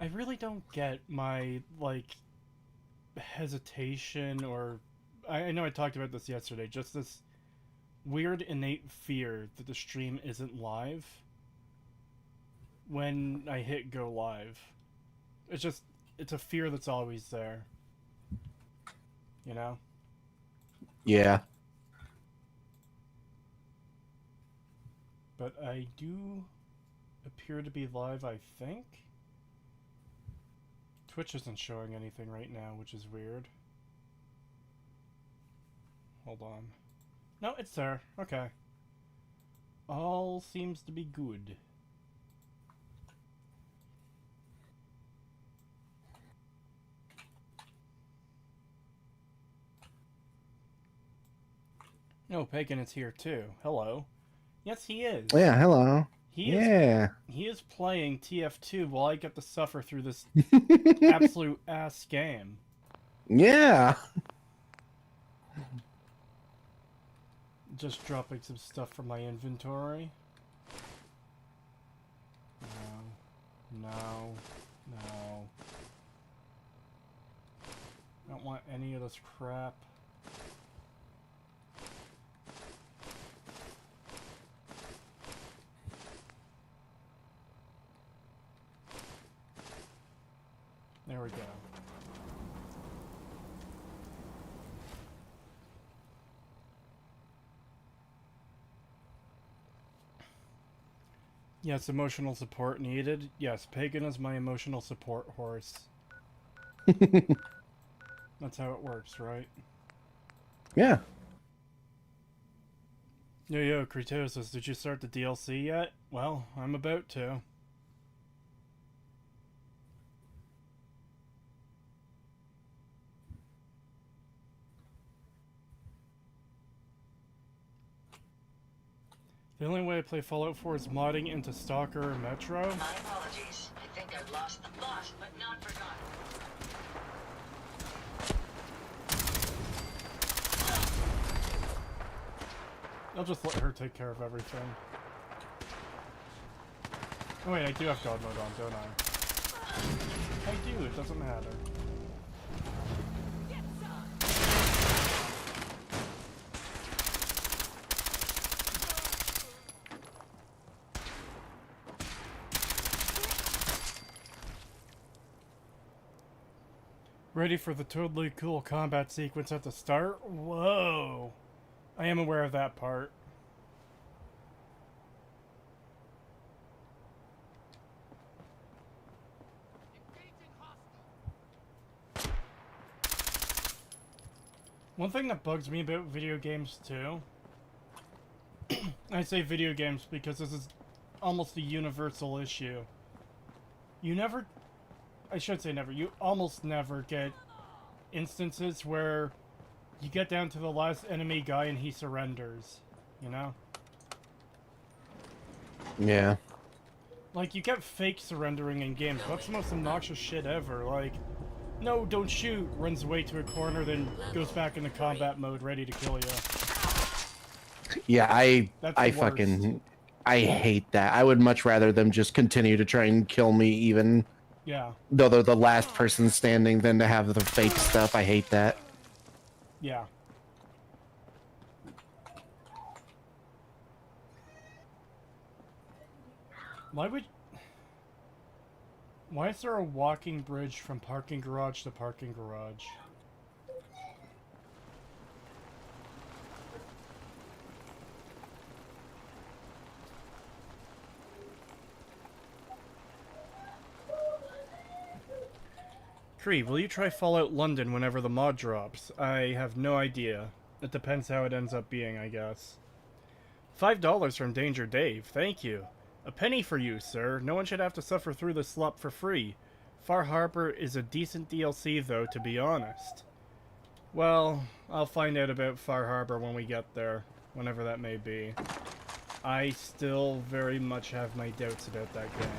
I really don't get my, like, hesitation or... I know I talked about this yesterday, just this weird innate fear that the stream isn't live when I hit go live. It's just, it's a fear that's always there, you know? Yeah. But I do appear to be live, I think? Twitch isn't showing anything right now, which is weird. Hold on. No, it's there. Okay. All seems to be good. No, Pagan is here too. Hello. Yes, he is. Yeah, hello. He is Yeah. he is playing TF2 while I get to suffer through this absolute ass game. Yeah. Just dropping some stuff from my inventory. No. No. No. I don't want any of this crap. There we go. Yes, emotional support needed. Yes, Pagan is my emotional support horse. That's how it works, right? Yeah. Yo, Kretosis, did you start the DLC yet? Well, I'm about to. The only way I play Fallout 4 is modding into Stalker or Metro. My apologies. I think I've lost the plot, but not forgotten. I'll just let her take care of everything. Oh wait, I do have God mode on, don't I? I do, it doesn't matter. Ready for the totally cool combat sequence at the start? Whoa! I am aware of that part. One thing that bugs me about video games too, I say video games because this is almost a universal issue. You never, I should say never, you almost never get instances where you get down to the last enemy guy and he surrenders, you know? Yeah. Like, you get fake surrendering in games. That's the most obnoxious shit ever. Like, no, don't shoot, runs away to a corner, then goes back into combat mode, ready to kill you. Yeah, That's I the worst. fucking I hate that. I would much rather them just continue to try and kill me even Yeah, though they're the last person standing than to have the fake stuff. I hate that. yeah. Why would... Why is there a walking bridge from parking garage to parking garage? Kree, will you try Fallout London whenever the mod drops? I have no idea. It depends how it ends up being, I guess. $5 from Danger Dave, thank you. A penny for you, sir. No one should have to suffer through this slop for free. Far Harbor is a decent DLC, though, to be honest. Well, I'll find out about Far Harbor when we get there, whenever that may be. I still very much have my doubts about that game.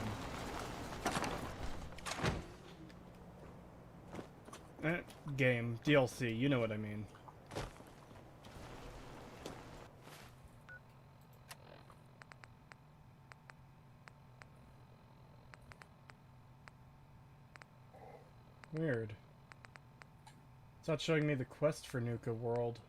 Game. DLC, you know what I mean. Weird. It's not showing me the quest for Nuka-World.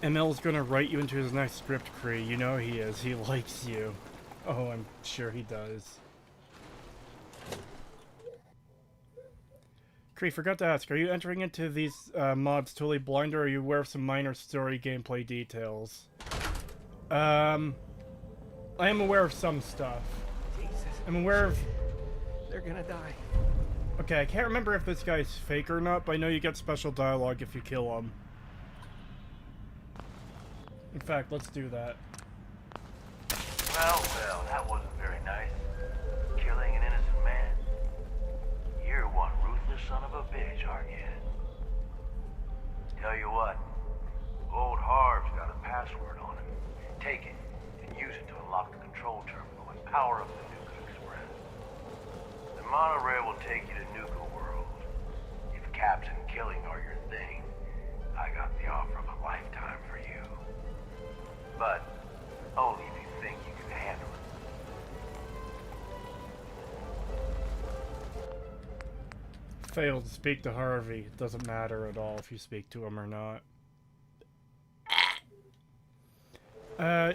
ML's gonna write you into his next script, Cree. You know he is. He likes you. Oh, I'm sure he does. Cree, forgot to ask, are you entering into these mods totally blind, or are you aware of some minor story gameplay details? I am aware of some stuff. Jesus. I'm aware of... They're gonna die. Okay, I can't remember if this guy's fake or not, but I know you get special dialogue if you kill him. In fact, let's do that. Well, that wasn't very nice. Killing an innocent man. You're one ruthless son of a bitch, aren't you? Tell you what, old Harv's got a password on him. Take it and use it to unlock the control terminal and power up the Nuka-Express. The monorail will take you to Nuka-World. If caps and killing are your thing, I got the offer of a lifetime for you. But only if you think you can handle it. Failed to speak to Harvey. It doesn't matter at all if you speak to him or not.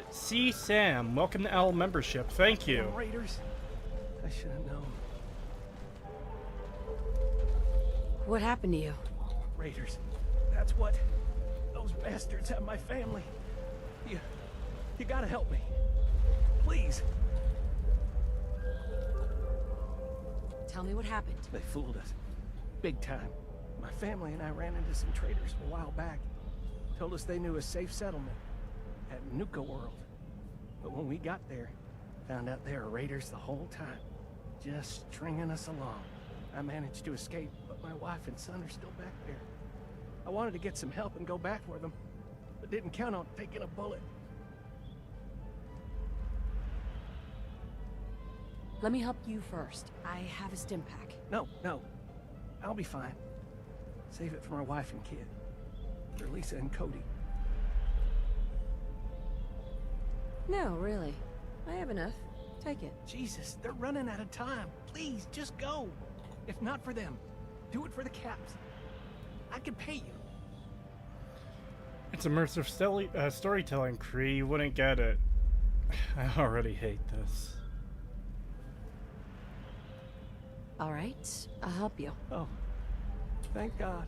C. Sam, welcome to Owl membership. Thank you. Damn Raiders. I should have known. What happened to you? Raiders. That's what. Those bastards have my family. You gotta help me. Please. Tell me what happened. They fooled us. Big time. My family and I ran into some traders a while back. Told us they knew a safe settlement at Nuka-World. But when we got there, found out they were raiders the whole time. Just stringing us along. I managed to escape, but my wife and son are still back there. I wanted to get some help and go back for them, but didn't count on taking a bullet. Let me help you first. I have a stim pack. No. I'll be fine. Save it for my wife and kid. For Lisa and Cody. No, really. I have enough. Take it. Jesus, they're running out of time. Please, just go. If not for them, do it for the Caps. I can pay you. It's immersive storytelling, Cree. You wouldn't get it. I already hate this. All right, I'll help you. Oh, thank God.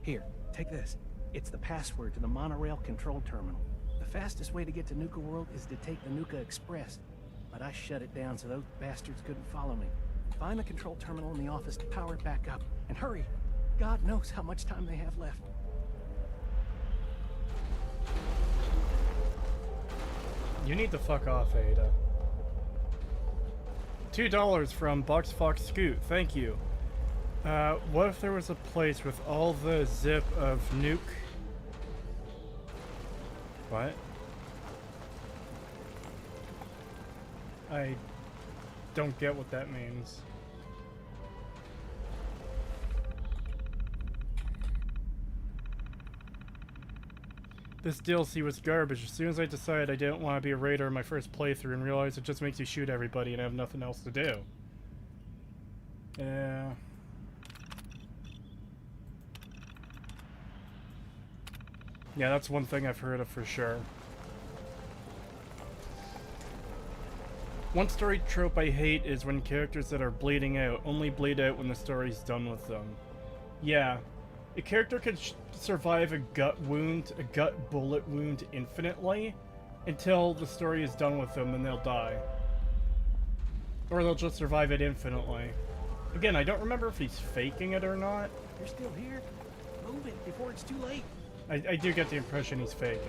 Here, take this. It's the password to the monorail control terminal. The fastest way to get to Nuka-World is to take the Nuka-Express. But I shut it down so those bastards couldn't follow me. Find the control terminal in the office to power it back up. And hurry! God knows how much time they have left. You need to fuck off, Ada. $2 from Box Fox Scoot. Thank you. What if there was a place with all the zip of nuke? What? I don't get what that means. This DLC was garbage. As soon as I decided I didn't want to be a raider in my first playthrough and realized it just makes you shoot everybody and have nothing else to do. Yeah. Yeah, that's one thing I've heard of for sure. One story trope I hate is when characters that are bleeding out only bleed out when the story's done with them. Yeah. A character can survive a gut bullet wound infinitely until the story is done with them and they'll die. Or they'll just survive it infinitely. Again, I don't remember if he's faking it or not. You're still here? Move it before it's too late. I do get the impression he's faking.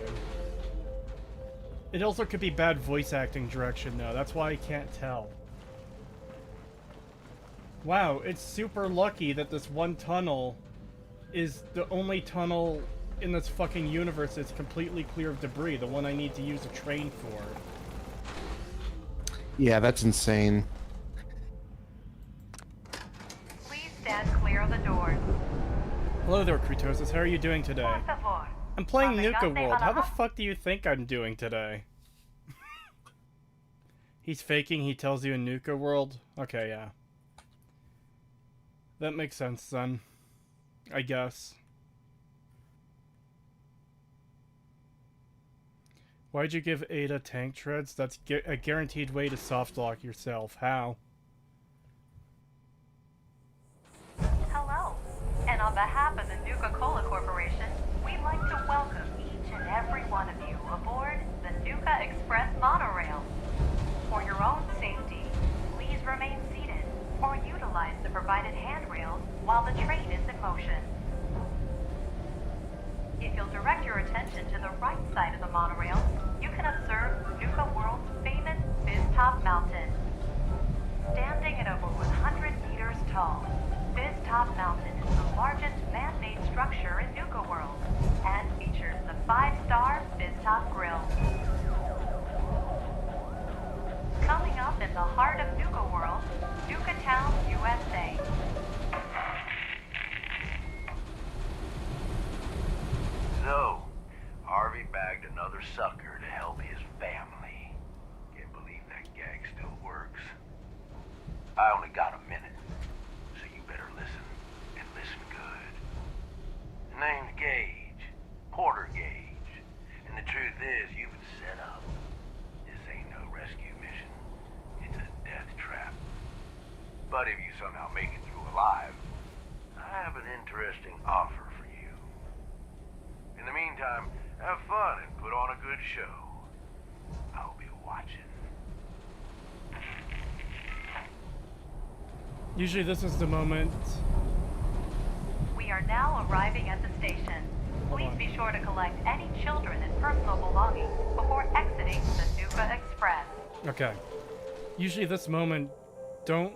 It also could be bad voice acting direction though, that's why I can't tell. Wow, it's super lucky that this one tunnel is the only tunnel in this fucking universe that's completely clear of debris, the one I need to use a train for. Yeah, that's insane. Hello there, Kritosis. How are you doing today? I'm playing Nuka-World. How the fuck do you think I'm doing today? He's faking, he tells you in Nuka-World? Okay, yeah. That makes sense, then. I guess. Why'd you give Ada tank treads? That's a guaranteed way to softlock yourself. How? Hello, and on behalf of the Nuka-Cola Corporation, we'd like to welcome each and every one of you aboard the Nuka Express monorail. For your own safety, please remain seated or utilize the provided handrails while the train is in motion. If you'll direct your attention to the right side of the monorail, you can observe Nuka-World's famous Fizz-Top Mountain. Standing at over 100 meters tall, Fizz-Top Mountain is the largest man-made structure in Nuka-World and features the 5-star Fizz-Top Grill. Coming up in the heart of Nuka-World, Nuka-Town, USA. So, Harvey bagged another sucker to help his family. Can't believe that gag still works. I only got a minute, so you better listen, and listen good. The name's Gage, Porter Gage, and the truth is you've been set up. This ain't no rescue mission. It's a death trap. But if you somehow make it through alive, I have an interesting offer for you. In the meantime, have fun and put on a good show. I'll be watching. Usually this is the moment... We are now arriving at the station. Please be sure to collect any children and personal belongings before exiting the Nuka Express. Okay. Usually this moment don't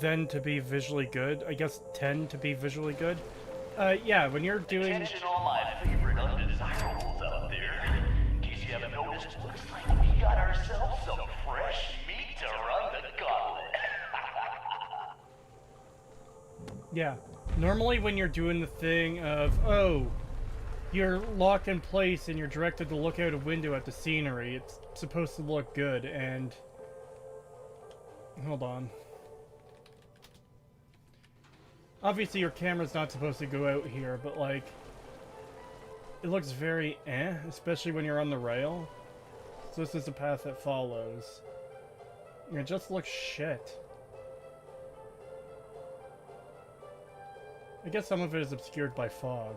then to be visually good. I guess tend to be visually good. Yeah, when you're doing... Attention all my favorite undesirables out there. In case you haven't noticed, looks like we got ourselves some fresh meat to run the gauntlet. Yeah. Normally when you're doing the thing of, oh, you're locked in place and you're directed to look out a window at the scenery, it's supposed to look good, and... Hold on. Obviously your camera's not supposed to go out here, but like... It looks very especially when you're on the rail. So this is the path that follows. And it just looks shit. I guess some of it is obscured by fog.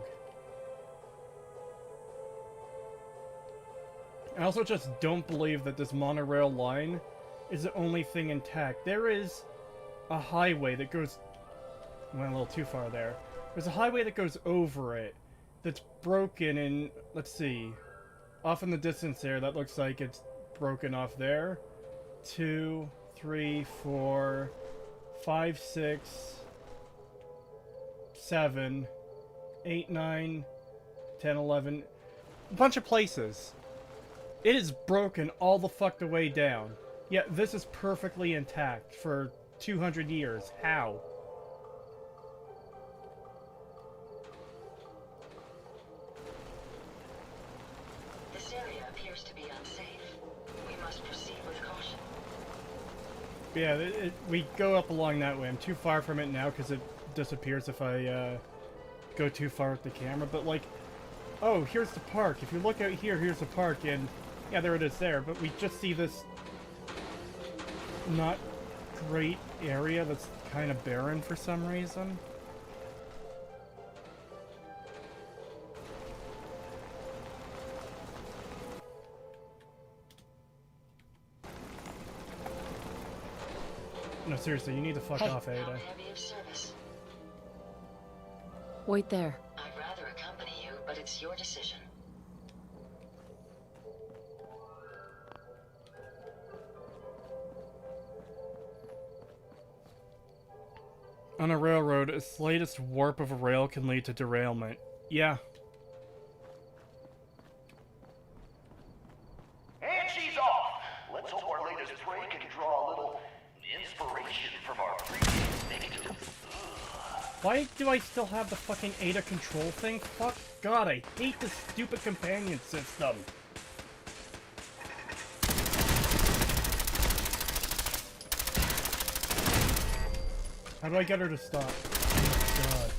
I also just don't believe that this monorail line is the only thing intact. There is a highway that goes... Went a little too far there. There's a highway that goes over it that's broken and... Let's see. Off in the distance there, that looks like it's broken off there. 2, 3, 4, 5, 6... 7, 8, 9, 10, 11, a bunch of places. It is broken all the fuck the way down. Yet this is perfectly intact for 200 years. How? This area appears to be unsafe. We must proceed with caution. Yeah, we go up along that way. I'm too far from it now because it disappears if I go too far with the camera, but like, oh, here's the park. If you look out here, here's the park, and yeah, there it is there, but we just see this not great area that's kind of barren for some reason. No, seriously, you need to fuck off, Ada. How heavy of service? Wait there. I'd rather accompany you, but it's your decision. On a railroad, a slightest warp of a rail can lead to derailment. Yeah. And she's off. Let's hope our latest prey can draw a little inspiration from our previous victims. Why do I still have the fucking Ada control thing? Fuck God, I hate this stupid companion system. How do I get her to stop? Oh God.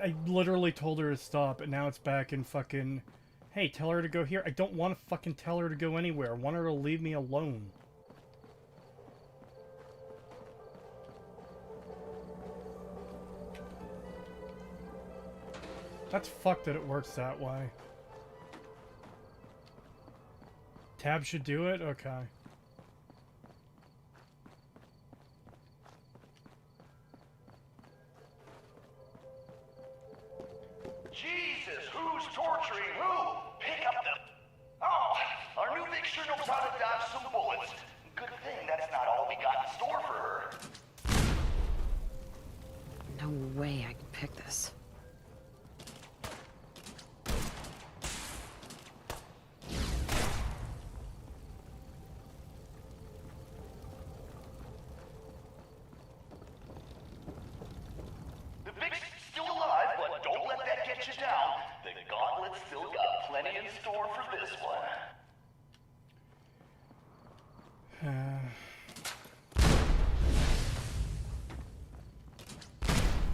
I literally told her to stop, and now it's back in fucking... Hey, tell her to go here. I don't want to fucking tell her to go anywhere. I want her to leave me alone. That's fucked that it works that way. Tab should do it? Okay. Jesus, who's torturing who? Pick up the... Oh, our new fixture knows how to dodge some bullets. Good thing that's not all we got in store for her. No way I can pick this. The Vic's still alive, but don't let that get you down. The gauntlet's still got plenty in store for this one.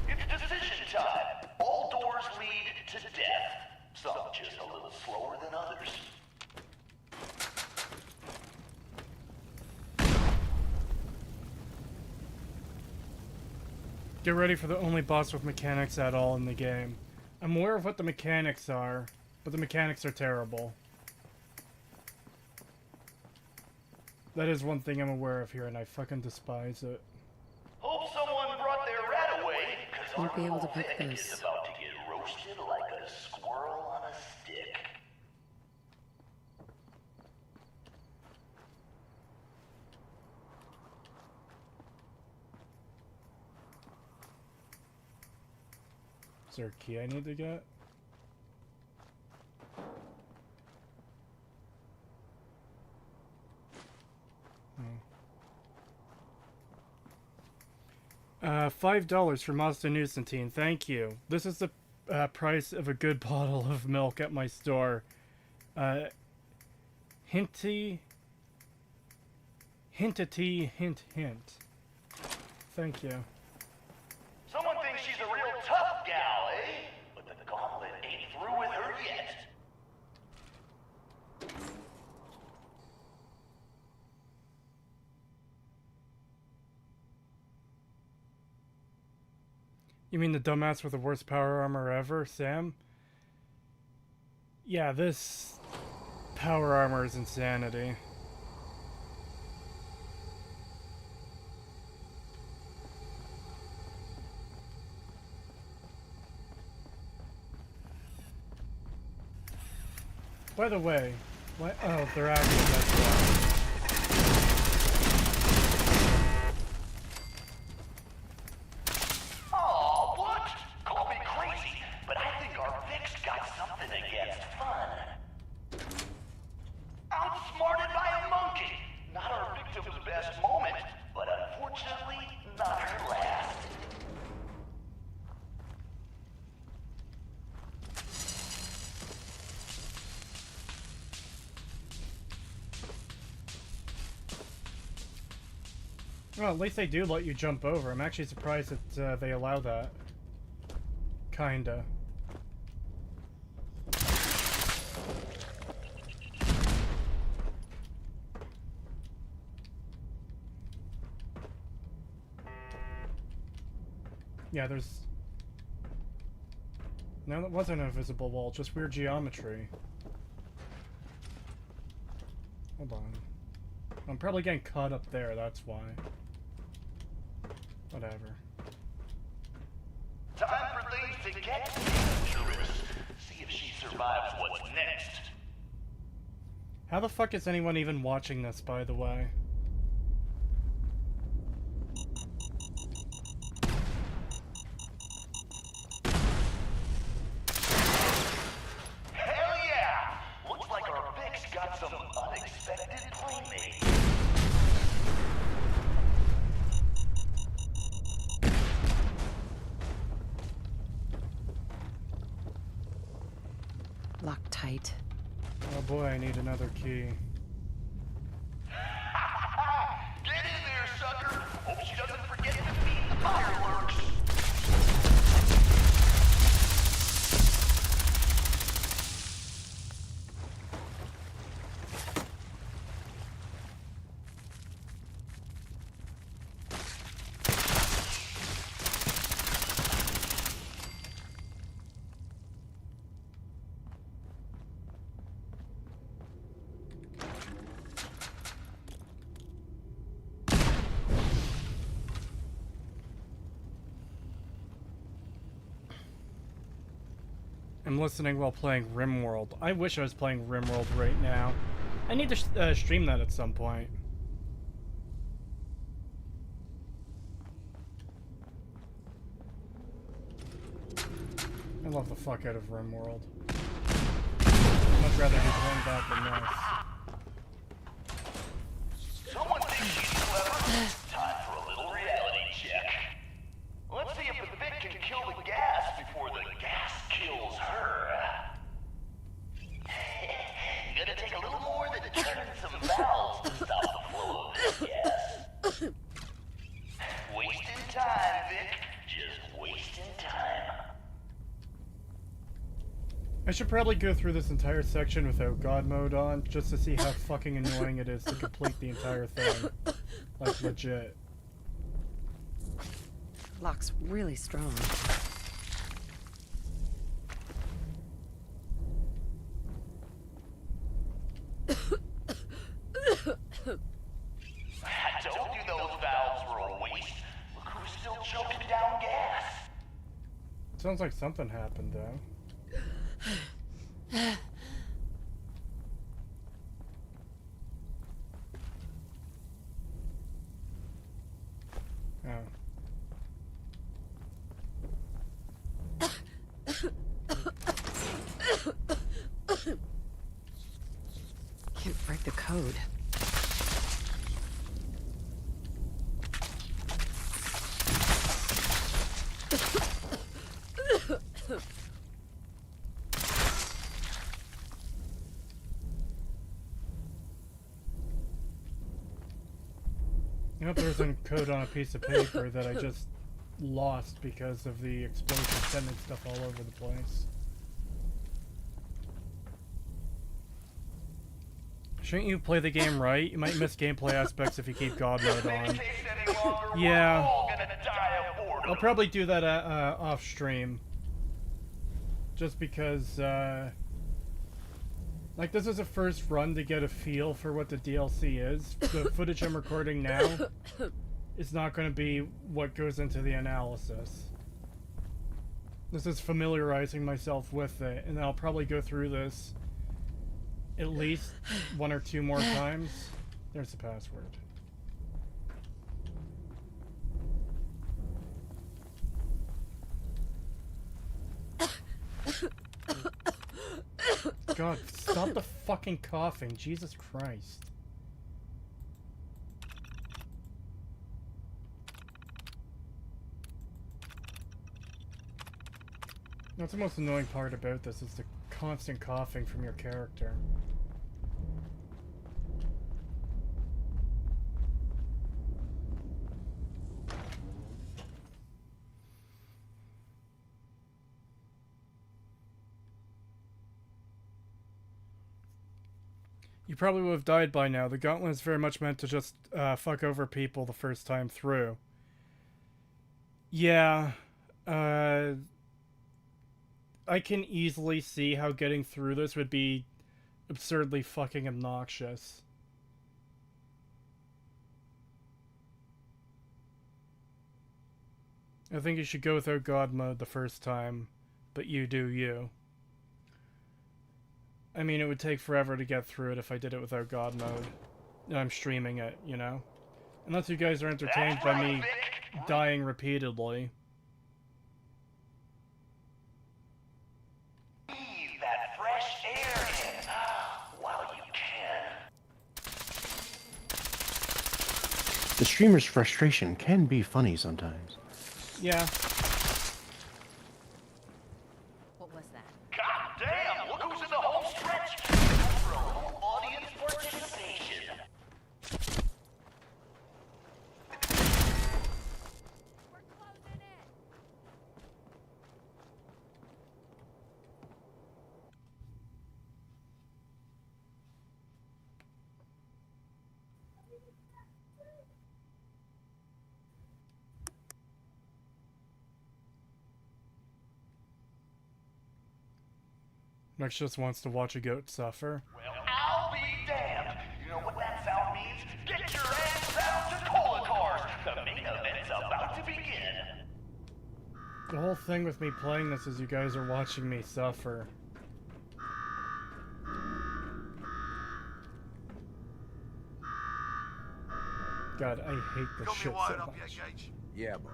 It's decision time. All doors lead to death. Some just a little slower than others. Get ready for the only boss with mechanics at all in the game. I'm aware of what the mechanics are, but the mechanics are terrible. That is one thing I'm aware of here, and I fucking despise it. Hope someone brought their rat away, because Won't be able to our pick Vic this. is about to get roasted like a squirrel on a stick. Is there a key I need to get? $5 for Mazda Nusantine. Thank you. This is the price of a good bottle of milk at my store. Hintity, hint. Thank you. Someone thinks she's a real tough gal, eh? But the gauntlet ain't through with her yet. You mean the dumbass with the worst power armor ever, Sam? Yeah, this power armor is insanity. By the way, what? Oh, they're actually that's why. Aw, what? Call me crazy, but I think our Vic's got something against fun. Outsmarted by a monkey! Not our victim's best moment, but unfortunately, not her last. Well, at least they do let you jump over. I'm actually surprised that they allow that. Kinda. Yeah, there's... No, that wasn't an invisible wall, just weird geometry. Hold on. I'm probably getting caught up there, that's why. Whatever. Time for things to get dangerous. See if she survives what's next. How the fuck is anyone even watching this, by the way? Hell yeah! Looks like our Vic's got some unexpected playmates. Locked tight. Oh boy, I need another key. Get in there, sucker! Hope she doesn't forget to feed the fireworks! I'm listening while playing RimWorld. I wish I was playing RimWorld right now. I need to stream that at some point. I love the fuck out of RimWorld. I'd much rather be playing that than this. Someone thinks she's clever? Time for a little reality check. Let's see if the Vic can kill the gas before the gas kills her. Gonna take a little more than turning some valves to stop the flow of this gas. Wasting time, Vic. Just wasting time. I should probably go through this entire section without God mode on, just to see how fucking annoying it is to complete the entire thing. Like, legit. Lock's really strong. I told you those valves were a waste. Look who's still choking down gas. Sounds like something happened, though. Oh. Can't break the code. I hope there's a code on a piece of paper that I just lost because of the explosion sending stuff all over the place. Shouldn't you play the game right? You might miss gameplay aspects if you keep God mode on. Yeah. I'll probably do that off stream. Just because, like, this is a first run to get a feel for what the DLC is. The footage I'm recording now is not going to be what goes into the analysis. This is familiarizing myself with it, and I'll probably go through this at least one or two more times. There's the password. God, stop the fucking coughing. Jesus Christ. That's the most annoying part about this, is the constant coughing from your character. You probably would have died by now. The gauntlet is very much meant to just fuck over people the first time through. Yeah, I can easily see how getting through this would be absurdly fucking obnoxious. I think you should go without God mode the first time, but you do you. I mean, it would take forever to get through it if I did it without God mode. And I'm streaming it, you know? Unless you guys are entertained by me dying repeatedly. Breathe that fresh air in while you can. The streamer's frustration can be funny sometimes. Yeah. What was that? God damn, look who moves in the home stretch. For a little audience participation. Max just wants to watch a goat suffer. Well, I'll be damned. You know what that sound means? Get your ass down to Cola Cars. The main event's about to begin. The whole thing with me playing this is you guys are watching me suffer. God, I hate this Got me shit wired so up yet, much. Gage? Yeah, boss.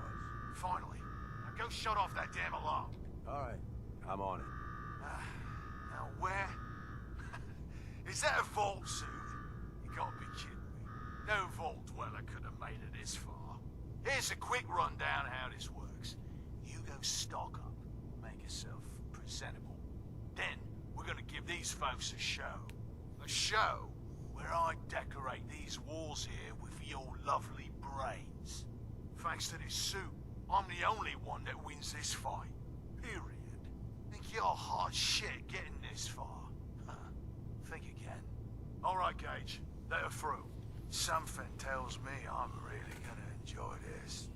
Finally. Now go shut off that damn alarm. All right, I'm on it. Now where? Is that a vault suit? You gotta be kidding me. No vault dweller could have made it this far. Here's a quick rundown how this works. You go stock up, make yourself presentable. Then we're gonna give these folks a show. A show where I decorate these walls here with your lovely brains. Thanks to this suit, I'm the only one that wins this fight. Period. Think you're hot shit getting this far? Huh. Think again. All right, Gage. Let her through. Something tells me I'm really gonna enjoy this.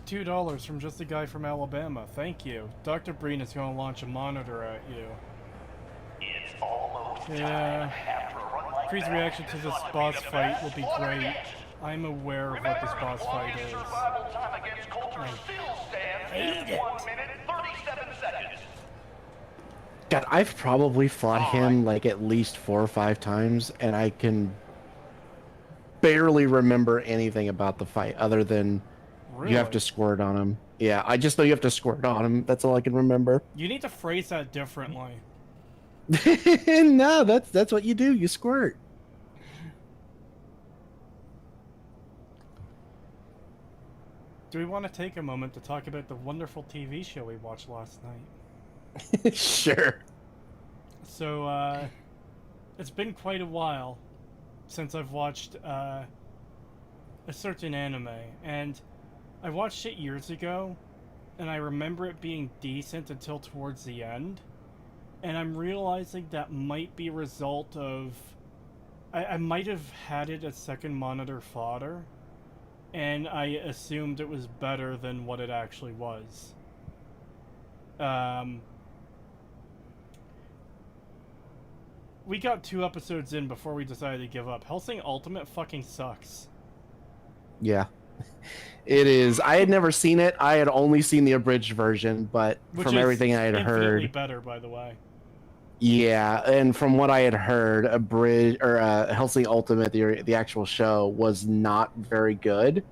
$2 from just a guy from Alabama. Thank you. Dr. Breen is going to launch a monitor at you. It's almost Yeah. time. After a run like Creed's that, reaction to this this ought to be boss the fight best will be slaughter great. yet. I'm aware of what Remember, this boss the fight longest is. survival time against culture I still stands hate at it. 1 minute 37 seconds. God, I've probably fought him like at least 4 or 5 times, and I can barely remember anything about the fight other than Really? you have to squirt on him. Yeah, I just know you have to squirt on him. That's all I can remember. You need to phrase that differently. No, that's what you do. You squirt. Do we want to take a moment to talk about the wonderful TV show we watched last night? Sure. So, it's been quite a while since I've watched a certain anime, and I watched it years ago, and I remember it being decent until towards the end, and I'm realizing that might be a result of... I might have had it as second monitor fodder, and I assumed it was better than what it actually was. We got 2 episodes in before we decided to give up. Hellsing Ultimate fucking sucks. Yeah. It is. I had never seen it. I had only seen the abridged version, but Which from is everything I had infinitely heard, better, by the way. yeah, and from what I had heard, Hellsing Ultimate, the actual show, was not very good.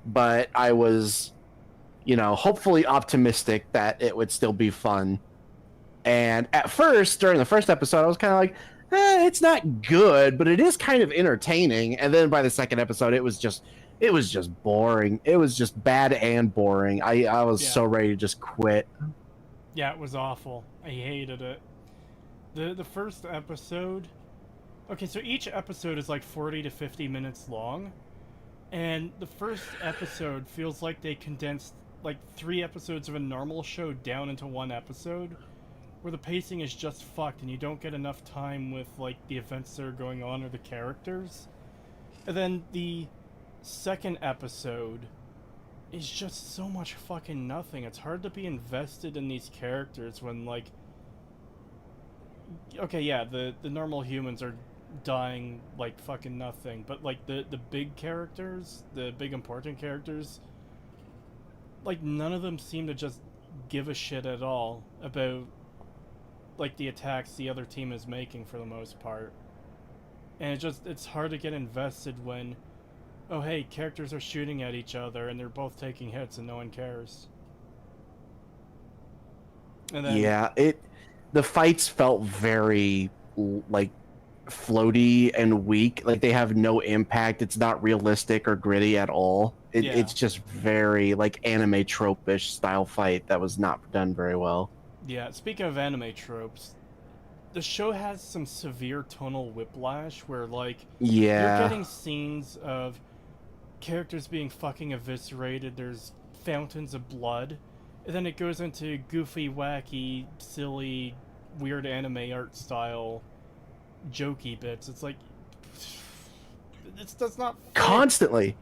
But I was, hopefully optimistic that it would still be fun. And at first, during the first episode, I was kind of like, it's not good, but it is kind of entertaining. And then by the second episode, it was just boring. It was just bad and boring. I was so ready to just quit. Yeah, it was awful. I hated it. The first episode... Okay, so each episode is like 40 to 50 minutes long. And the first episode feels like they condensed like 3 episodes of a normal show down into 1 episode, where the pacing is just fucked and you don't get enough time with like the events that are going on or the characters. And then the second episode is just so much fucking nothing. It's hard to be invested in these characters when, like... Okay, yeah, the normal humans are dying like fucking nothing, but like the big characters, the big important characters, like none of them seem to just give a shit at all about like the attacks the other team is making for the most part. And it's hard to get invested when, oh hey, characters are shooting at each other and they're both taking hits and no one cares. And then, Yeah, the fights felt very like floaty and weak. Like they have no impact. It's not realistic or gritty at all. It's just very like anime trope-ish style fight that was not done very well. Yeah, speaking of anime tropes, the show has some severe tonal whiplash where, like, you're Yeah. getting scenes of characters being fucking eviscerated, there's fountains of blood, and then it goes into goofy, wacky, silly, weird anime art style, jokey bits. It's like, that's not fair. Constantly.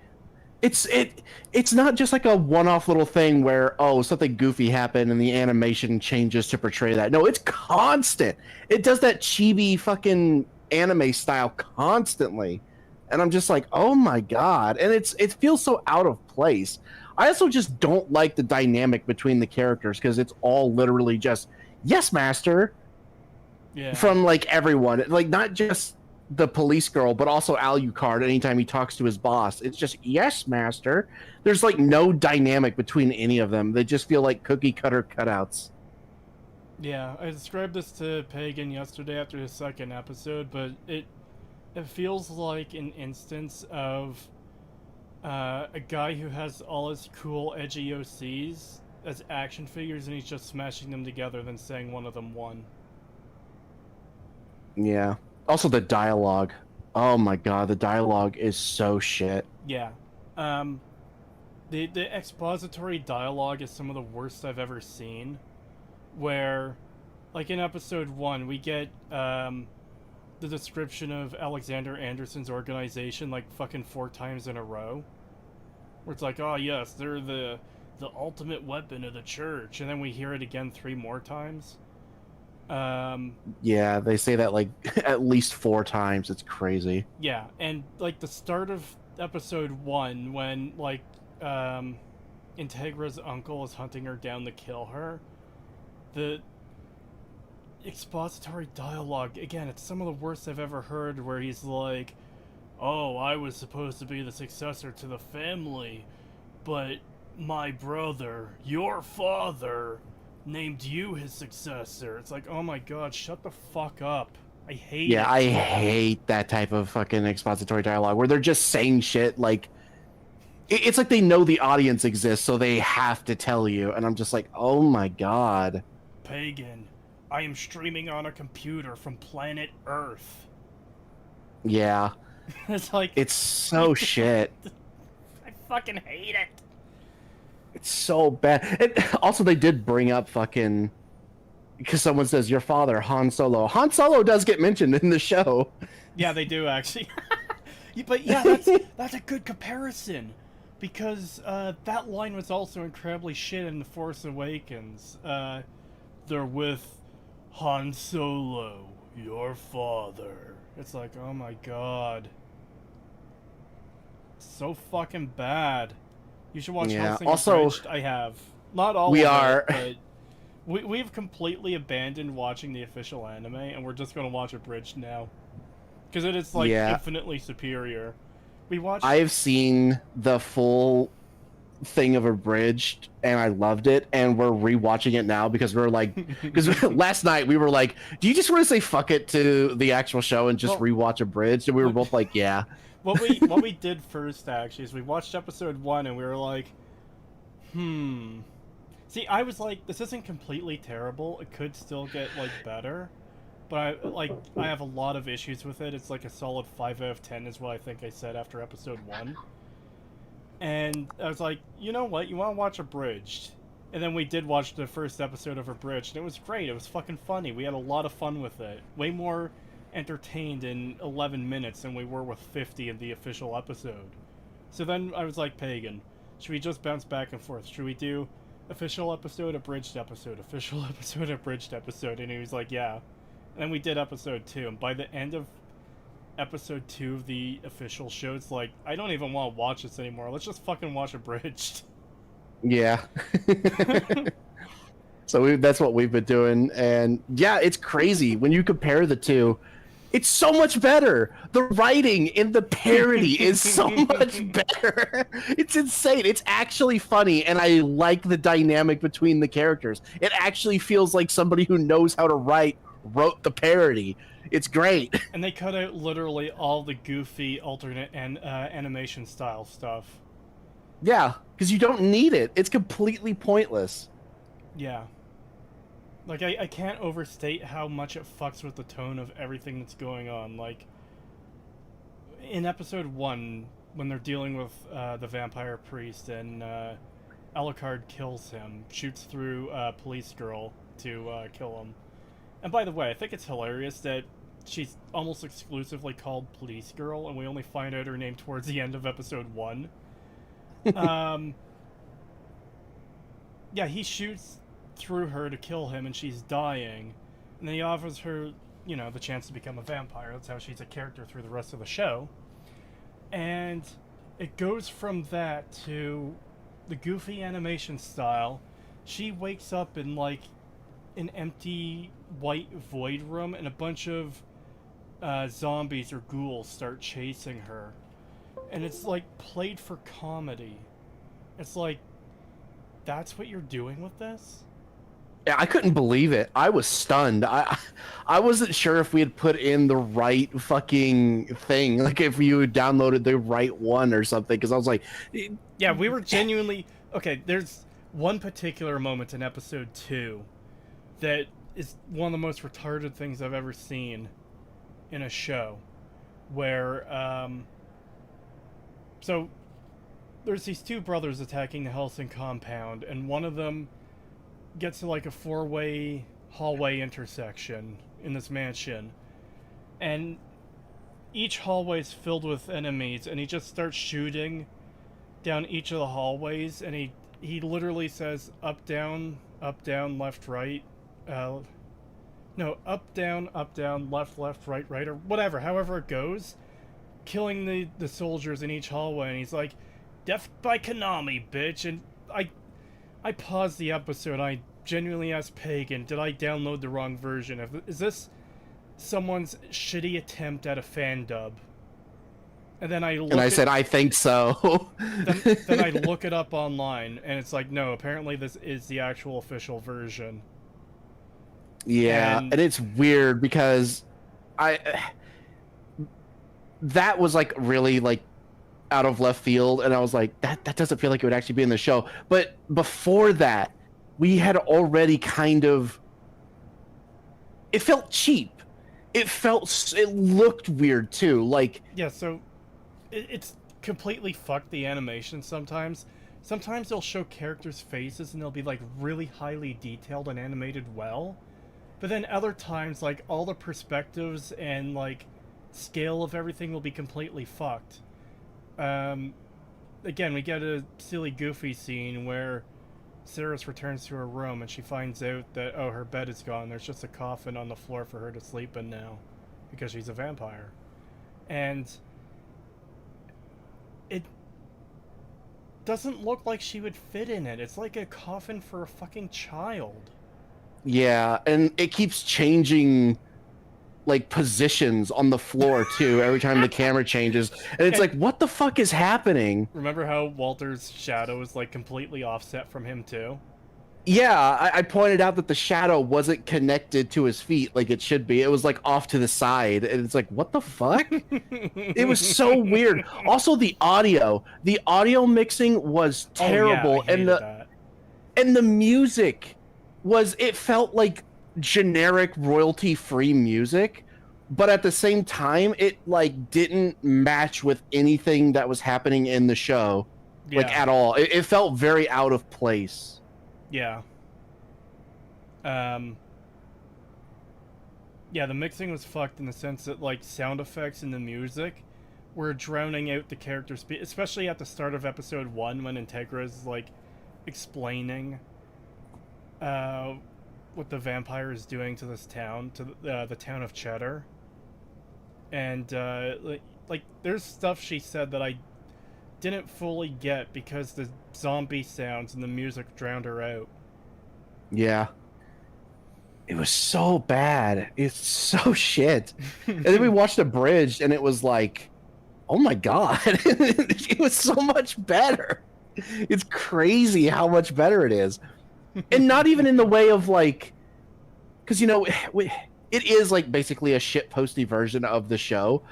It's not just like a one-off little thing where, oh, something goofy happened and the animation changes to portray that. No, it's constant. It does that chibi fucking anime style constantly. And I'm just like, oh my god. And it feels so out of place. I also just don't like the dynamic between the characters because it's all literally just yes, master, Yeah. from like everyone. Like not just the police girl, but also Alucard anytime he talks to his boss. It's just yes, master. There's like no dynamic between any of them. They just feel like cookie cutter cutouts. Yeah, I described this to Pagan yesterday after his second episode, but it feels like an instance of a guy who has all his cool, edgy OCs as action figures, and he's just smashing them together, then saying one of them won. Yeah. Also the dialogue. Oh my god, the dialogue is so shit. Yeah. The expository dialogue is some of the worst I've ever seen. Where, like in episode 1, we get the description of Alexander Anderson's organization like fucking 4 times in a row. Where it's like, oh yes, they're the ultimate weapon of the church, and then we hear it again 3 more times. Yeah, they say that like at least 4 times. It's crazy. Yeah, and like the start of episode 1, when like Integra's uncle is hunting her down to kill her, the expository dialogue, again, it's some of the worst I've ever heard, where he's like, oh, I was supposed to be the successor to the family, but my brother, your father, named you his successor. It's like, oh my god, shut the fuck up. I hate it. Yeah, I hate that type of fucking expository dialogue where they're just saying shit like it's like they know the audience exists, so they have to tell you, and I'm just like, oh my god. Pagan, I am streaming on a computer from planet Earth. Yeah. It's like, It's so shit. I fucking hate it. It's so bad. And also, they did bring up fucking because someone says your father, Han Solo. Han Solo does get mentioned in the show. Yeah, they do actually. But yeah, that's a good comparison, because that line was also incredibly shit in The Force Awakens. They're with Han Solo, your father. It's like, oh my god, so fucking bad. You should watch Yeah, Hellsing also, Abridged. I have. Not all we of are- it, but we've completely abandoned watching the official anime, and we're just going to watch Abridged now. Because it is, like, Yeah. infinitely superior. We watched... I've seen the full thing of Abridged, and I loved it, and we're rewatching it now because we're like... Because last night we were like, do you just want to say fuck it to the actual show and just Well, rewatch Abridged? And we were both like, yeah. What we did first, actually, is we watched episode 1, and we were like, See, I was like, this isn't completely terrible. It could still get, like, better. But, I have a lot of issues with it. It's like a solid 5 out of 10 is what I think I said after episode 1. And I was like, you know what? You want to watch Abridged? And then we did watch the first episode of Abridged, and it was great. It was fucking funny. We had a lot of fun with it. Way more entertained in 11 minutes than we were with 50 in the official episode. So then I was like, Pagan, should we just bounce back and forth? Should we do official episode, abridged episode, official episode, abridged episode? And he was like, yeah. And then we did episode 2, and by the end of episode 2 of the official show, it's like, I don't even want to watch this anymore. Let's just fucking watch Abridged. Yeah. So that's what we've been doing, and yeah, it's crazy when you compare the two. It's so much better. The writing in the parody is so much better. It's insane. It's actually funny, and I like the dynamic between the characters. It actually feels like somebody who knows how to write wrote the parody. It's great. And they cut out literally all the goofy alternate and animation style stuff. Yeah, because you don't need it. It's completely pointless. Yeah. Like, I can't overstate how much it fucks with the tone of everything that's going on. Like, in episode 1, when they're dealing with the vampire priest and Alucard kills him, shoots through police girl to kill him. And by the way, I think it's hilarious that she's almost exclusively called Police Girl, and we only find out her name towards the end of episode 1. Yeah, he shoots through her to kill him, and she's dying. And then he offers her, you know, the chance to become a vampire. That's how she's a character through the rest of the show. And it goes from that to the goofy animation style. She wakes up in, like, an empty white void room, and a bunch of zombies or ghouls start chasing her. And it's, like, played for comedy. It's like, that's what you're doing with this? Yeah, I couldn't believe it. I was stunned. I wasn't sure if we had put in the right fucking thing, like if you had downloaded the right one or something, because I was like... Yeah, we were genuinely... Okay, there's one particular moment in episode 2 that is one of the most retarded things I've ever seen in a show, where, so, there's these two brothers attacking the Helsing compound, and one of them gets to, like, a 4-way hallway intersection in this mansion, and each hallway is filled with enemies, and he just starts shooting down each of the hallways, and he literally says up, down, left, right, no, up, down, left, right, right, or whatever, however it goes, killing the soldiers in each hallway, and he's like, death by Konami, bitch, and I paused the episode, I genuinely asked Pagan, did I download the wrong version? Is this someone's shitty attempt at a fan dub? And then I said, I think so. then I look it up online, and it's like, no, apparently this is the actual official version. Yeah, and it's weird because that was like really like out of left field, and I was like, that doesn't feel like it would actually be in the show. But before that, we had already kind of, it felt cheap. It looked weird too. Like, yeah, so it's completely fucked the animation sometimes. Sometimes they'll show characters' faces and they'll be like really highly detailed and animated well. But then other times, like, all the perspectives and like scale of everything will be completely fucked. Again, we get a silly goofy scene where Cirrus returns to her room and she finds out that, oh, her bed is gone. There's just a coffin on the floor for her to sleep in now because she's a vampire. And it doesn't look like she would fit in it. It's like a coffin for a fucking child. yeah, and it keeps changing like positions on the floor too every time the camera changes, and it's like, what the fuck is happening? Remember how Walter's shadow is like completely offset from him too? Yeah, I pointed out that the shadow wasn't connected to his feet like it should be. It was like off to the side, and it's like, what the fuck? It was so weird. Also, the audio mixing was terrible, I hated that. and the music was, it felt like generic royalty-free music, but at the same time it like didn't match with anything that was happening in the show, like at all. It felt very out of place. Yeah. Yeah, the mixing was fucked in the sense that like sound effects and the music were drowning out the character speech, especially at the start of episode 1 when Integra is like explaining what the vampire is doing to this town, to the town of Cheddar. And like there's stuff she said that I didn't fully get because the zombie sounds and the music drowned her out. Yeah. It was so bad. It's so shit. And then we watched Abridged, and it was like, oh my god. It was so much better. It's crazy how much better it is. And not even in the way of like, because, you know, it is like basically a shitposty version of the show,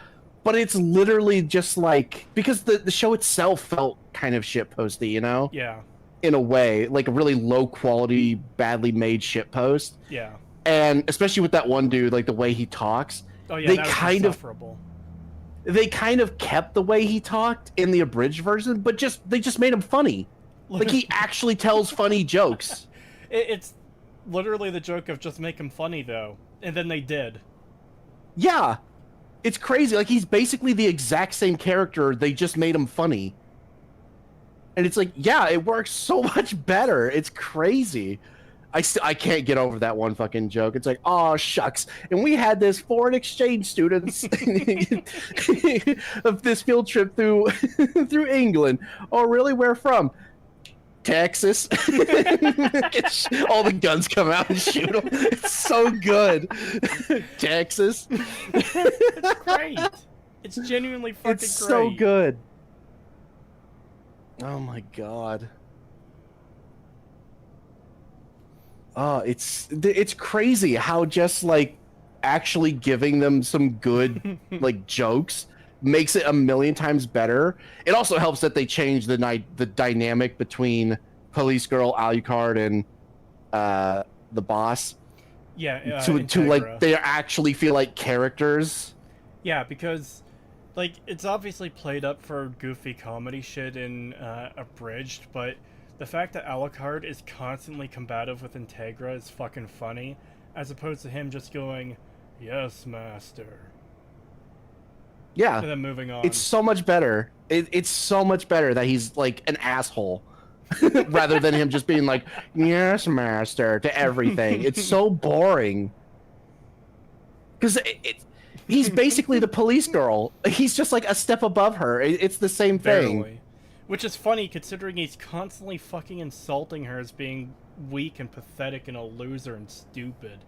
but it's literally just like, because the show itself felt kind of shitposty, you know? Yeah. in a way, like a really low quality, badly made shit post. Yeah. And especially with that one dude, like the way he talks, Oh yeah, they that was kind of insufferable. they kind of kept the way he talked in the abridged version, but they just made him funny. Like he actually tells funny jokes. It's literally the joke of just make him funny though, and then they did. Yeah, it's crazy. Like he's basically the exact same character. They just made him funny. And it's like, yeah, it works so much better. It's crazy. I can't get over that one fucking joke. It's like, oh shucks, and we had this foreign exchange students of this field trip through through England. Oh really? Where from? Texas. All the guns come out and shoot them. It's so good. Texas. It's great. It's genuinely fucking great. It's so good. Oh my god. Oh, it's crazy how just like actually giving them some good like jokes makes it a million times better. It also helps that they change the dynamic between Police Girl, Alucard, and the boss. Yeah, to like they actually feel like characters. Yeah, because like it's obviously played up for goofy comedy shit in Abridged, but the fact that Alucard is constantly combative with Integra is fucking funny, as opposed to him just going, "Yes, master." Yeah, and then moving on. It's so much better. It's so much better that he's like an asshole, rather than him just being like, "Yes, master" to everything. It's so boring. Because he's basically the police girl. He's just like a step above her. It's the same thing. Barely. Which is funny considering he's constantly fucking insulting her as being weak and pathetic and a loser and stupid.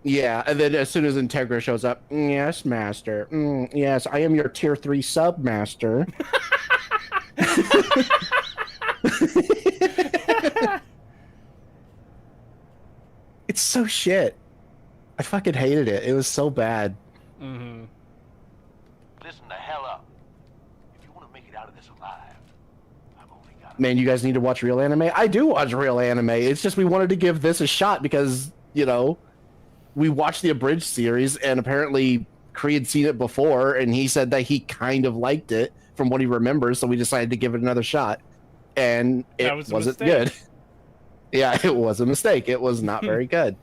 Yeah, and then as soon as Integra shows up, "Yes, master. Yes, I am your tier 3 sub master." It's so shit. I fucking hated it. It was so bad. Mm-hmm. Listen the hell up. If you want to make it out of this alive, I've only got Man, you guys need to watch real anime. I do watch real anime. It's just we wanted to give this a shot because, you know, we watched the abridged series and apparently Kree had seen it before and he said that he kind of liked it from what he remembers, so we decided to give it another shot. And it wasn't good. Yeah, it was a mistake. It was not very good.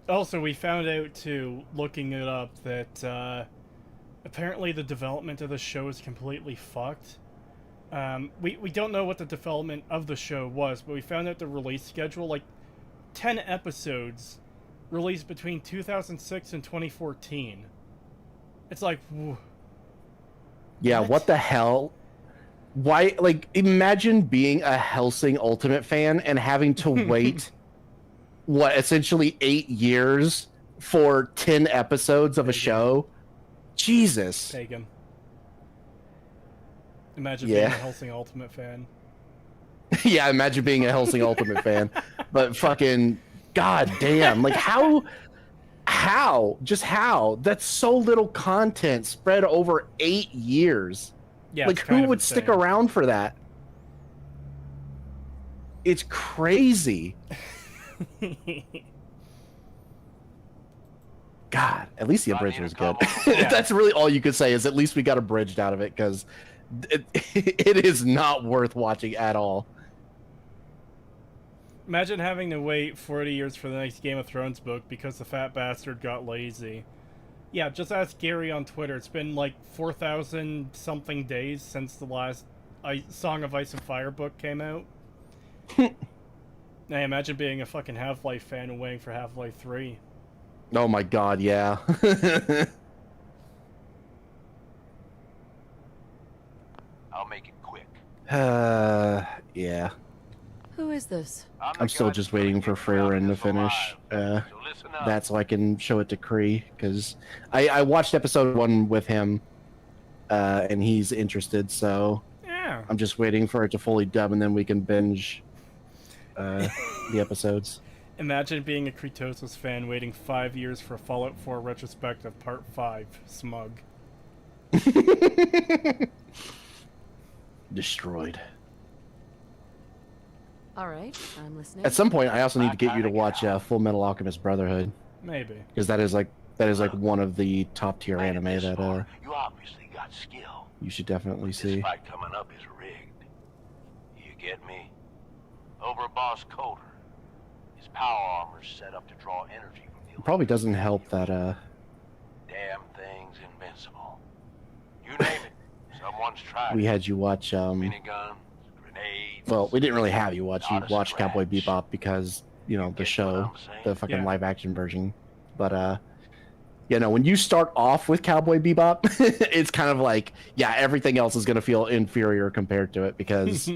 Also, we found out, too, looking it up, that apparently the development of the show is completely fucked. We don't know what the development of the show was, but we found out the release schedule, like 10 episodes released between 2006 and 2014. It's like, yeah, what the hell? Why, like, imagine being a Hellsing Ultimate fan and having to wait, what, essentially 8 years for 10 episodes of a show? Jesus. Pagan. Imagine being a Hellsing Ultimate fan. Yeah, imagine being a Hellsing Ultimate fan. But fucking, god damn, like how? Just how? That's so little content spread over 8 years. Yeah, like who would stick around for that? It's crazy. God, at least the abridged was good. That's really all you could say, is at least we got abridged out of it, because it is not worth watching at all. Imagine having to wait 40 years for the next Game of Thrones book because the fat bastard got lazy. Yeah, just ask Gary on Twitter. It's been like 4,000 something days since the last Song of Ice and Fire book came out. Now imagine being a fucking Half-Life fan and waiting for Half-Life 3. Oh my god, yeah. I'll make it quick. Yeah. Who is this? I'm still just waiting for Freyrin to finish. That's so I can show it to Kree, because I watched episode 1 with him, and he's interested, so yeah. I'm just waiting for it to fully dub, and then we can binge the episodes. Imagine being a Kretosis fan waiting 5 years for Fallout 4 retrospective part 5. Smug. Destroyed. All right, I'm listening. At some point, I also need to get you to watch Full Metal Alchemist Brotherhood, Maybe. because that is like one of the top tier Made it anime this that far. You obviously got skill. you should definitely This see. fight coming up is rigged. You get me? Over Boss Coder. His power armor's set up to draw energy from the It probably doesn't help that damn thing's invincible. You name it. Someone's tried we it. had you watch Miniguns, grenades. well, we didn't really have you watch. You Not a watched Cowboy scratch. Bebop because you know the Get what show, I'm saying? the fucking Yeah. live action version. But you know, when you start off with Cowboy Bebop, it's kind of like, yeah, everything else is gonna feel inferior compared to it because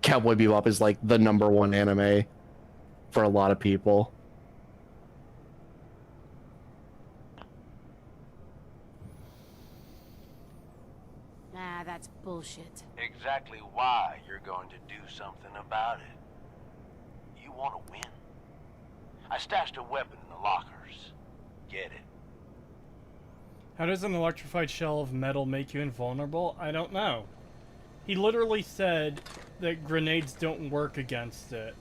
Cowboy Bebop is like the #1 anime for a lot of people. Nah, that's bullshit. Exactly why you're going to do something about it. You want to win. I stashed a weapon in the lockers. Get it. How does an electrified shell of metal make you invulnerable? I don't know. He literally said that grenades don't work against it.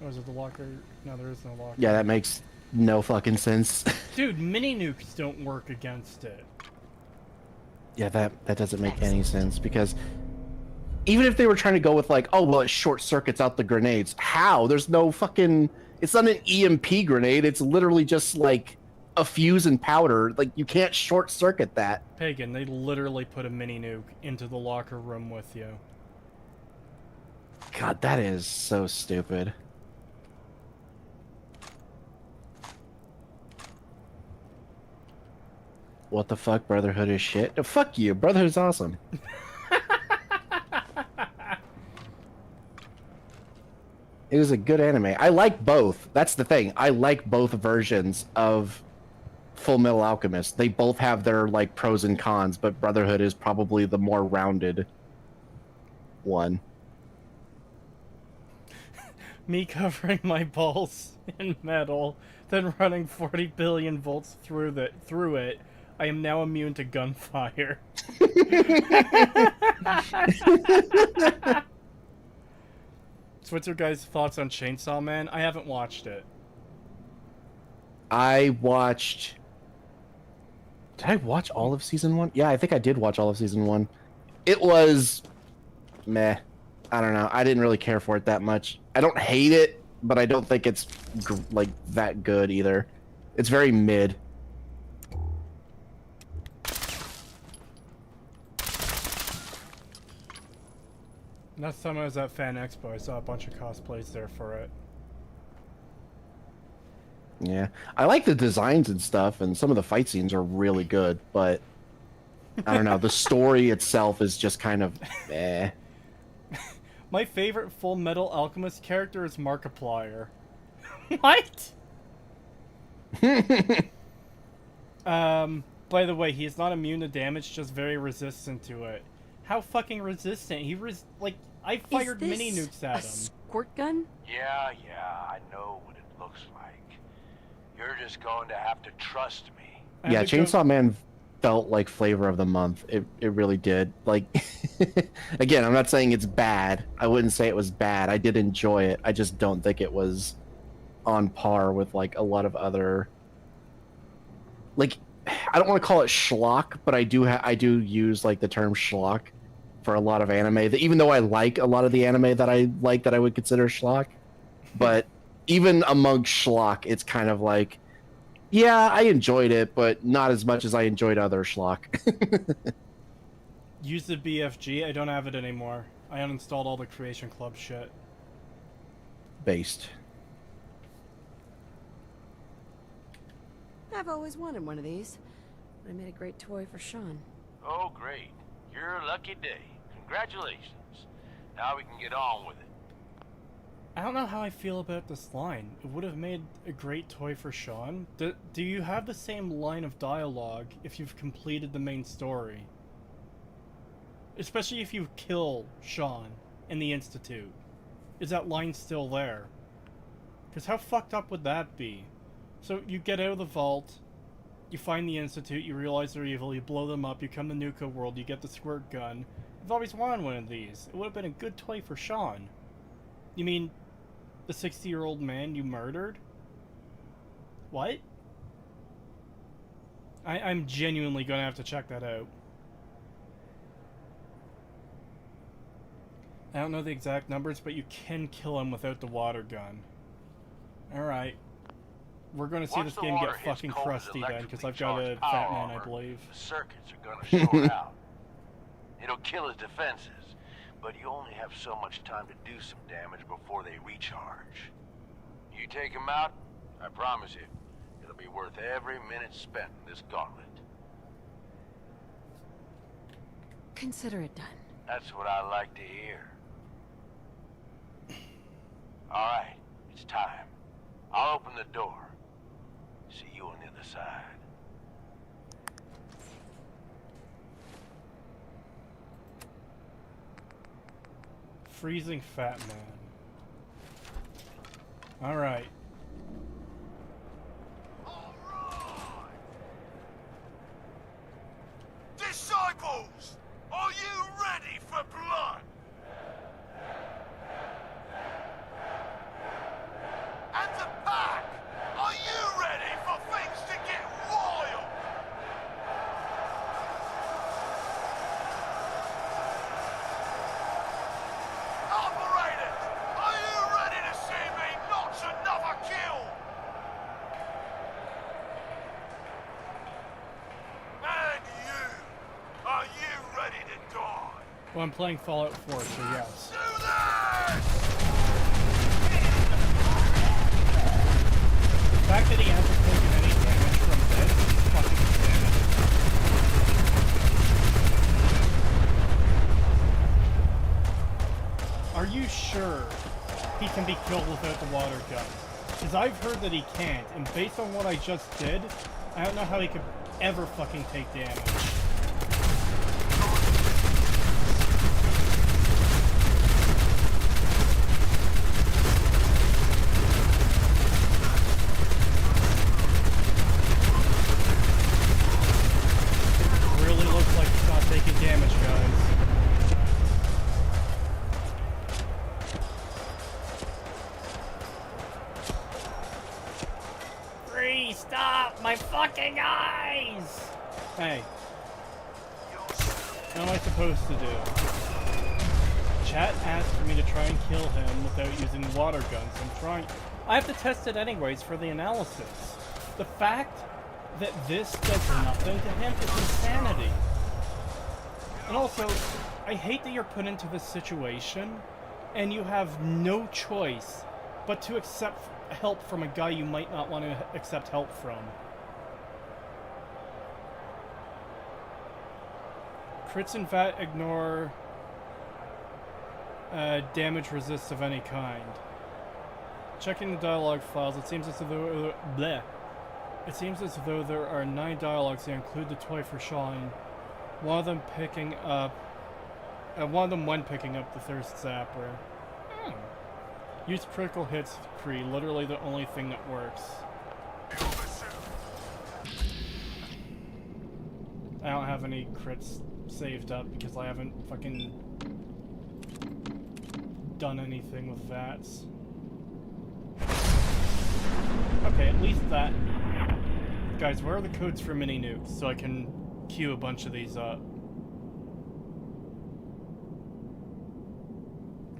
Oh, is it the locker? No, there is no locker. Yeah, that makes no fucking sense. Dude, mini nukes don't work against it. Yeah, that doesn't make any sense because even if they were trying to go with like, oh well, it short circuits out the grenades. How? There's no fucking. It's not an EMP grenade. It's literally just like a fuse and powder. Like you can't short circuit that. Pagan, they literally put a mini nuke into the locker room with you. God, that is so stupid. What the fuck? Brotherhood is shit. No, fuck you. Brotherhood's awesome. It is a good anime. I like both. That's the thing. I like both versions of Full Metal Alchemist. They both have their like pros and cons, but Brotherhood is probably the more rounded one. Me covering my balls in metal, then running 40 billion volts through it. I am now immune to gunfire. So what's your guys' thoughts on Chainsaw Man? I haven't watched it. I watched. Did I watch all of season 1? Yeah, I think I did watch all of season 1. It was meh. I don't know. I didn't really care for it that much. I don't hate it, but I don't think it's like that good either. It's very mid. Last time I was at Fan Expo, I saw a bunch of cosplays there for it. Yeah, I like the designs and stuff, and some of the fight scenes are really good, but I don't know. The story itself is just kind of eh. My favorite Full Metal Alchemist character is Markiplier. What? By the way, he is not immune to damage, just very resistant to it. How fucking resistant? I fired mini nukes at him. Squirt gun? Yeah, I know what it looks like. You're just going to have to trust me. Yeah, Chainsaw Man felt like flavor of the month. It really did. Like, again, I'm not saying it's bad. I wouldn't say it was bad. I did enjoy it. I just don't think it was on par with like a lot of other. Like, I don't want to call it schlock, but I do use like the term schlock for a lot of anime. Even though I like a lot of the anime that I like that I would consider schlock, but even among schlock, it's kind of like, yeah, I enjoyed it, but not as much as I enjoyed other schlock. Use the BFG. I don't have it anymore. I uninstalled all the Creation Club shit. Based. I've always wanted one of these. I made a great toy for Sean. Oh, great. You're a lucky day. Congratulations. Now we can get on with it. I don't know how I feel about this line. It would have made a great toy for Sean. Do you have the same line of dialogue if you've completed the main story? Especially if you kill Sean in the Institute. Is that line still there? Because how fucked up would that be? So you get out of the vault, you find the Institute, you realize they're evil, you blow them up, you come to Nuka-World, you get the squirt gun, I've always wanted one of these. It would have been a good toy for Sean. You mean the 60-year-old man you murdered? What? I'm genuinely gonna have to check that out. I don't know the exact numbers, but you can kill him without the water gun. Alright. We're gonna see Once this the game water get hits fucking Cole's crusty then, because I've got a electrically fat charged man, I power believe. The circuits are gonna short out. It'll kill his defenses, but you only have so much time to do some damage before they recharge. You take him out, I promise you, it'll be worth every minute spent in this gauntlet. Consider it done. That's what I like to hear. Alright, it's time. I'll open the door. See you on the other side. Freezing fat man. Alright. Disciples, are you ready for blood? And the pack, are you ready for things to get wild? Operators, are you ready to see me notch another kill? And you, are you ready to die? Well, I'm playing Fallout 4, so yes. Do this! The fact that he hasn't taken any damage from this is fucking insanity. Are you sure he can be killed without the water gun? Because I've heard that he can't, and based on what I just did, I don't know how he could ever fucking take damage. Really looks like he's not taking damage, guys. Free, stop! My fucking eyes! Hey. What am I supposed to do? Chat asked for me to try and kill him without using water guns. I'm trying. I have to test it anyways for the analysis. The fact that this does nothing to him is insanity. And also, I hate that you're put into this situation and you have no choice but to accept help from a guy you might not want to accept help from. Crits and VAT ignore damage resist of any kind. Checking the dialogue files, it seems as though It seems as though there are 9 dialogues that include the toy for Sean. One of them when picking up the thirst zapper. Use critical hits, Kree, literally the only thing that works. I don't have any crits saved up because I haven't fucking done anything with VATs. Okay, at least that. Guys, where are the codes for mini nukes so I can queue a bunch of these up?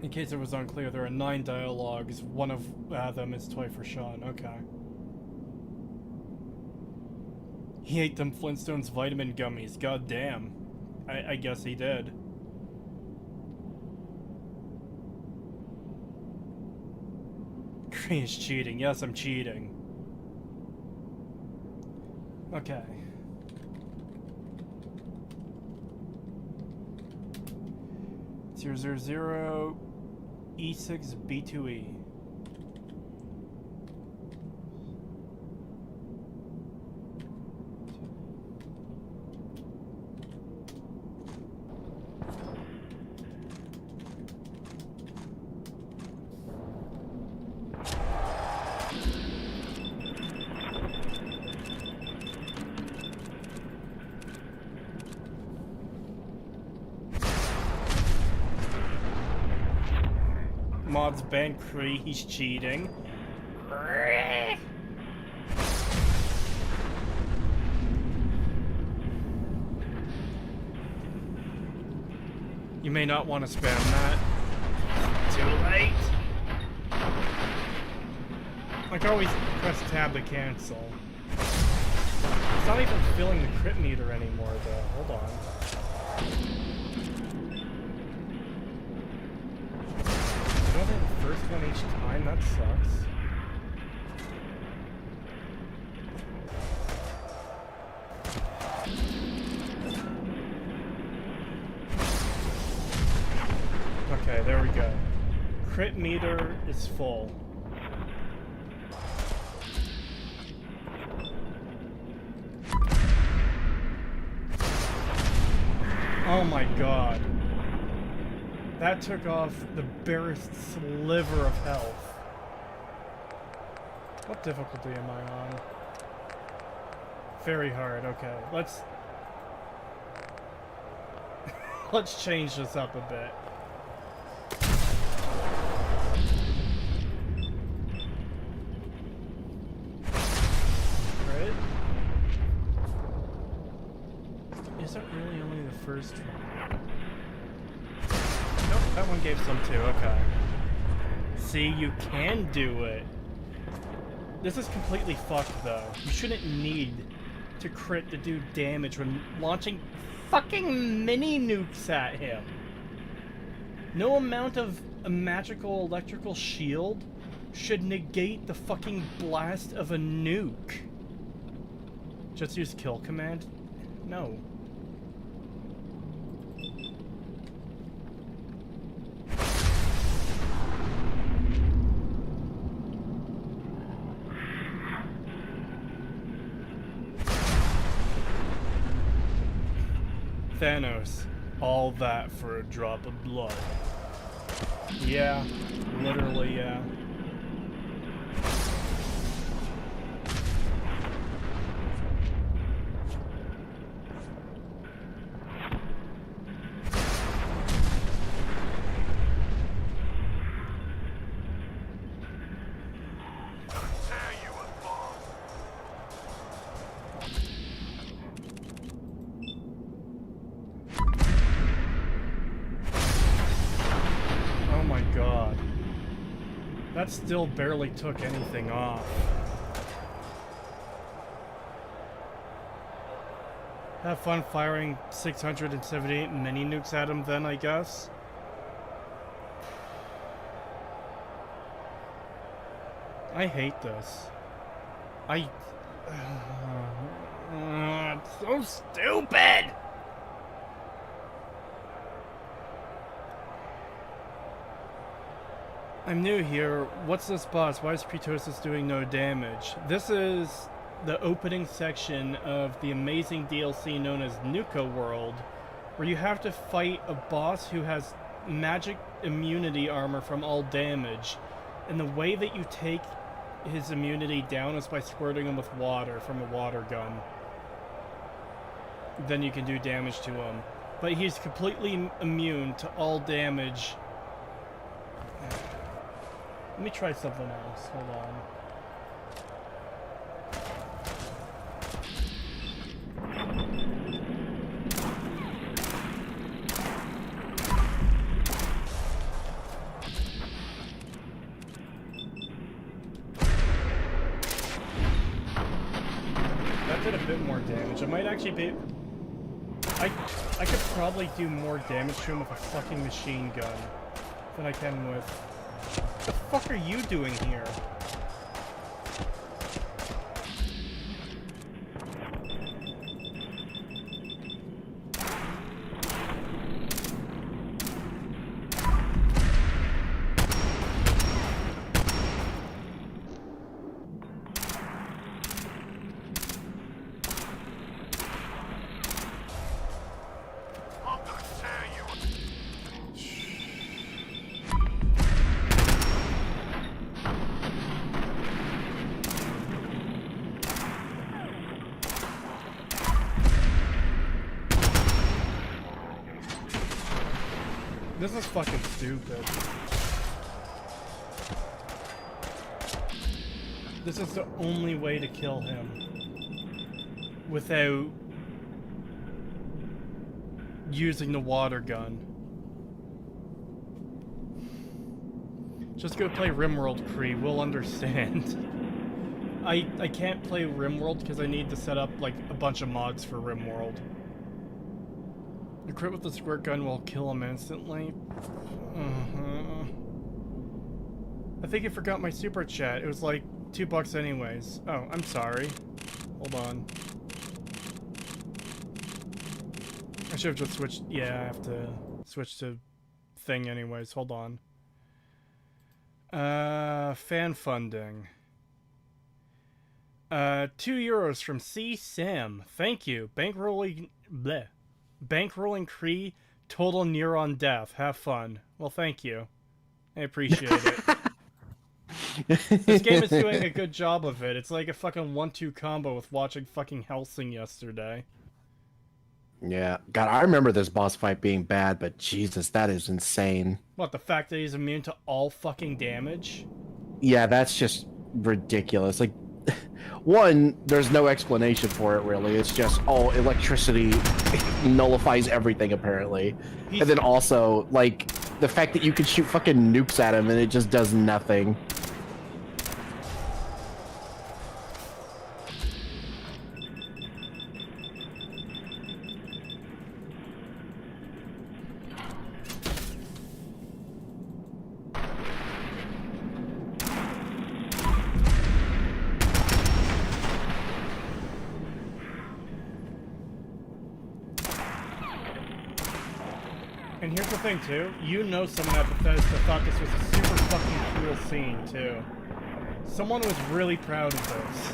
In case it was unclear, there are 9 dialogues. One of them is Toy for Sean. Okay. He ate them Flintstones vitamin gummies. God damn. I guess he did. Green is cheating. Yes, I'm cheating. Okay. 000 E6 B2E. mods ban Kree, he's cheating. You may not want to spam that. Too late. I can always press tab to cancel. It's not even filling the crit meter anymore though. Hold on. I don't hit the first one each time, that sucks. Okay, there we go. Crit meter is full. Oh my god. That took off the barest sliver of health. What difficulty am I on? Very hard, okay. Let's change this up a bit. Right? Is that really only the first one? Nope, that one gave some too, okay. See, you can do it. This is completely fucked though. You shouldn't need to crit to do damage when launching fucking mini nukes at him. No amount of a magical electrical shield should negate the fucking blast of a nuke. Just use kill command? No. Thanos, all that for a drop of blood. Yeah, literally, yeah. That still barely took anything off. Have fun firing 678 mini nukes at him then, I guess. I hate this. It's so stupid! I'm new here. What's this boss? Why is Pretosis doing no damage? This is the opening section of the amazing DLC known as Nuka-World, where you have to fight a boss who has magic immunity armor from all damage. And the way that you take his immunity down is by squirting him with water from a water gun. Then you can do damage to him. But he's completely immune to all damage. Let me try something else. Hold on. That did a bit more damage. I might actually be... I could probably do more damage to him with a fucking machine gun than I can with... What the fuck are you doing here? This is fucking stupid. This is the only way to kill him without using the water gun. Just go play RimWorld, Kree. We'll understand. I can't play RimWorld because I need to set up like a bunch of mods for RimWorld. The crit with the squirt gun will kill him instantly. I think you forgot my super chat. It was like $2 anyways. Oh, I'm sorry. Hold on. I should have just switched. Yeah, I have to switch to thing anyways. Hold on. Fan funding. €2 from C. Sam. Thank you. Bankrolling. Bleh. Bankrolling Kree. Total neuron death. Have fun. Well, thank you. I appreciate it. This game is doing a good job of it. It's like a fucking 1-2 combo with watching fucking Hellsing yesterday. Yeah. God, I remember this boss fight being bad, but Jesus, that is insane. What, the fact that he's immune to all fucking damage? Yeah, that's just ridiculous. Like, one, there's no explanation for it, really. It's just, oh, electricity nullifies everything, apparently. And then also, like, the fact that you can shoot fucking nukes at him and it just does nothing. And here's the thing, too. You know someone at Bethesda thought this was a super fucking cool scene, too. Someone was really proud of this.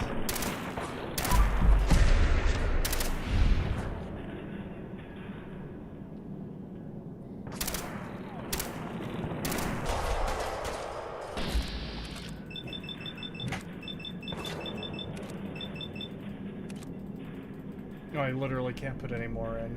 No, I literally can't put any more in.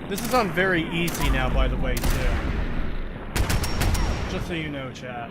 This is on very easy now, by the way, too. Just so you know, chat.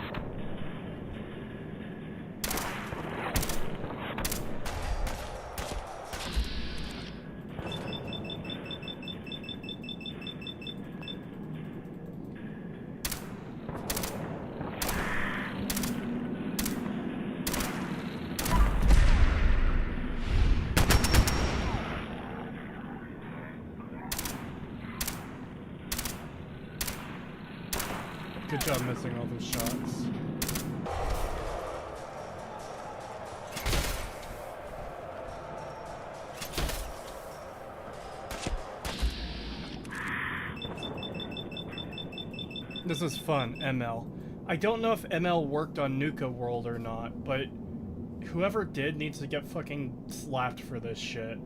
Good job missing all those shots. This is fun, ML. I don't know if ML worked on Nuka-World or not, but whoever did needs to get fucking slapped for this shit.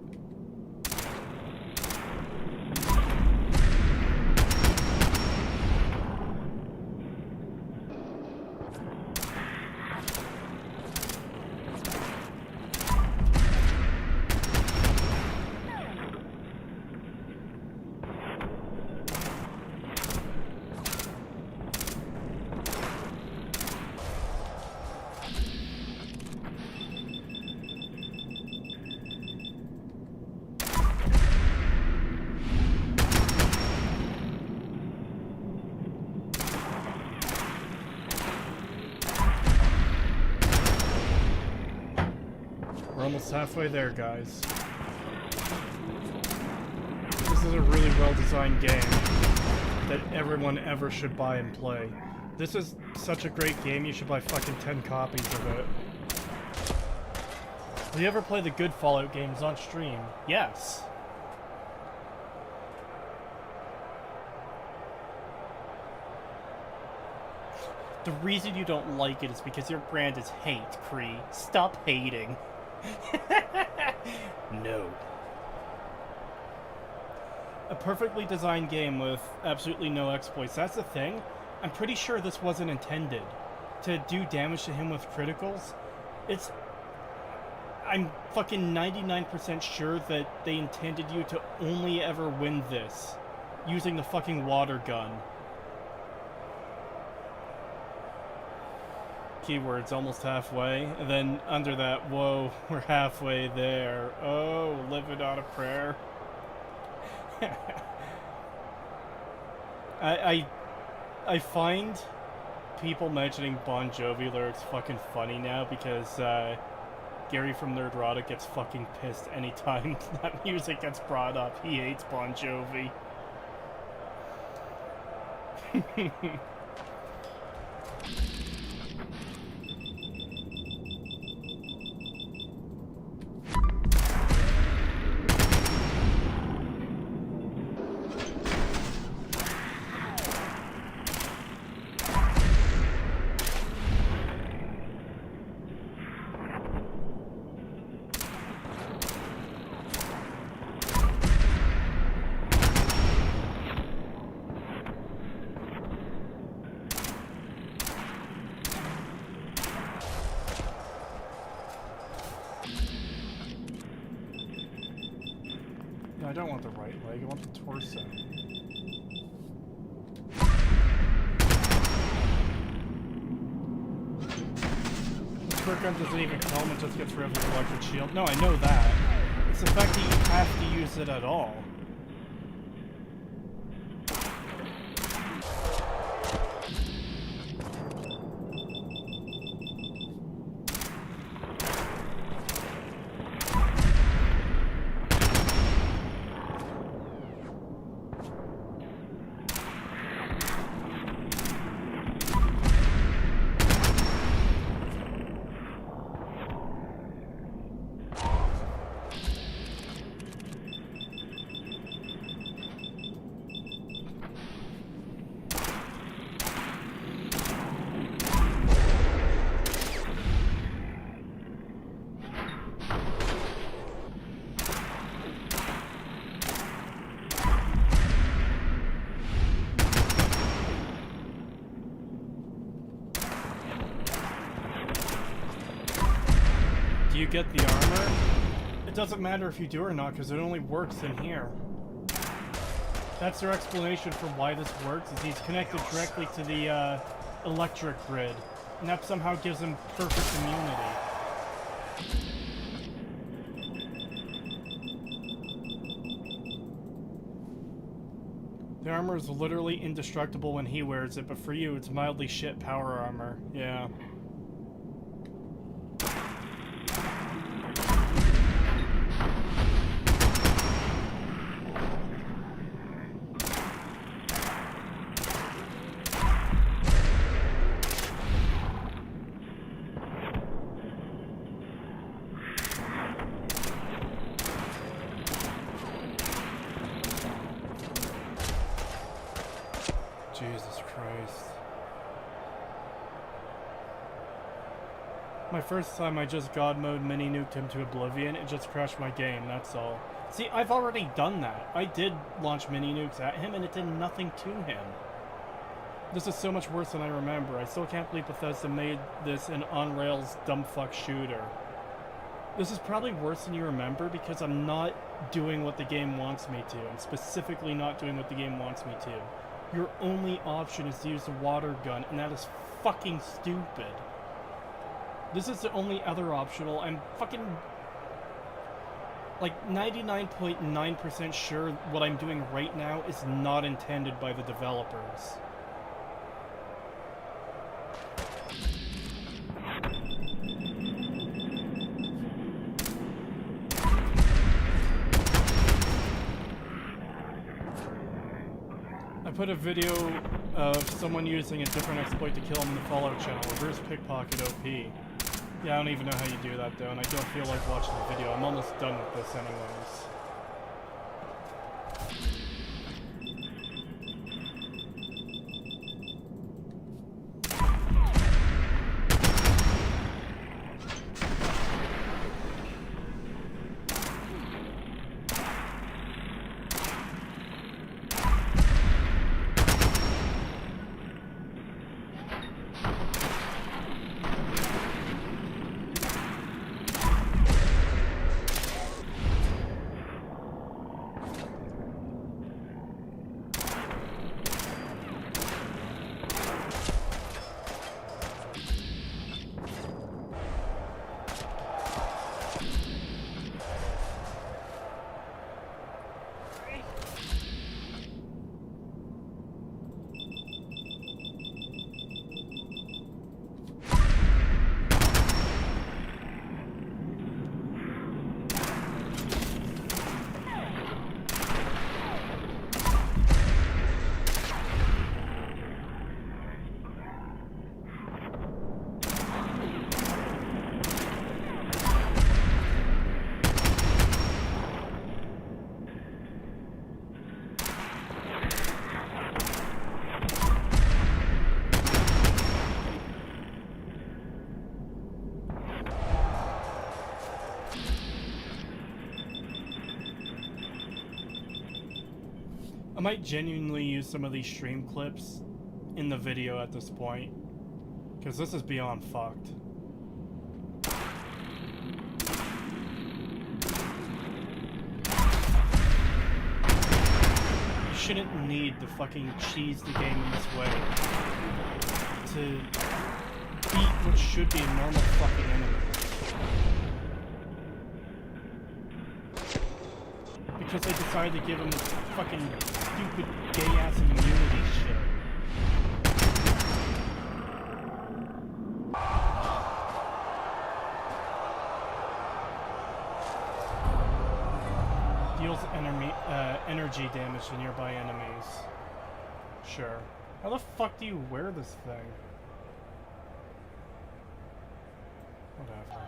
We're almost halfway there, guys. This is a really well-designed game that everyone ever should buy and play. This is such a great game, you should buy fucking 10 copies of it. Will you ever play the good Fallout games on stream? Yes. The reason you don't like it is because your brand is hate, Kree. Stop hating. No. A perfectly designed game with absolutely no exploits. That's the thing. I'm pretty sure this wasn't intended. to do damage to him with criticals, I'm fucking 99% sure that they intended you to only ever win this using the fucking water gun. Keywords almost halfway, and then under that, whoa, we're halfway there. Oh, living on a prayer. I find people mentioning Bon Jovi lyrics fucking funny now because Gary from Nerdrotic gets fucking pissed anytime that music gets brought up. He hates Bon Jovi. No, I don't want the right leg, I want the torso. The squirt gun doesn't even come, it just gets rid of the electric shield. No, I know that. It's the fact that you have to use it at all. Do you get the armor? It doesn't matter if you do or not, because it only works in here. That's their explanation for why this works, is he's connected directly to the electric grid, and that somehow gives him perfect immunity. The armor is literally indestructible when he wears it, but for you, it's mildly shit power armor. Yeah. Jesus Christ. My first time I just god mode mini nuked him to oblivion, it just crashed my game, that's all. See, I've already done that. I did launch mini nukes at him and it did nothing to him. This is so much worse than I remember. I still can't believe Bethesda made this an on-rails dumbfuck shooter. This is probably worse than you remember because I'm not doing what the game wants me to. I'm specifically not doing what the game wants me to. Your only option is to use the water gun, and that is fucking stupid. This is the only other optional. I'm fucking like 99.9% sure what I'm doing right now is not intended by the developers. I put a video of someone using a different exploit to kill him in the Fallout channel, reverse pickpocket OP. Yeah, I don't even know how you do that though, and I don't feel like watching the video. I'm almost done with this anyways. might genuinely use some of these stream clips in the video at this point, because this is beyond fucked. You shouldn't need to fucking cheese the game in this way to beat what should be a normal fucking enemy. Because they decided to give him this fucking stupid gay-ass immunity shit. Deals energy damage to nearby enemies. Sure. How the fuck do you wear this thing? Whatever.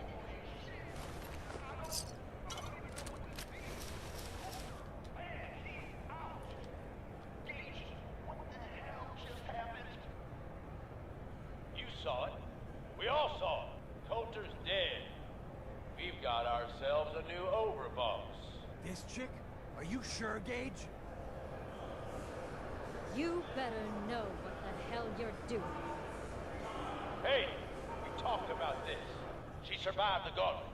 You saw it. We all saw it. Coulter's dead. We've got ourselves a new overboss. This chick? Are you sure, Gage? You better know what the hell you're doing. Hey, we talked about this. She survived the gauntlet.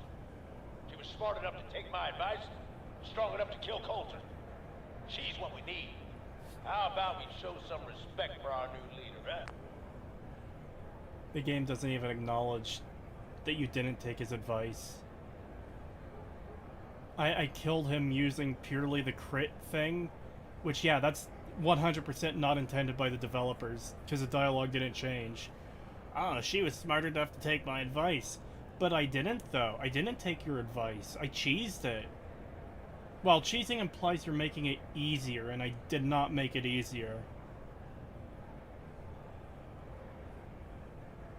She was smart enough to take my advice, strong enough to kill Coulter. She's what we need. How about we show some respect for our new leader, huh? The game doesn't even acknowledge that you didn't take his advice. I killed him using purely the crit thing, which, yeah, that's 100% not intended by the developers, because the dialogue didn't change. Oh, she was smart enough to take my advice. But I didn't, though. I didn't take your advice. I cheesed it. Well, cheesing implies you're making it easier, and I did not make it easier.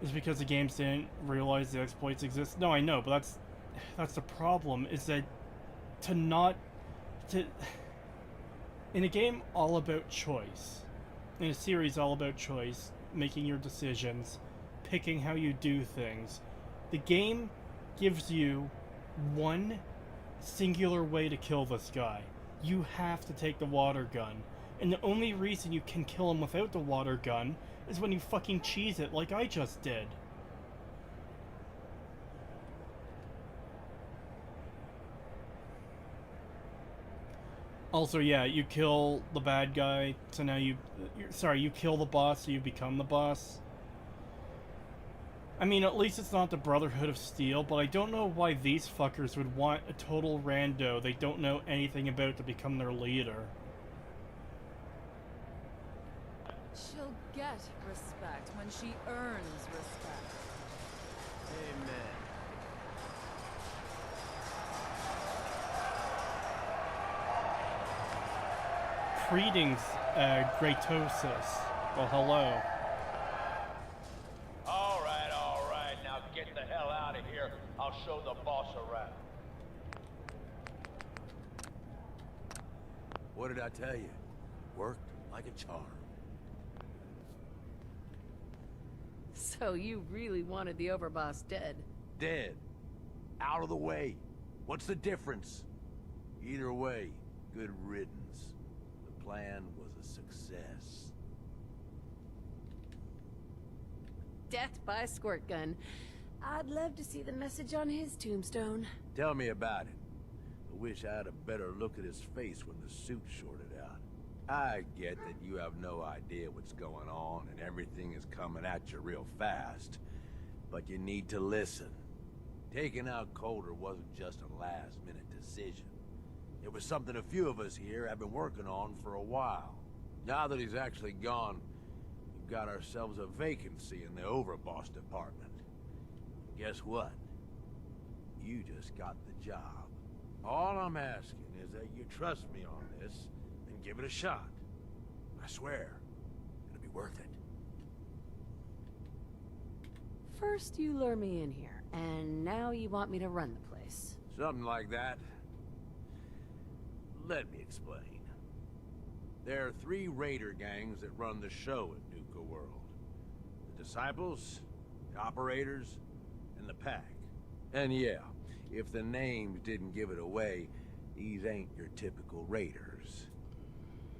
Is because the games didn't realize the exploits exist? No, I know, but that's the problem, is that in a game all about choice, in a series all about choice, making your decisions, picking how you do things, the game gives you one singular way to kill this guy. You have to take the water gun. And the only reason you can kill him without the water gun is when you fucking cheese it like I just did. Also, yeah, you kill the bad guy, so now you kill the boss, so you become the boss. I mean, at least it's not the Brotherhood of Steel, but I don't know why these fuckers would want a total rando they don't know anything about to become their leader. She'll get respect when she earns respect. Amen. Greetings, Gratosis. Well, hello. All right. Now get the hell out of here. I'll show the boss around. What did I tell you? Worked like a charm. So you really wanted the overboss dead? Dead. Out of the way. What's the difference? Either way, good riddance. The plan was a success. Death by squirt gun. I'd love to see the message on his tombstone. Tell me about it. I wish I had a better look at his face when the suit shorted out. I get that you have no idea what's going on and everything is coming at you real fast. But you need to listen. Taking out Coulter wasn't just a last-minute decision. It was something a few of us here have been working on for a while. Now that he's actually gone, we've got ourselves a vacancy in the overboss department. Guess what? You just got the job. All I'm asking is that you trust me on this and give it a shot. I swear, it'll be worth it. First you lure me in here, and now you want me to run the place. Something like that. Let me explain. There are 3 raider gangs that run the show at Nuka-World. The Disciples, the Operators, and the Pack. And yeah, if the names didn't give it away, these ain't your typical raiders.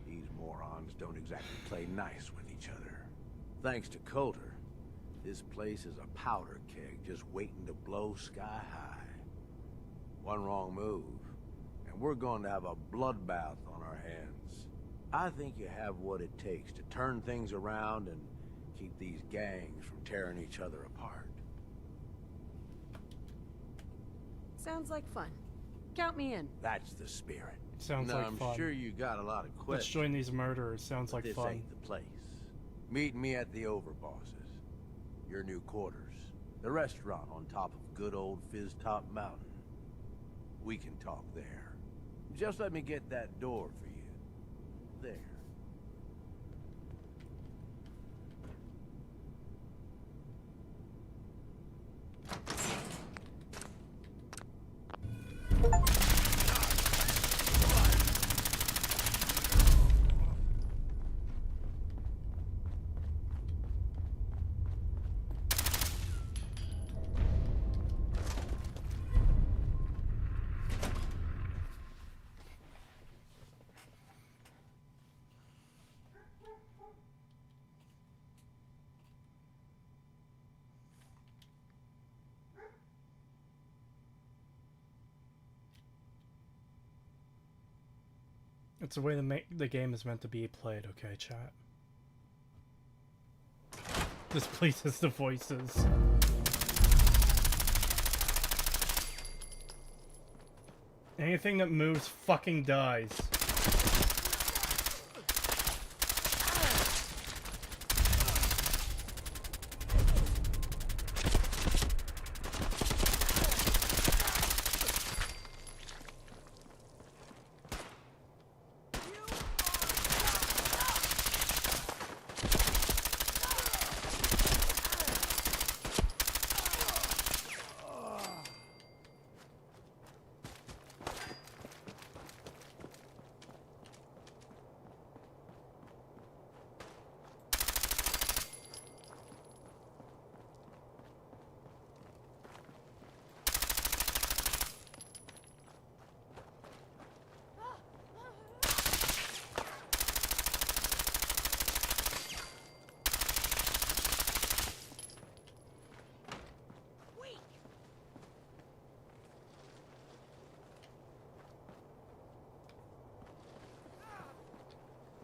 These morons don't exactly play nice with each other. Thanks to Coulter, this place is a powder keg just waiting to blow sky high. One wrong move, and we're going to have a bloodbath on our hands. I think you have what it takes to turn things around and keep these gangs from tearing each other apart. Sounds like fun. Count me in. That's the spirit. Sounds now, like I'm fun. sure you got a lot of Let's questions. join these murderers. Sounds but like this fun. ain't the place. Meet me at the Overbosses, your new quarters, the restaurant on top of good old Fizz Top Mountain. We can talk there. Just let me get that door for you. There. It's the way the game is meant to be played, okay, chat? This place has the voices. Anything that moves fucking dies.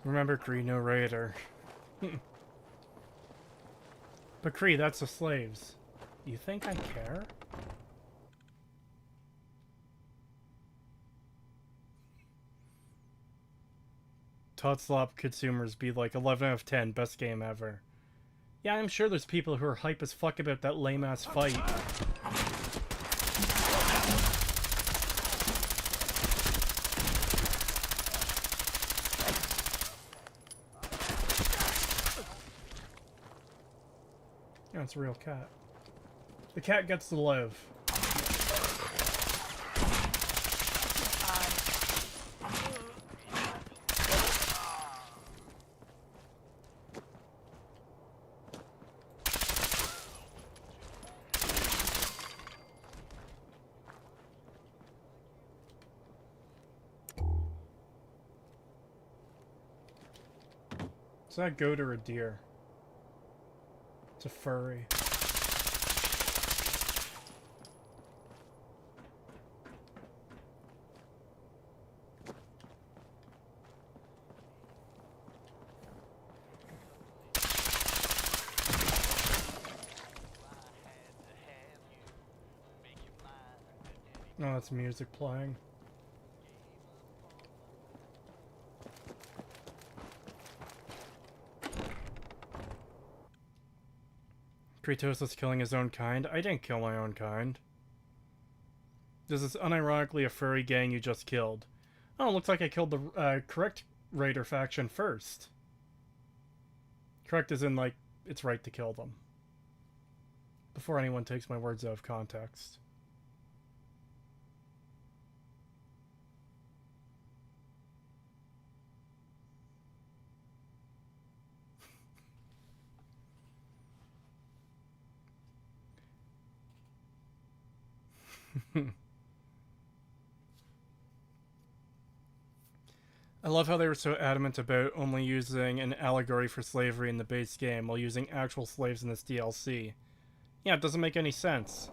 Remember, Kree, no raider. But Kree, that's the slaves. You think I care? Totslop consumers be like 11 out of 10, best game ever. Yeah, I'm sure there's people who are hype as fuck about that lame-ass fight. Yeah, it's a real cat. The cat gets to live. Is that a goat or a deer? It's a furry. Oh, that's music playing. Kratos is killing his own kind. I didn't kill my own kind. This is unironically a furry gang you just killed. Oh, looks like I killed the correct Raider faction first. Correct as in, like, it's right to kill them. Before anyone takes my words out of context. I love how they were so adamant about only using an allegory for slavery in the base game while using actual slaves in this DLC. Yeah, it doesn't make any sense.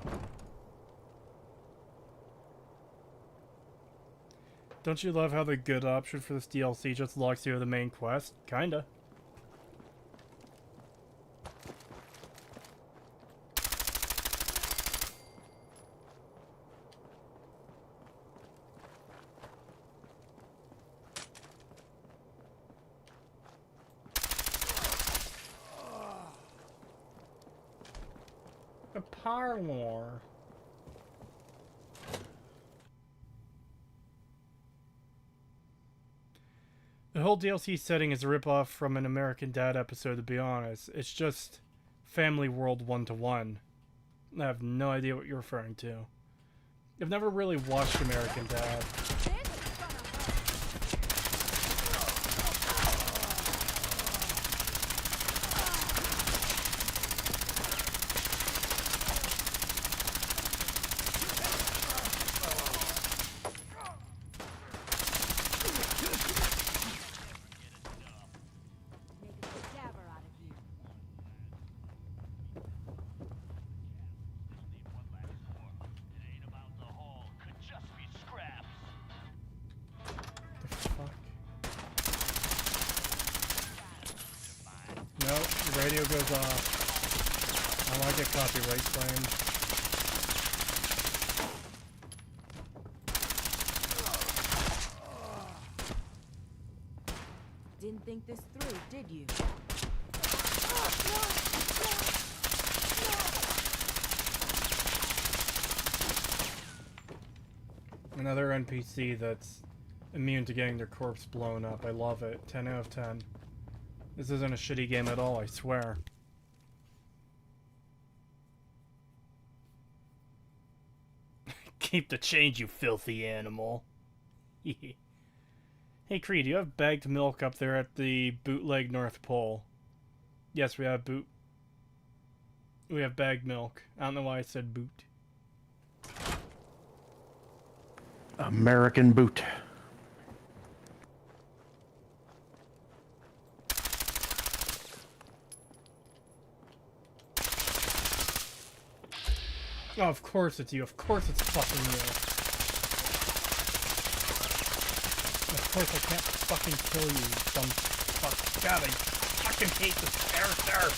Don't you love how the good option for this DLC just locks you with the main quest? Kinda. A parlor. The whole DLC setting is a ripoff from an American Dad episode, to be honest. It's just Family World 1-to-1. I have no idea what you're referring to. I've never really watched American Dad. No, the radio goes off. I want to get copyright claimed. Didn't think this through, did you? Another NPC that's immune to getting their corpse blown up. I love it. 10 out of 10. This isn't a shitty game at all, I swear. Keep the change, you filthy animal. Hey Creed, do you have bagged milk up there at the bootleg North Pole? Yes, we have bagged milk. I don't know why I said boot. American boot. Oh, of course it's you. Of course it's fucking you. Of course I can't fucking kill you, some fuck. God, I fucking hate this character.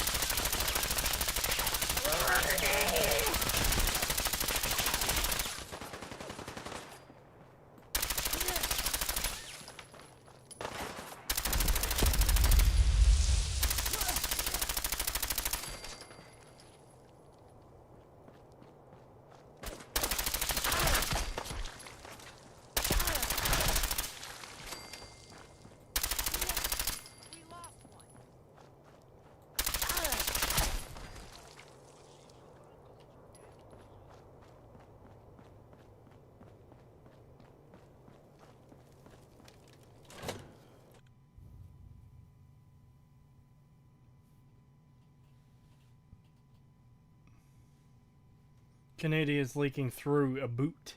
Canada is leaking through a boot.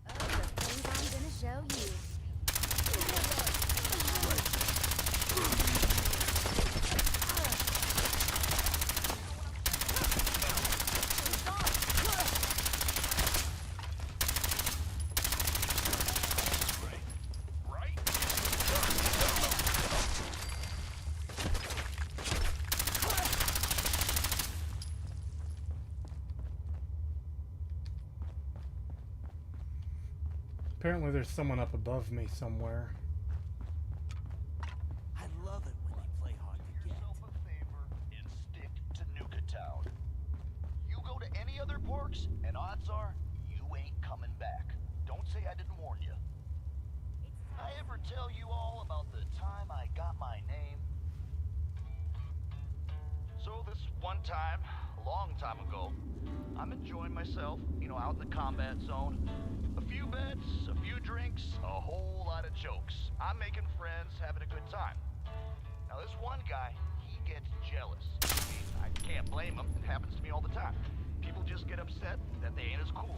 Oh, the things I'm gonna show you. Apparently there's someone up above me somewhere. I love it when you play hard to get. Yourself a favor and stick to Nuka Town. You go to any other parks, and odds are you ain't coming back. Don't say I didn't warn you. I ever tell you all about the time I got my name? So this one time, a long time ago, I'm enjoying myself, out in the combat zone. A few bets, a few drinks, a whole lot of jokes. I'm making friends, having a good time. Now this one guy, he gets jealous. I mean, I can't blame him. It happens to me all the time. People just get upset that they ain't as cool.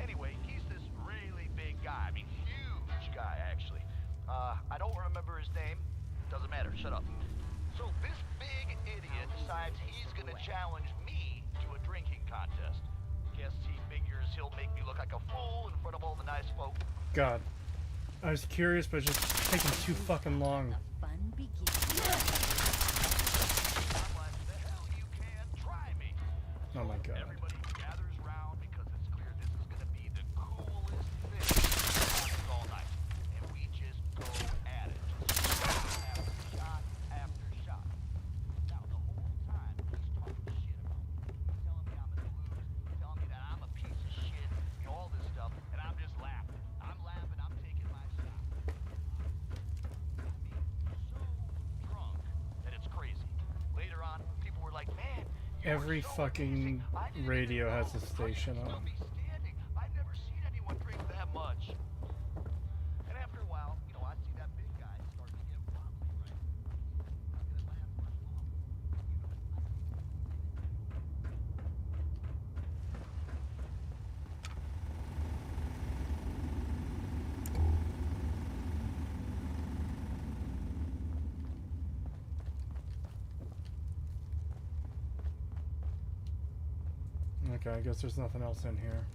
Anyway, he's this really big guy. I mean, huge guy, actually. I don't remember his name. Doesn't matter, shut up. So this big idiot decides he's gonna challenge me to a drinking contest. Guess he figures he'll make me look like a fool in front of all the nice folk. God. I was curious, but it's just taking too fucking long. Fun begins. I'm like, the hell you can, try me. Oh my god. Everybody gathers round because it's clear this is gonna be the coolest thing that happens all night. And we just go at it. Shot after shot. Now the whole time he's talking shit about me. He's telling me I'm gonna lose, telling me that I'm a piece of shit, and all this stuff, and I'm just laughing. I'm laughing, I'm taking my shot. I mean, so drunk that it's crazy. Later on, people were like, man, Every fucking radio has a station on. I've never seen anyone drink that much. And after a while, you know, I'd see that big guy start to get wobbly, right? I'd get a laugh rush off. Okay, I guess there's nothing else in here.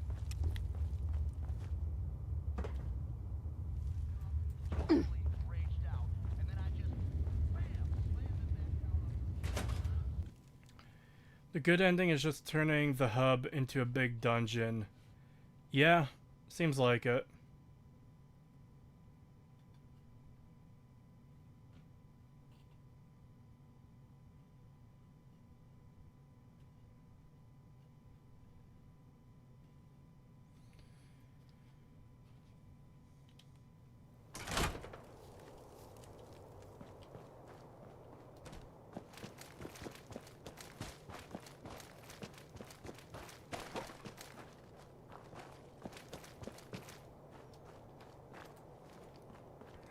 The good ending is just turning the hub into a big dungeon. Yeah, seems like it.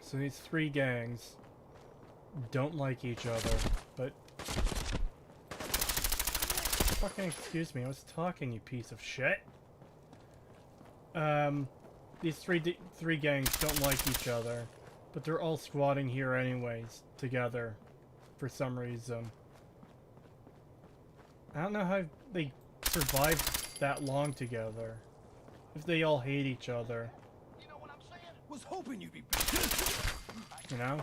So these three gangs don't like each other, but... Fucking excuse me, I was talking, you piece of shit. These three gangs don't like each other, but they're all squatting here anyways, together, for some reason. I don't know how they survived that long together, if they all hate each other. Was hoping you'd be. You know?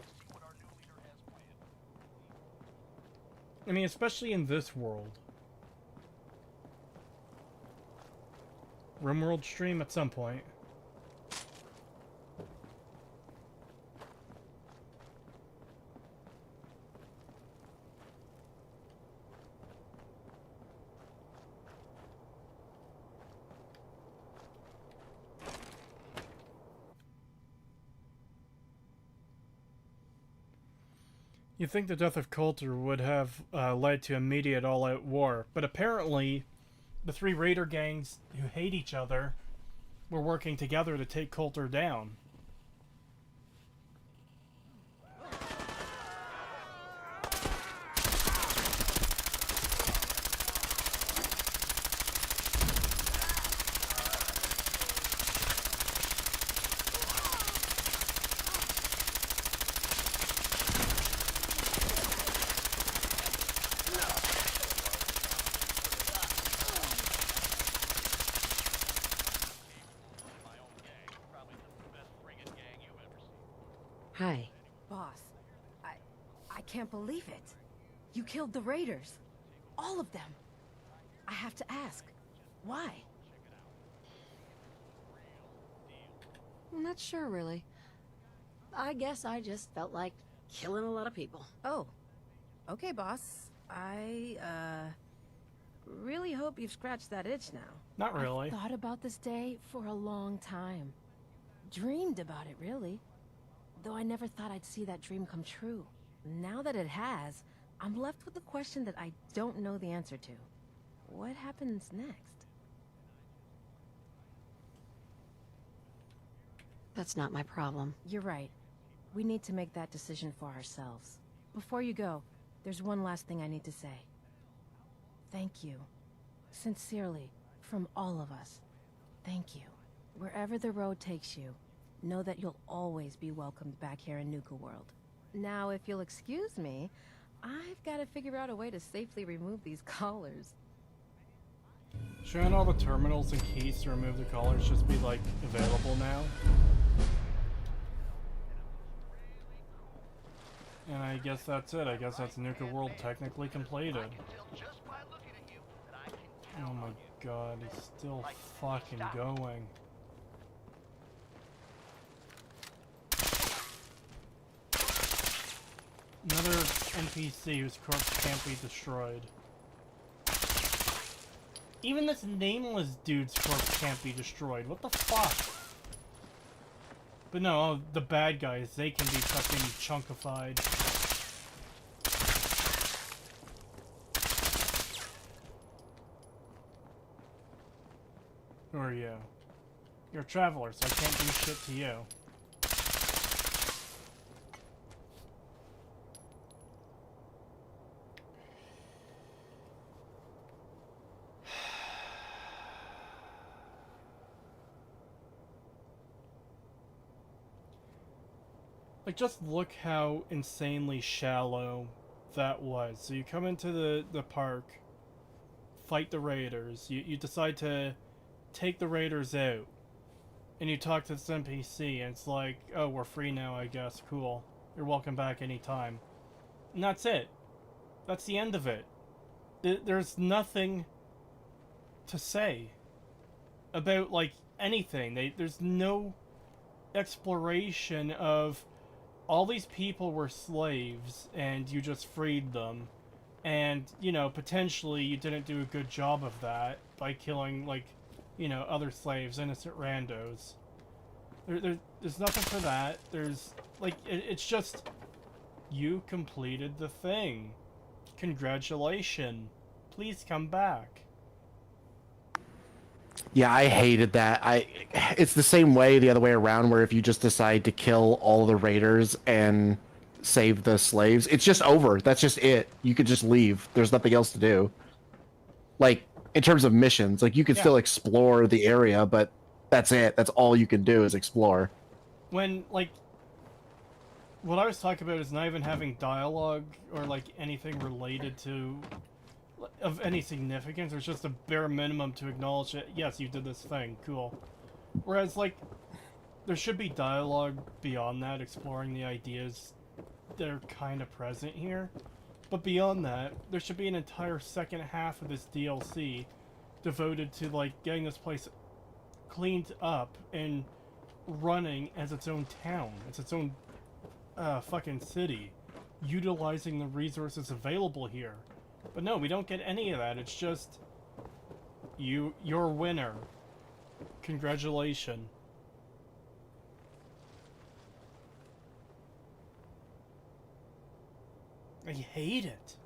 I mean, especially in this world. RimWorld stream at some point. You'd think the death of Coulter would have led to immediate all-out war, but apparently the three raider gangs who hate each other were working together to take Coulter down. Hi. Boss, I can't believe it. You killed the raiders. All of them. I have to ask, why? I'm not sure, really. I guess I just felt like killing a lot of people. Oh. Okay, boss. I, really hope you've scratched that itch now. Not really. I've thought about this day for a long time. Dreamed about it, really. Though I never thought I'd see that dream come true. Now that it has, I'm left with a question that I don't know the answer to. What happens next? That's not my problem. You're right. We need to make that decision for ourselves. Before you go, there's one last thing I need to say. Thank you. Sincerely, from all of us. Thank you. Wherever the road takes you, know that you'll always be welcomed back here in Nuka-World. Now, if you'll excuse me, I've got to figure out a way to safely remove these collars. Shouldn't all the terminals and keys to remove the collars just be, like, available now? And I guess that's it. I guess that's Nuka-World technically completed. Oh my god, he's still fucking going. Another NPC whose corpse can't be destroyed. Even this nameless dude's corpse can't be destroyed. What the fuck? But no, the bad guys, they can be fucking chunkified. Who are you? You're a traveler, so I can't do shit to you. Like, just look how insanely shallow that was. So you come into the park, fight the raiders, you decide to take the raiders out, and you talk to this NPC, and it's like, oh, we're free now, I guess, cool. You're welcome back anytime. And that's it. That's the end of it. There's nothing to say about, like, anything. There's no exploration of all these people were slaves and you just freed them, and, you know, potentially you didn't do a good job of that by killing, like, you know, other slaves, innocent randos. There's nothing for that. There's, like, it's just, you completed the thing. Congratulations. Please come back. Yeah, I hated that. It's the same way the other way around, where if you just decide to kill all the raiders and save the slaves, it's just over. That's just it. You could just leave. There's nothing else to do. Like, in terms of missions, like, you can still explore the area, but that's it. That's all you can do is explore. When, like, what I was talking about is not even having dialogue or, like, anything related to of any significance. There's just a bare minimum to acknowledge it. Yes, you did this thing. Cool. Whereas, like, there should be dialogue beyond that, exploring the ideas that are kind of present here. But beyond that, there should be an entire second half of this DLC devoted to, like, getting this place cleaned up and running as its own town. It's its own fucking city. Utilizing the resources available here. But no, we don't get any of that. It's just, you're a winner. Congratulations. I hate it.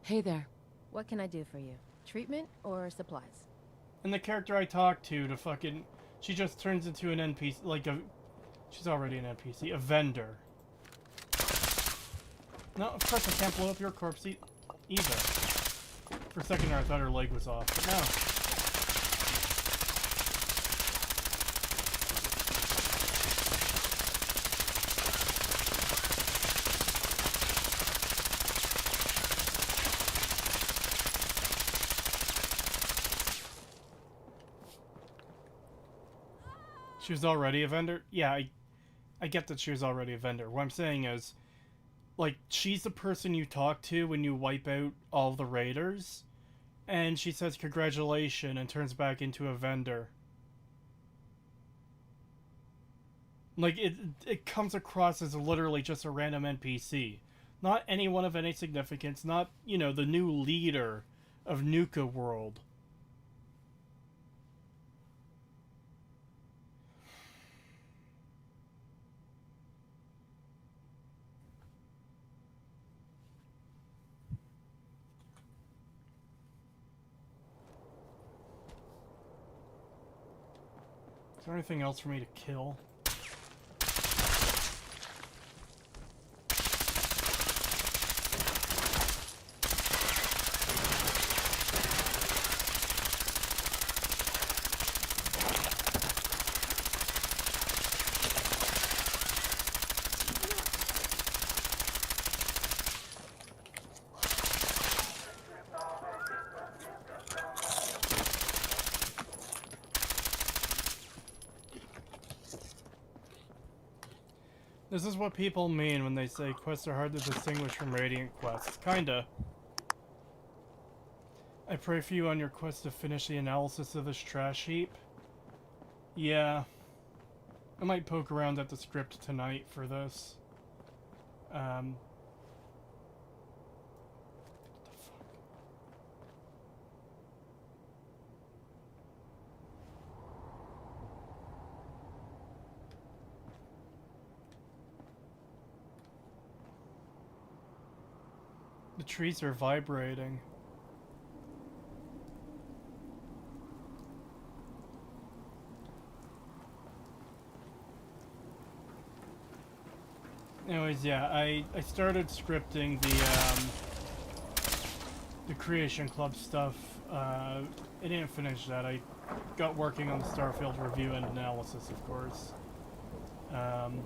Hey there. What can I do for you? Treatment or supplies? And the character I talked to fucking... She just turns into an NPC, like a... She's already an NPC, a vendor. No, of course I can't blow up your corpse either. For a second there I thought her leg was off, but no. She was already a vendor? Yeah, I get that she was already a vendor. What I'm saying is, like, she's the person you talk to when you wipe out all the raiders, and she says congratulations and turns back into a vendor. Like, it comes across as literally just a random NPC. Not anyone of any significance, not, you know, the new leader of Nuka-World. Is there anything else for me to kill? This is what people mean when they say quests are hard to distinguish from Radiant quests. Kinda. I pray for you on your quest to finish the analysis of this trash heap. Yeah. I might poke around at the script tonight for this. What the fuck? The trees are vibrating. Anyways, yeah, I started scripting the Creation Club stuff. I didn't finish that. I got working on the Starfield review and analysis, of course. I'm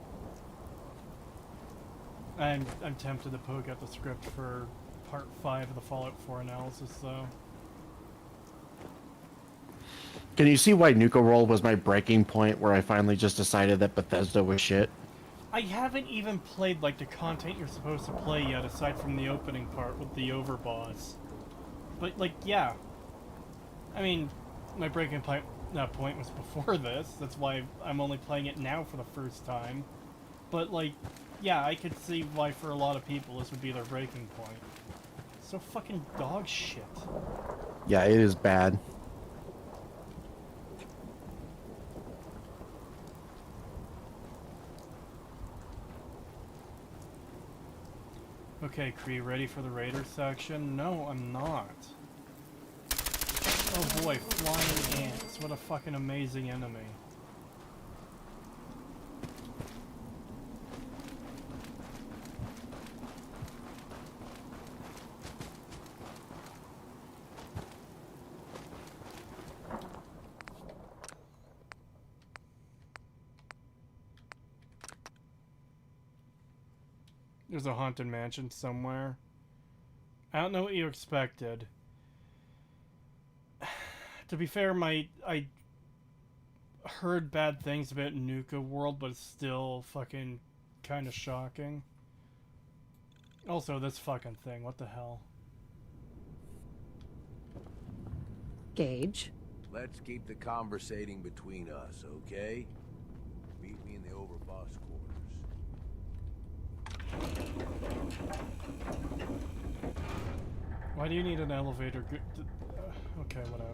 tempted to poke at the script for Part 5 of the Fallout 4 analysis, though. Can you see why Nuka-World was my breaking point where I finally just decided that Bethesda was shit? I haven't even played, like, the content you're supposed to play yet, aside from the opening part with the overboss. But, like, yeah. I mean, my breaking point was before this. That's why I'm only playing it now for the first time. But, like, yeah, I could see why for a lot of people this would be their breaking point. So fucking dog shit. Yeah, it is bad. Okay, Kree, ready for the Raider section? No, I'm not. Oh boy, flying ants. What a fucking amazing enemy. There's a haunted mansion somewhere. I don't know what you expected. To be fair, I heard bad things about Nuka-World, but it's still fucking kind of shocking. Also, this fucking thing, what the hell? Gage. Let's keep the conversating between us, okay? Meet me in the overboss quarters. Why do you need an elevator? Okay, whatever.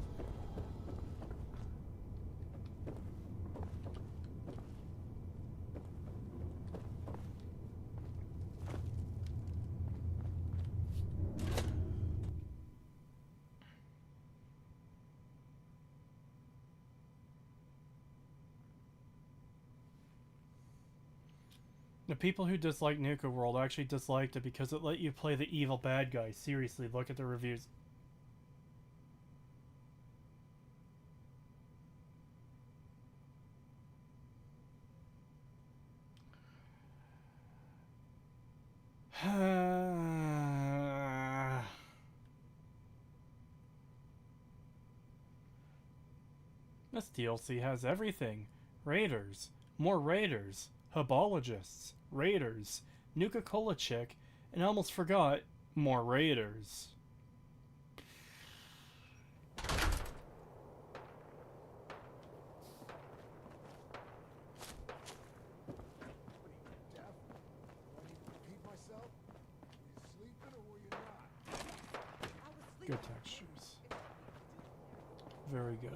The people who dislike Nuka-World actually disliked it because it let you play the evil bad guy. Seriously, look at the reviews. This DLC has everything. Raiders. More raiders. Hubologists. Raiders. Nuka-Cola chick. And I almost forgot, more raiders. Good textures. Very good.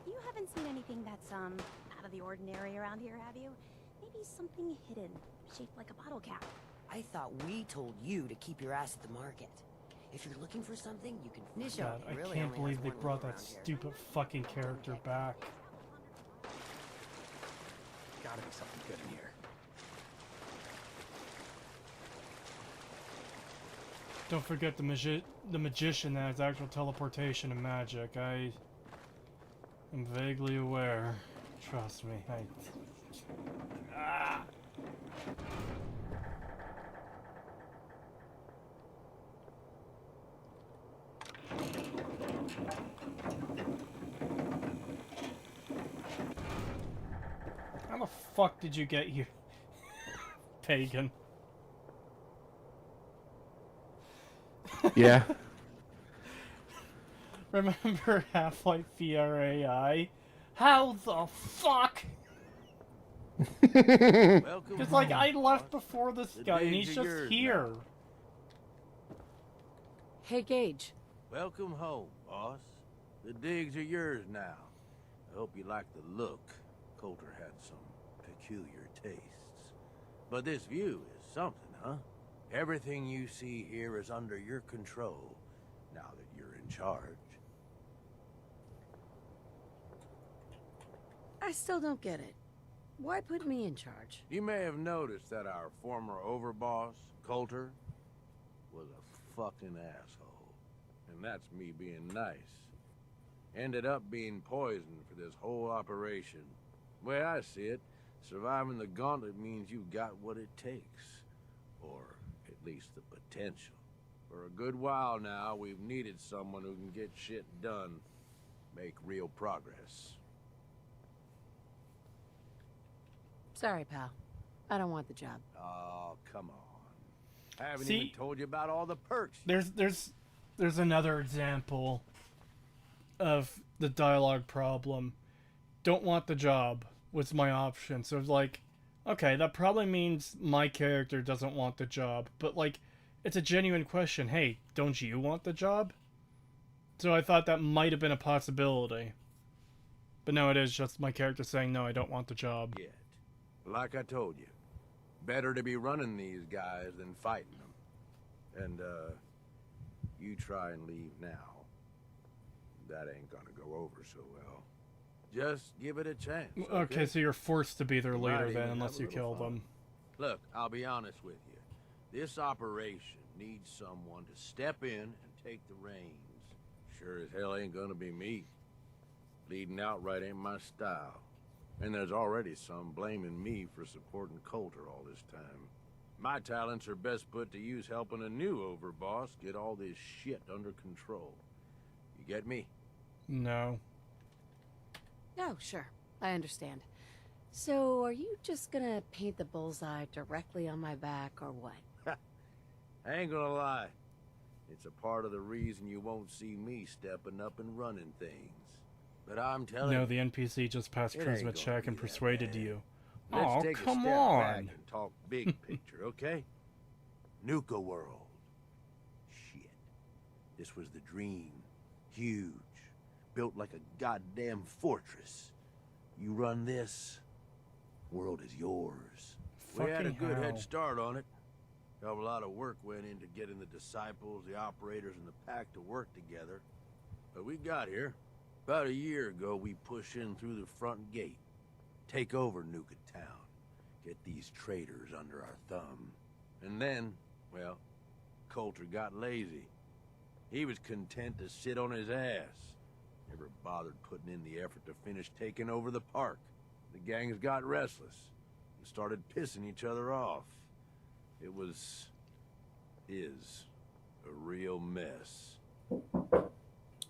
You haven't seen anything that's, out of the ordinary around here, have you? Maybe something hidden, shaped like a bottle cap. I thought we told you to keep your ass at the market. If you're looking for something, you can find it. God, I can't believe they brought that stupid fucking character back. Gotta be something good in here. Don't forget the magician that has actual teleportation and magic. I am vaguely aware. Trust me. Ah. fuck did you get here, pagan? Yeah. Remember Half-Life VRAI? How the fuck? Because, like, I left before this guy, and he's just here. Hey, Gage. Welcome home, boss. The digs are yours now. I hope you like the look. Coulter had some peculiar tastes. But this view is something, huh? Everything you see here is under your control, now that you're in charge. I still don't get it. Why put me in charge? You may have noticed that our former overboss, Coulter, was a fucking asshole. And that's me being nice. Ended up being poisoned for this whole operation. The way I see it, surviving the gauntlet means you got what it takes. Or at least the potential. For a good while now, we've needed someone who can get shit done, make real progress. Sorry, pal. I don't want the job. Oh, come on. I haven't See, even told you about all the perks. There's another example of the dialogue problem. Don't want the job was my option. So it's like, okay, that probably means my character doesn't want the job. But, like, it's a genuine question. Hey, don't you want the job? So I thought that might have been a possibility. But no, it is just my character saying, no, I don't want the job. Yet. Like I told you, better to be running these guys than fighting them. And, you try and leave now. That ain't gonna go over so well. Just give it a chance. Okay, so you're forced to be their You might leader then, even unless have a you little kill fun. them. Look, I'll be honest with you. This operation needs someone to step in and take the reins. Sure as hell ain't gonna be me. Leading outright ain't my style. And there's already some blaming me for supporting Coulter all this time. My talents are best put to use helping a new overboss get all this shit under control. You get me? No. Oh, sure. I understand. So, are you just gonna paint the bullseye directly on my back, or what? I ain't gonna lie. It's a part of the reason you won't see me stepping up and running things. But I'm telling you... No, the NPC just passed it ain't charisma gonna check and be that persuaded bad. you. Let's Oh, take a come step on. back and talk big picture, okay? Nuka-World. Shit. This was the dream. Huge. Built like a goddamn fortress. You run this, world is yours. We had a Fucking good hell. head start on it. A lot of work went into getting the disciples, the operators, and the pack to work together. But we got here. About a year ago, we push in through the front gate. Take over Nuka Town. Get these traitors under our thumb. And then, well, Coulter got lazy. He was content to sit on his ass. Never bothered putting in the effort to finish taking over the park. The gangs got restless and started pissing each other off. It is a real mess.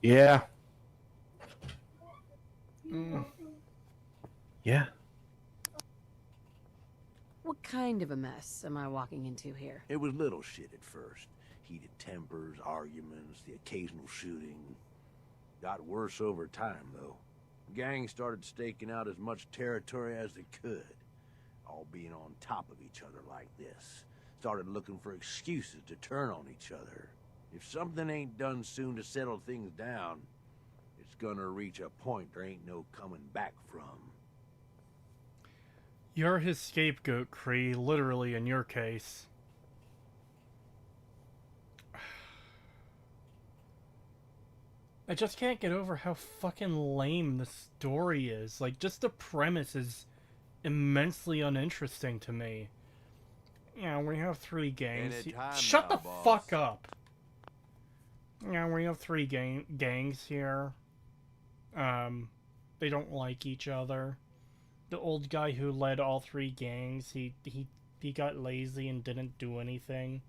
Yeah. Mm. Yeah. What kind of a mess am I walking into here? It was little shit at first. Heated tempers, arguments, the occasional shooting. Got worse over time, though. Gangs started staking out as much territory as they could. All being on top of each other like this. Started looking for excuses to turn on each other. If something ain't done soon to settle things down, it's gonna reach a point there ain't no coming back from. You're his scapegoat, Kree, literally in your case. I just can't get over how fucking lame the story is. Like, just the premise is immensely uninteresting to me. Yeah, we have 3 gangs. Anytime Shut now, the boss. fuck up! Yeah, we have 3 gangs here. They don't like each other. The old guy who led all 3 gangs, he got lazy and didn't do anything.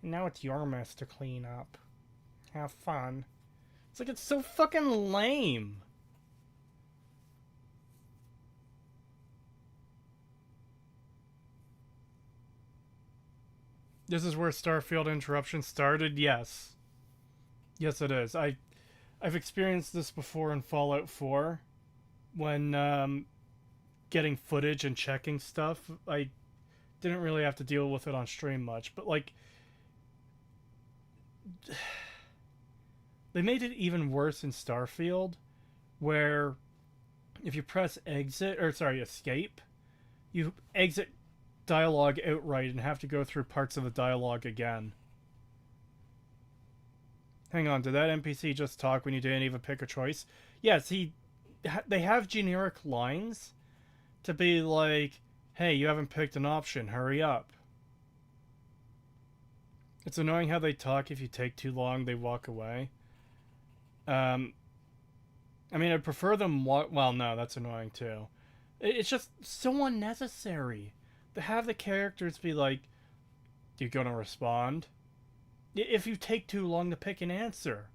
And now it's your mess to clean up. Have fun. It's like, it's so fucking lame. This is where Starfield interruption started? Yes. Yes, it is. I've experienced this before in Fallout 4. When, getting footage and checking stuff, I didn't really have to deal with it on stream much. But, like, they made it even worse in Starfield, where if you press escape, you exit dialogue outright and have to go through parts of the dialogue again. Hang on, did that NPC just talk when you didn't even pick a choice? Yes, they have generic lines to be like, hey, you haven't picked an option, hurry up. It's annoying how they talk. If you take too long, they walk away. I mean, I'd prefer them well, no, that's annoying too. It's just so unnecessary to have the characters be like, you gonna respond? If you take too long to pick an answer.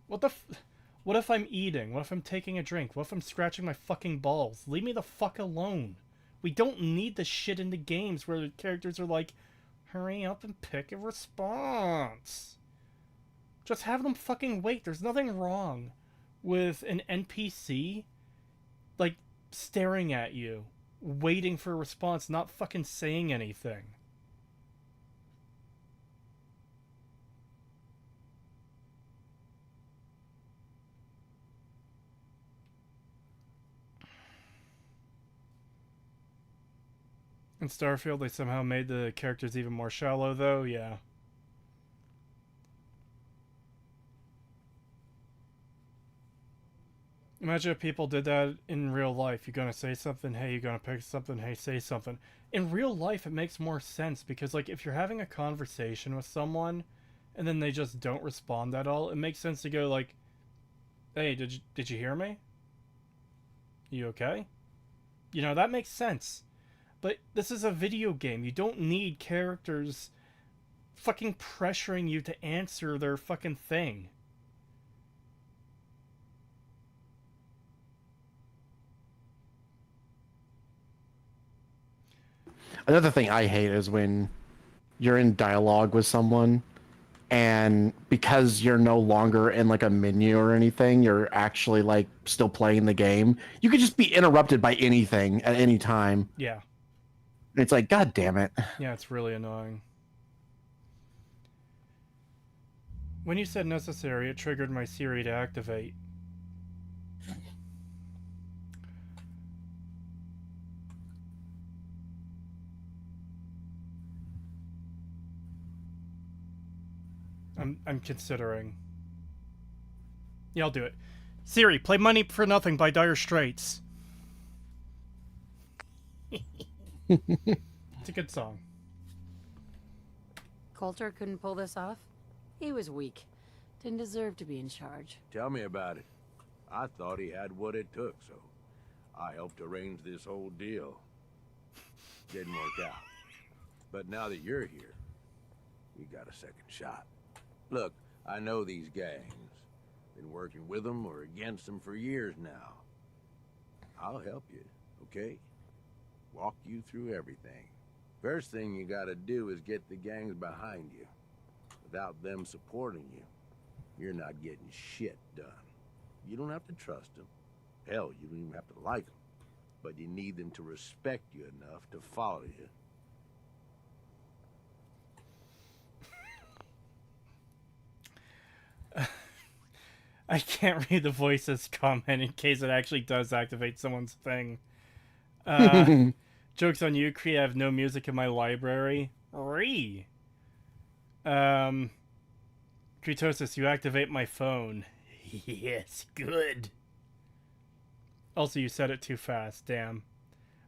What if I'm eating? What if I'm taking a drink? What if I'm scratching my fucking balls? Leave me the fuck alone. We don't need the shit in the games where the characters are like, hurry up and pick a response. Just have them fucking wait. There's nothing wrong with an NPC, like, staring at you, waiting for a response, not fucking saying anything. In Starfield, they somehow made the characters even more shallow, though, yeah. Imagine if people did that in real life. You're gonna say something, hey, you're gonna pick something, hey, say something. In real life, it makes more sense, because, like, if you're having a conversation with someone, and then they just don't respond at all, it makes sense to go, like, hey, did you hear me? You okay? You know, that makes sense. But this is a video game. You don't need characters fucking pressuring you to answer their fucking thing. Another thing I hate is when you're in dialogue with someone, and because you're no longer in like a menu or anything, you're actually like still playing the game. You could just be interrupted by anything at any time. Yeah. It's like, God damn it. Yeah, it's really annoying. When you said necessary, it triggered my Siri to activate. I'm considering. Yeah, I'll do it. Siri, play Money for Nothing by Dire Straits. It's a good song. Coulter couldn't pull this off? He was weak. Didn't deserve to be in charge. Tell me about it. I thought he had what it took, so I helped arrange this whole deal. Didn't work out. But now that you're here, we got a second shot. Look, I know these gangs. Been working with them or against them for years now. I'll help you, okay? Walk you through everything. First thing you gotta do is get the gangs behind you. Without them supporting you, you're not getting shit done. You don't have to trust them. Hell, you don't even have to like them. But you need them to respect you enough to follow you. I can't read the voices comment in case it actually does activate someone's thing. Joke's on you, Cree. I have no music in my library. Kretosis, you activate my phone. Yes, good. Also, you said it too fast, damn.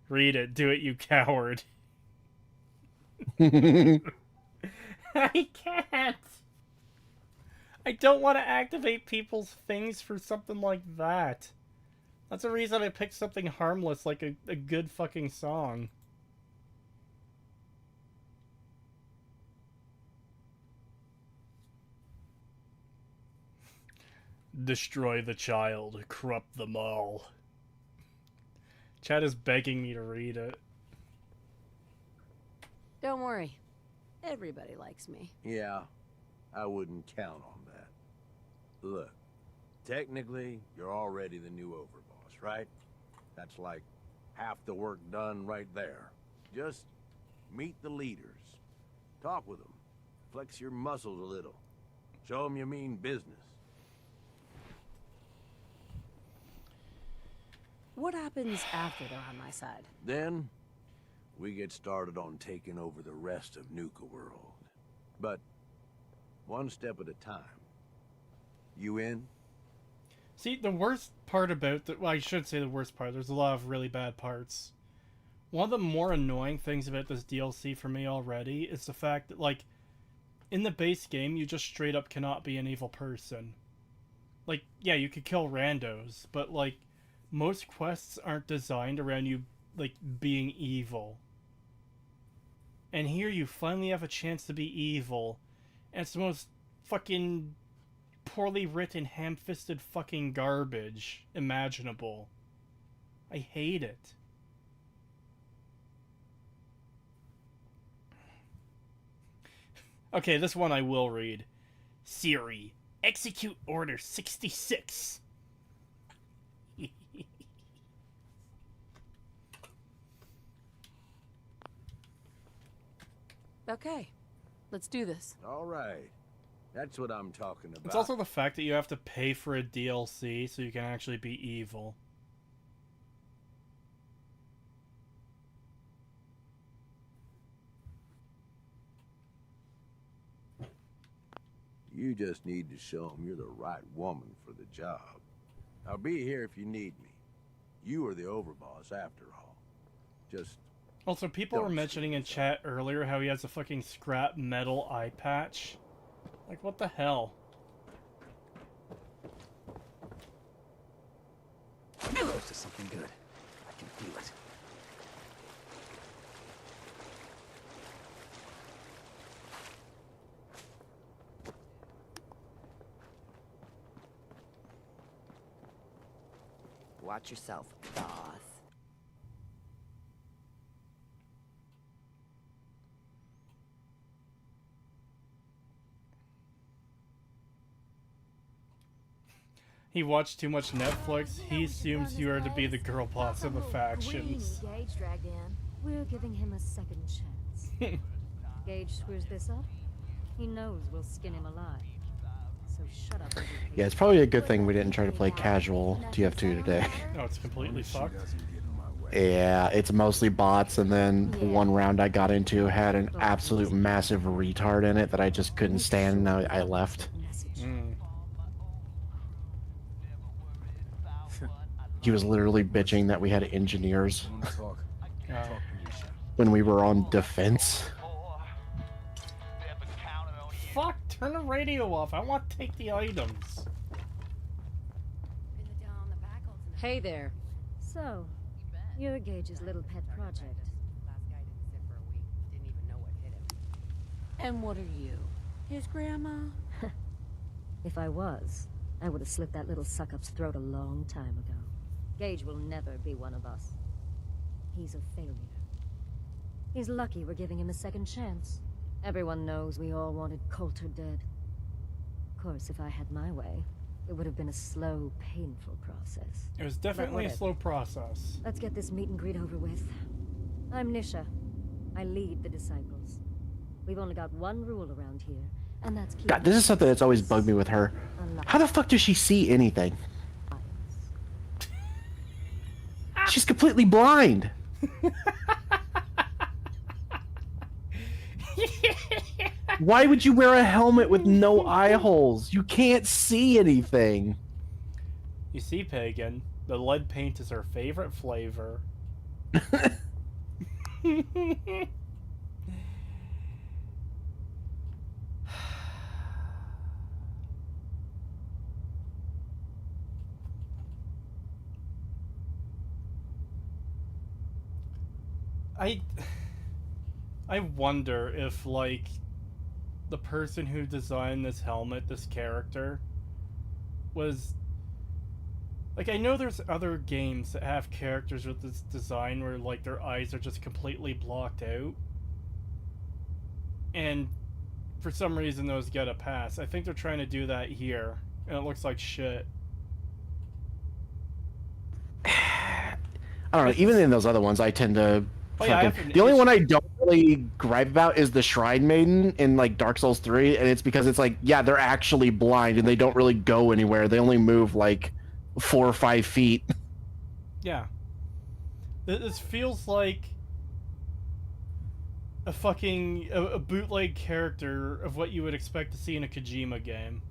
Read it, do it, you coward. I can't. I don't want to activate people's things for something like that. That's the reason I picked something harmless like a good fucking song. Destroy the child, corrupt them all. Chad is begging me to read it. Don't worry. Everybody likes me. Yeah, I wouldn't count on that. Look, technically, you're already the new overboss, right? That's like half the work done right there. Just meet the leaders. Talk with them. Flex your muscles a little. Show them you mean business. What happens after they're on my side? Then, we get started on taking over the rest of Nuka-World. But, one step at a time. You in? See, the worst part about the... Well, I should say the worst part. There's a lot of really bad parts. One of the more annoying things about this DLC for me already is the fact that, like, in the base game, you just straight up cannot be an evil person. Like, yeah, you could kill randos, but, like, most quests aren't designed around you, like, being evil. And here you finally have a chance to be evil, and it's the most fucking poorly written, ham-fisted fucking garbage imaginable. I hate it. Okay, this one I will read. Siri, execute Order 66. Okay, let's do this. All right. That's what I'm talking about. It's also the fact that you have to pay for a DLC so you can actually be evil. You just need to show them you're the right woman for the job. I'll be here if you need me. You are the overboss after all. Just... Also, people were mentioning in chat earlier how he has a fucking scrap metal eye patch. Like, what the hell? Close to something good. I can feel it. Watch yourself, boss. He watched too much Netflix. He assumes you are to be the girl boss of the factions. Gage dragged in. We're giving him a second chance. Gage screws this up. He knows we'll skin him alive. So shut up. Yeah, it's probably a good thing we didn't try to play casual TF2 today. No, it's completely fucked. Yeah, it's mostly bots, and then the one round I got into had an absolute massive retard in it that I just couldn't stand, and I left. He was literally bitching that we had engineers when we were on defense. Fuck, turn the radio off. I want to take the items. Hey there. So, you're Gage's little pet project. And what are you? His grandma? If I was, I would have slit that little suck-up's throat a long time ago. Gage will never be one of us. He's a failure. He's lucky we're giving him a second chance. Everyone knows we all wanted Coulter dead. Of course, if I had my way, it would have been a slow, painful process. It was definitely a slow process. Let's get this meet and greet over with. I'm Nisha. I lead the Disciples. We've only got one rule around here, and that's keep... God, this is something that's always bugged me with her. How the fuck does she see anything? She's completely blind. Why would you wear a helmet with no eye holes? You can't see anything. You see, Pagan, the lead paint is her favorite flavor. I wonder if, like, the person who designed this helmet, this character, was... Like, I know there's other games that have characters with this design where, like, their eyes are just completely blocked out. and for some reason those get a pass. I think they're trying to do that here, and it looks like shit. I don't know. Even in those other ones, I tend to. Oh, yeah, I have Fucking, an the only issue- one I don't really gripe about is the Shrine Maiden in like Dark Souls 3, and it's because it's like, yeah, they're actually blind and they don't really go anywhere. They only move like 4 or 5 feet. Yeah. This feels like a fucking a bootleg character of what you would expect to see in a Kojima game.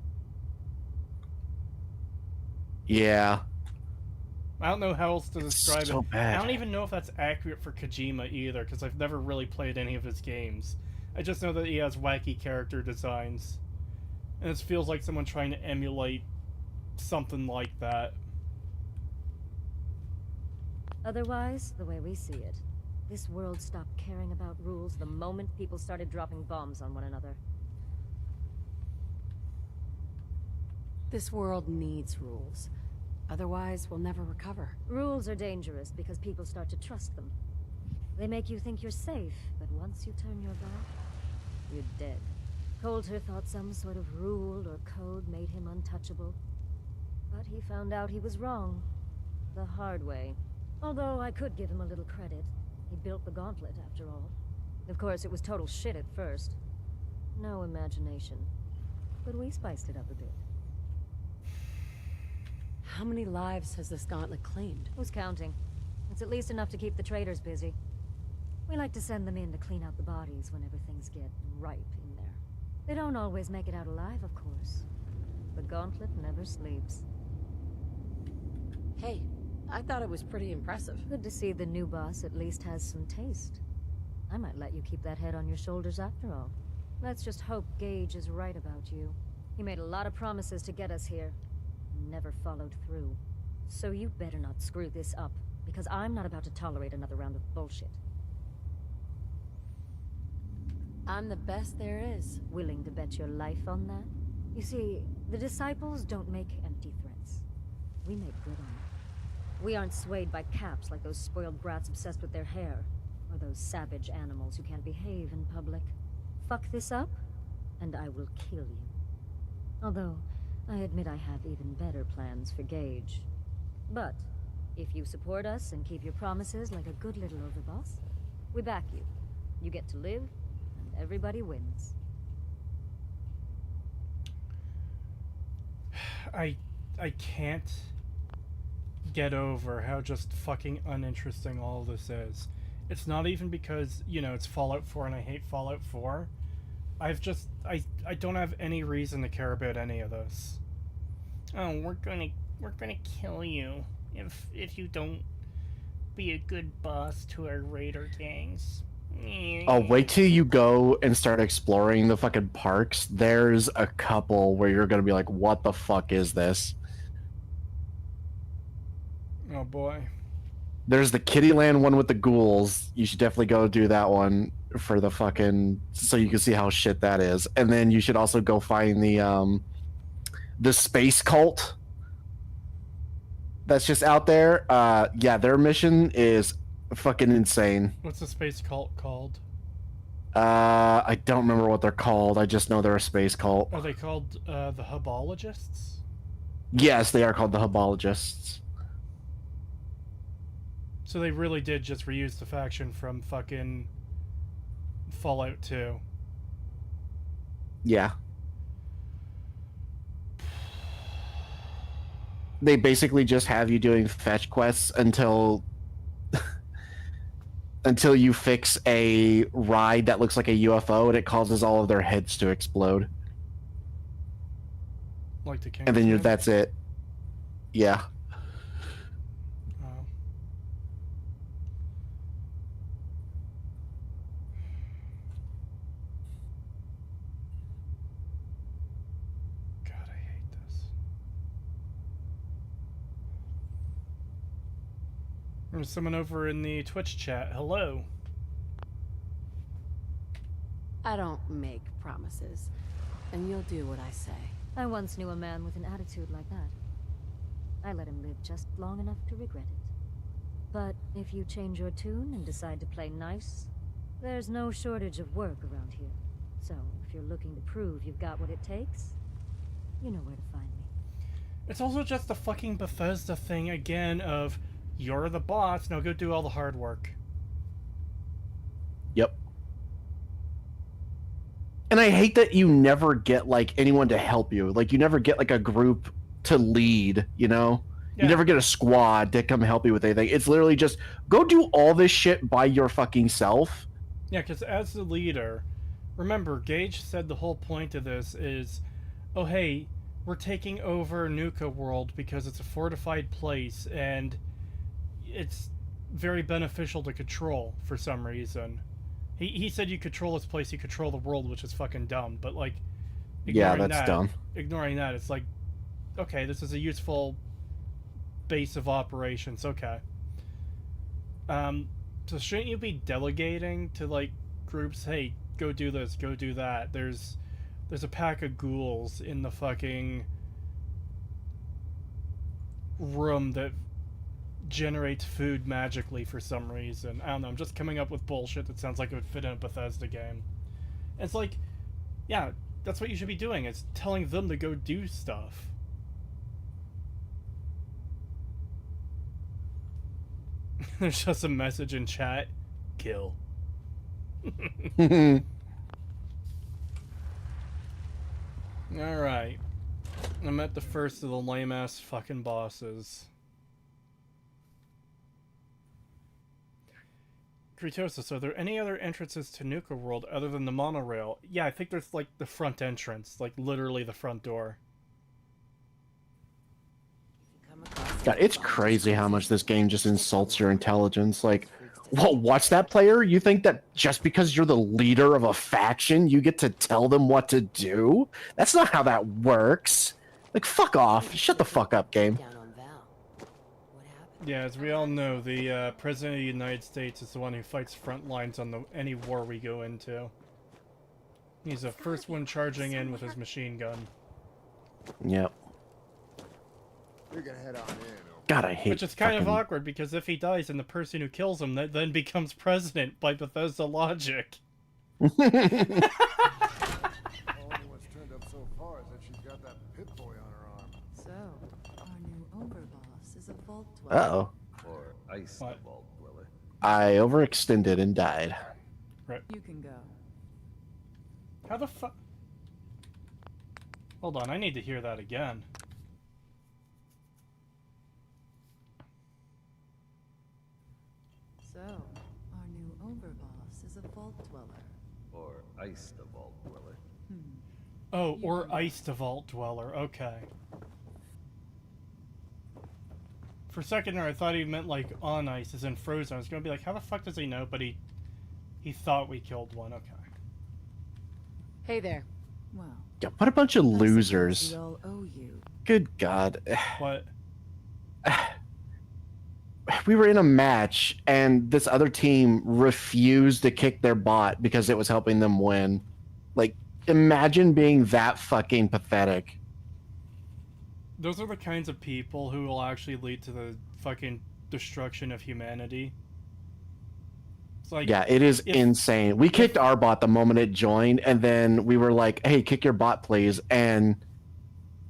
Yeah. I don't know how else to describe so it. bad. I don't even know if that's accurate for Kojima either, because I've never really played any of his games. I just know that he has wacky character designs. And it feels like someone trying to emulate something like that. Otherwise, the way we see it, this world stopped caring about rules the moment people started dropping bombs on one another. This world needs rules. Otherwise, we'll never recover. Rules are dangerous because people start to trust them. They make you think you're safe, but once you turn your back, you're dead. Coulter thought some sort of rule or code made him untouchable. But he found out he was wrong. The hard way. Although I could give him a little credit. He built the gauntlet, after all. Of course, it was total shit at first. No imagination. But we spiced it up a bit. How many lives has this gauntlet claimed? Who's counting? It's at least enough to keep the traders busy. We like to send them in to clean out the bodies whenever things get ripe in there. They don't always make it out alive, of course. The gauntlet never sleeps. Hey, I thought it was pretty impressive. Good to see the new boss at least has some taste. I might let you keep that head on your shoulders after all. Let's just hope Gage is right about you. He made a lot of promises to get us here. Never followed through. So you better not screw this up, because I'm not about to tolerate another round of bullshit. I'm the best there is. Willing to bet your life on that? You see, the disciples don't make empty threats. We make good on it. We aren't swayed by caps like those spoiled brats obsessed with their hair, or those savage animals who can't behave in public. Fuck this up, and I will kill you. Although, I admit I have even better plans for Gage. But, if you support us and keep your promises like a good little overboss, we back you. You get to live, and everybody wins. I can't get over how just fucking uninteresting all this is. It's not even because, you know, it's Fallout 4 and I hate Fallout 4. I don't have any reason to care about any of this. Oh, we're gonna kill you if you don't be a good boss to our raider gangs. Oh, wait till you go and start exploring the fucking parks. There's a couple where you're gonna be like, what the fuck is this? Oh boy. There's the Kittyland one with the ghouls. You should definitely go do that one for the fucking, so you can see how shit that is. And then you should also go find the space cult that's just out there. Yeah, their mission is fucking insane. What's the space cult called? I don't remember what they're called. I just know they're a space cult. Are they called the Hubologists? Yes, they are called the Hubologists. So they really did just reuse the faction from fucking Fallout 2. Yeah. They basically just have you doing fetch quests until until you fix a ride that looks like a UFO and it causes all of their heads to explode. Like the King. And then that's it. Yeah. Oh. God, I hate this. There's someone over in the Twitch chat. Hello. I don't make promises, and you'll do what I say. I once knew a man with an attitude like that. I let him live just long enough to regret it. But if you change your tune and decide to play nice, there's no shortage of work around here. So, if you're looking to prove you've got what it takes, you know where to find me. It's also just the fucking Bethesda thing again of, you're the boss, now go do all the hard work. Yep. And I hate that you never get, like, anyone to help you. Like, you never get, like, a group to lead, you know? Yeah. You never get a squad to come help you with anything. It's literally just, go do all this shit by your fucking self. Yeah, because as the leader, remember, Gage said the whole point of this is, oh hey, we're taking over Nuka-World because it's a fortified place, and it's very beneficial to control for some reason. He said you control this place, you control the world, which is fucking dumb, but like, Yeah, that's dumb. Ignoring that, it's like, okay, this is a useful base of operations, okay. So shouldn't you be delegating to, like, groups, hey, go do this, go do that? There's a pack of ghouls in the fucking room that generates food magically for some reason. I don't know, I'm just coming up with bullshit that sounds like it would fit in a Bethesda game. And it's like, yeah, that's what you should be doing. It's telling them to go do stuff. There's just a message in chat. Kill. Alright. I'm at the first of the lame-ass fucking bosses. Kritosis, are there any other entrances to Nuka-World other than the monorail? Yeah, I think there's, like, the front entrance. Like, literally the front door. God, it's crazy how much this game just insults your intelligence. Like, well, watch that, player? You think that just because you're the leader of a faction, you get to tell them what to do? That's not how that works. Like, fuck off. Shut the fuck up, game. Yeah, as we all know, the President of the United States is the one who fights front lines on any war we go into. He's the first one charging in with his machine gun. Yep. You're gonna head on in. God, I hate. Which is kind of awkward, because if he dies, and the person who kills him then becomes president by Bethesda logic. Only what's turned up so far is that she's got that pit boy on her arm. So, our new overboss is a vault dweller. Uh-oh. Or ice the vault dweller. I overextended and died. Right. You can go. How the fuck? Hold on, I need to hear that again. So, our new overboss is a vault dweller. Or ice the vault dweller. Oh, or ice the vault dweller, okay. For a second there, I thought he meant, like, on ice, as in frozen. I was gonna be like, how the fuck does he know? But he thought we killed one, okay. Hey there. Well, Yeah, what a bunch of losers. we all owe you. Good God. What? We were in a match, and this other team refused to kick their bot because it was helping them win. Like, imagine being that fucking pathetic. Those are the kinds of people who will actually lead to the fucking destruction of humanity. It's like, Yeah, it is insane. We kicked our bot the moment it joined, and then we were like, hey, kick your bot, please. And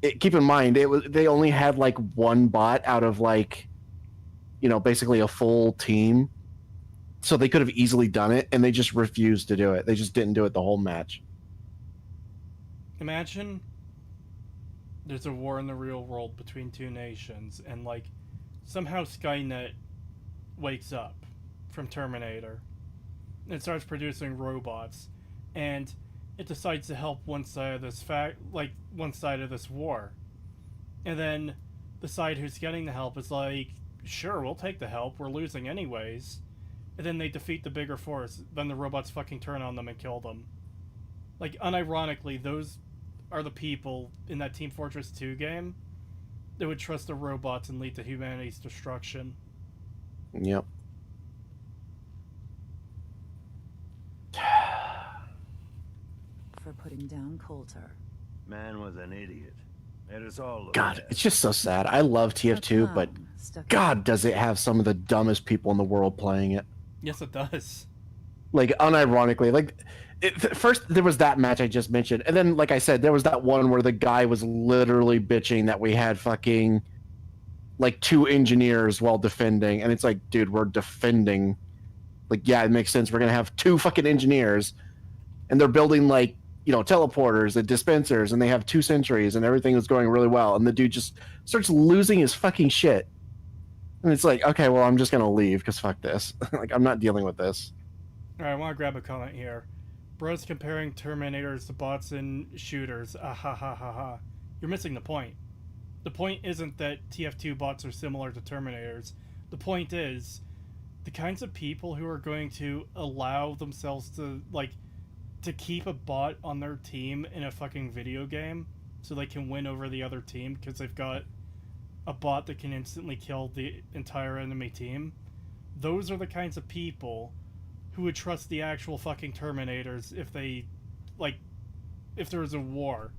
keep in mind, they only had, like, one bot out of, like, you know, basically a full team. So they could have easily done it, and they just refused to do it. They just didn't do it the whole match. Imagine there's a war in the real world between two nations, and, like, somehow Skynet wakes up from Terminator and starts producing robots, and it decides to help one side of this one side of this war. And then the side who's getting the help is like, sure, we'll take the help, we're losing anyways. And then they defeat the bigger force, then the robots fucking turn on them and kill them. Like, unironically, those are the people in that Team Fortress 2 game that would trust the robots and lead to humanity's destruction. Yep. For putting down Coulter. Man was an idiot. Made us all look God, bad. it's just so sad. I love TF2, but God, does it have some of the dumbest people in the world playing it. Yes, it does. Like unironically, like first there was that match I just mentioned, and then like I said, there was that one where the guy was literally bitching that we had fucking like 2 engineers while defending, and it's like, dude, we're defending. Like, yeah, it makes sense. We're gonna have 2 fucking engineers, and they're building like, you know, teleporters and dispensers, and they have 2 sentries, and everything is going really well, and the dude just starts losing his fucking shit, and it's like, okay, well, I'm just gonna leave because fuck this. Like, I'm not dealing with this. Alright, I want to grab a comment here. Bro's comparing Terminators to bots and shooters. Ah ha ha ha ha. You're missing the point. The point isn't that TF2 bots are similar to Terminators. The point is, the kinds of people who are going to allow themselves to, like, to keep a bot on their team in a fucking video game so they can win over the other team because they've got a bot that can instantly kill the entire enemy team. Those are the kinds of people who would trust the actual fucking Terminators if they, like, if there was a war.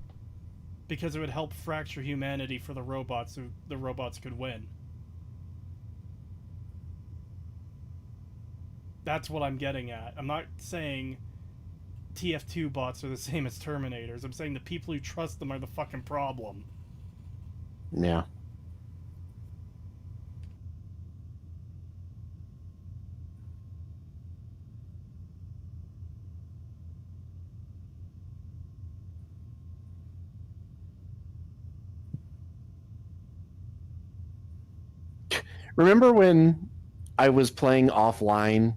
Because it would help fracture humanity for the robots so the robots could win. That's what I'm getting at. I'm not saying TF2 bots are the same as Terminators. I'm saying the people who trust them are the fucking problem. Yeah. Remember when I was playing offline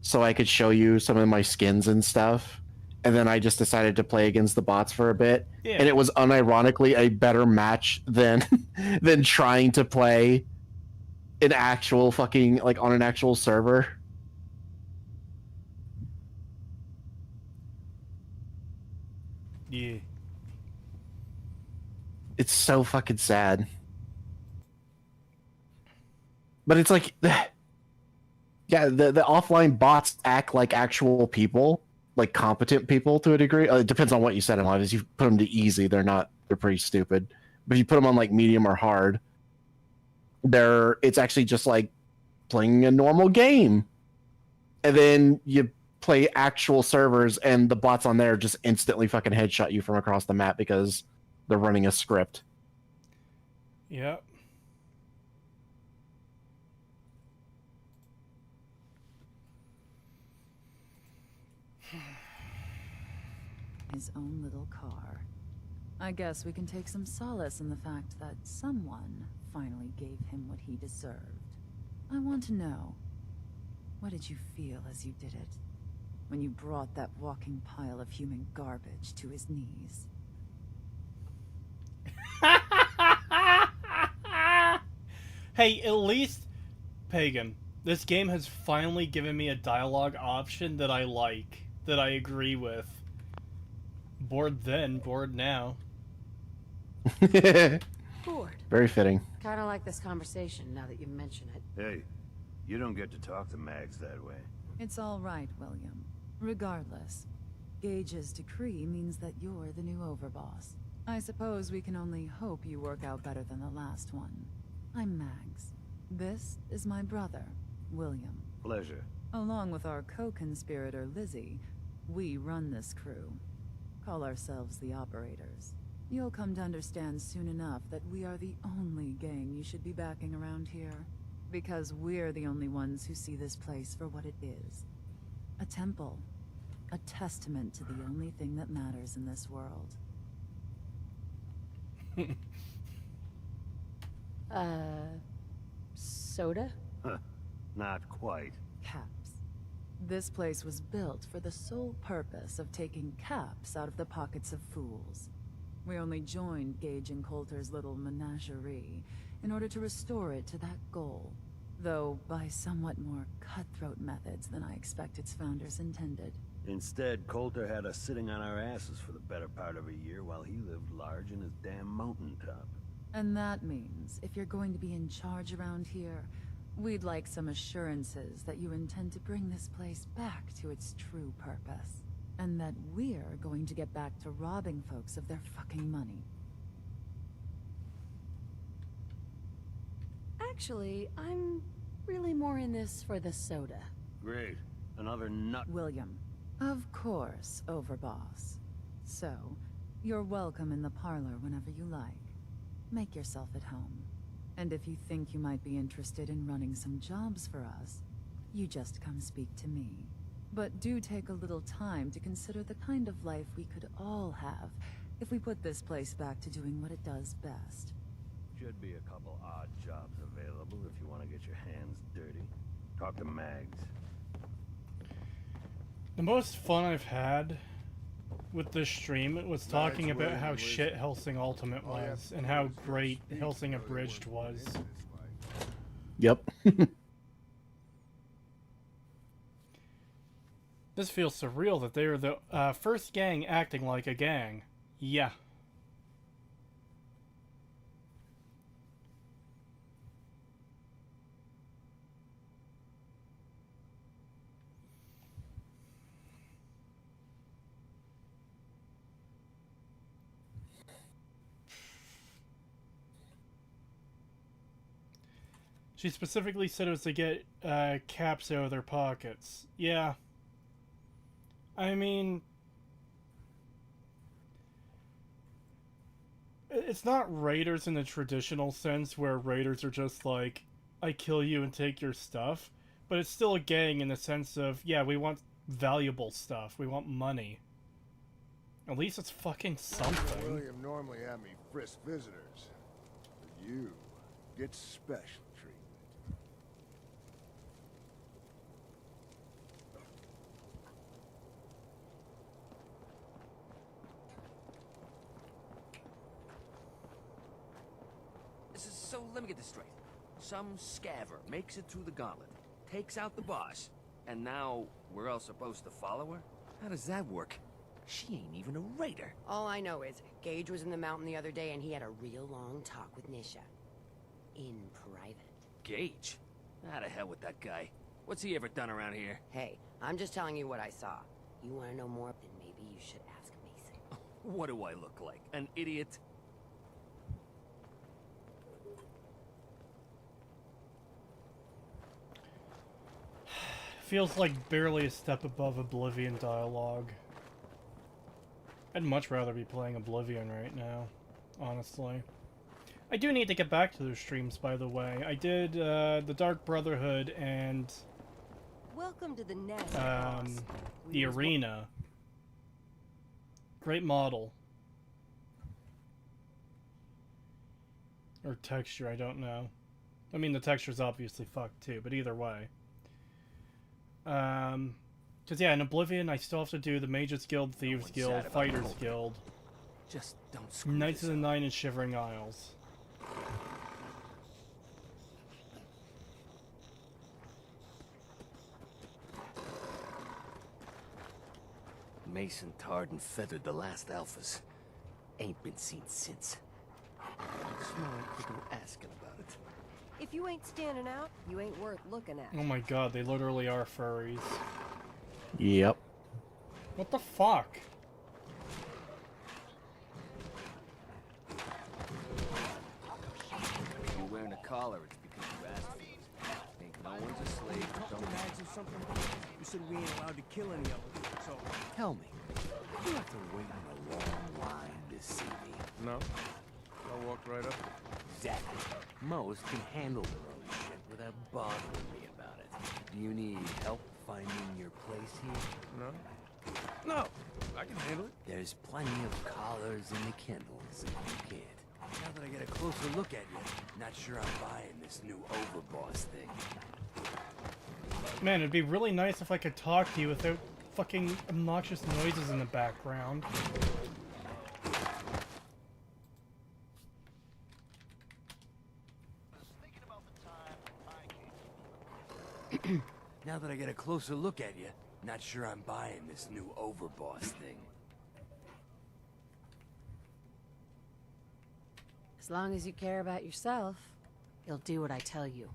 so I could show you some of my skins and stuff, and then I just decided to play against the bots for a bit, Yeah. and it was unironically a better match than than trying to play an actual fucking, like, on an actual server. Yeah. It's so fucking sad. But it's like, yeah, the offline bots act like actual people, like competent people to a degree. It depends on what you set them on. If you put them to easy, they're pretty stupid. But if you put them on like medium or hard, it's actually just like playing a normal game. And then you play actual servers, and the bots on there just instantly fucking headshot you from across the map because they're running a script. Yep. His own little car. I guess we can take some solace in the fact that someone finally gave him what he deserved. I want to know, what did you feel as you did it? When you brought that walking pile of human garbage to his knees? Hey, at least, Pagan, this game has finally given me a dialogue option that I like, that I agree with. Bored then, bored now. Bored. Very fitting. Kinda like this conversation now that you mention it. Hey, you don't get to talk to Mags that way. It's all right, William. Regardless, Gage's decree means that you're the new overboss. I suppose we can only hope you work out better than the last one. I'm Mags. This is my brother, William. Pleasure. Along with our co-conspirator, Lizzie, we run this crew. Call ourselves the Operators. You'll come to understand soon enough that we are the only gang you should be backing around here. Because we're the only ones who see this place for what it is. A temple. A testament to the only thing that matters in this world. Soda? Huh. Not quite. Caps. This place was built for the sole purpose of taking caps out of the pockets of fools. We only joined Gage and Coulter's little menagerie in order to restore it to that goal, though by somewhat more cutthroat methods than I expect its founders intended. Instead, Coulter had us sitting on our asses for the better part of a year while he lived large in his damn mountaintop. And that means, if you're going to be in charge around here, we'd like some assurances that you intend to bring this place back to its true purpose. And that we're going to get back to robbing folks of their fucking money. Actually, I'm really more in this for the soda. Great. Another nut. William. Of course, Overboss. So, you're welcome in the parlor whenever you like. Make yourself at home. And if you think you might be interested in running some jobs for us, you just come speak to me. But do take a little time to consider the kind of life we could all have if we put this place back to doing what it does best. Should be a couple odd jobs available if you want to get your hands dirty. Talk to Mags. The most fun I've had with this stream was talking about how shit Helsing Ultimate was and how great Helsing Abridged was. Yep. This feels surreal that they were the first gang acting like a gang. Yeah. She specifically said it was to get caps out of their pockets. Yeah. I mean, it's not raiders in the traditional sense where raiders are just like, I kill you and take your stuff. But it's still a gang in the sense of, yeah, we want valuable stuff. We want money. At least it's fucking something. William normally had me frisk visitors. But you get special treatment. So let me get this straight. Some scaver makes it through the gauntlet, takes out the boss, and now we're all supposed to follow her? How does that work? She ain't even a raider. All I know is, Gage was in the mountain the other day and he had a real long talk with Nisha. In private. Gage? How the hell with that guy? What's he ever done around here? Hey, I'm just telling you what I saw. You want to know more? Then maybe you should ask Mason. What do I look like? An idiot? Feels like barely a step above Oblivion dialogue. I'd much rather be playing Oblivion right now, honestly. I do need to get back to those streams, by the way. I did the Dark Brotherhood and Welcome to the nest. the Arena. Great model. Or texture, I don't know. I mean, the texture's obviously fucked too, but either way. Because yeah, in Oblivion, I still have to do the Mages Guild, Thieves Guild, Fighters Guild, Just don't screw Knights this of the up. Nine, and Shivering Isles. Mason tarred and feathered the last alphas. Ain't been seen since. Smart to go asking about it. If you ain't standing out, you ain't worth looking at. Oh my god, they literally are furries. Yep. What the fuck? If you're wearing a collar, it's because you asked for it. Ain't no one's a slave, but don't Mags or something? You said we ain't allowed to kill any of them, so... Tell me, you have to wait in a long line to see me. No. I walked right up. Exactly. Most can handle their own shit without bothering me about it. Do you need help finding your place here? No. No, I can handle it. There's plenty of collars in the kennels if you can't. Now that I get a closer look at you, not sure I'm buying this new overboss thing. Man, it'd be really nice if I could talk to you without fucking obnoxious noises in the background. Now that I get a closer look at you, not sure I'm buying this new overboss thing. As long as you care about yourself, you'll do what I tell you.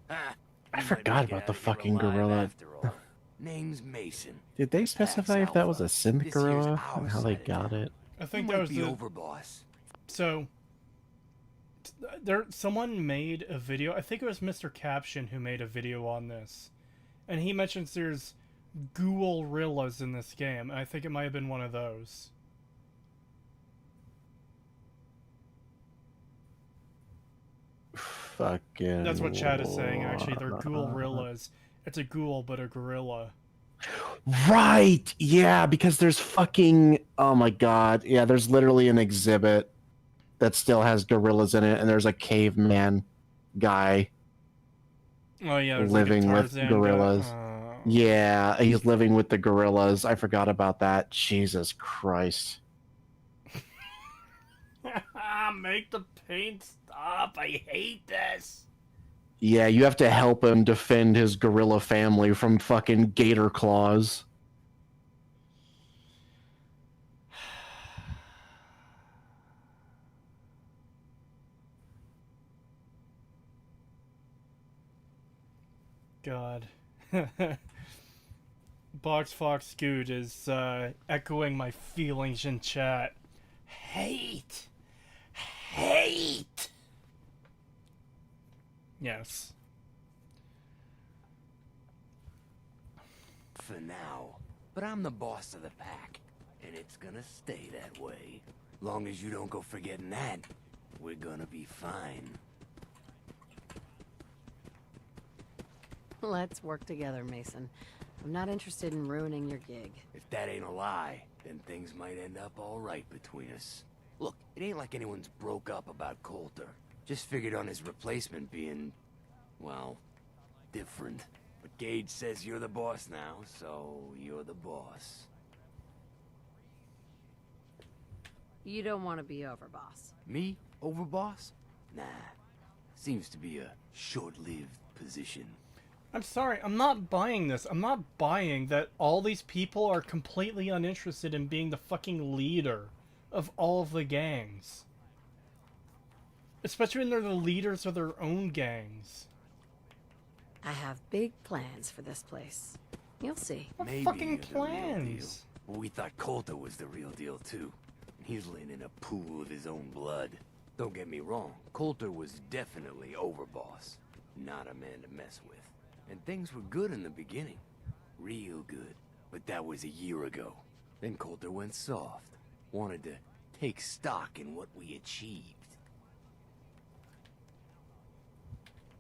I forgot about the fucking gorilla. Name's Mason. Did they specify if that was a synth This gorilla here's and how they got it? I think You that might was be the overboss. So someone made a video. I think it was Mr. Caption who made a video on this, and he mentions there's ghoul-rillas in this game, and I think it might have been one of those. Fucking. That's what chat is saying, actually. They're ghoul-rillas. It's a ghoul, but a gorilla. Right! Yeah, because there's fucking. Oh my god. Yeah, there's literally an exhibit that still has gorillas in it, and there's a caveman guy Oh, yeah, there's living like a with Tarzan gorillas. guy. Yeah, he's living with the gorillas. I forgot about that. Jesus Christ. Make the paint stop. I hate this. Yeah, you have to help him defend his gorilla family from fucking gator claws. God. Box Fox Scoot is echoing my feelings in chat. Hate! Hate! Yes. For now. But I'm the boss of the pack, and it's gonna stay that way. Long as you don't go forgetting that, we're gonna be fine. Let's work together, Mason. I'm not interested in ruining your gig. If that ain't a lie, then things might end up all right between us. Look, it ain't like anyone's broke up about Coulter. Just figured on his replacement being, well, different. But Gage says you're the boss now, so you're the boss. You don't want to be overboss. Me? Overboss? Nah. Seems to be a short-lived position. I'm sorry, I'm not buying this. I'm not buying that all these people are completely uninterested in being the fucking leader of all of the gangs. Especially when they're the leaders of their own gangs. I have big plans for this place. You'll see. What Maybe fucking you're the real plans? deal. Well, we thought Coulter was the real deal, too. He's laying in a pool of his own blood. Don't get me wrong, Coulter was definitely overboss. Not a man to mess with. And things were good in the beginning. Real good. But that was a year ago. Then Coulter went soft. Wanted to take stock in what we achieved.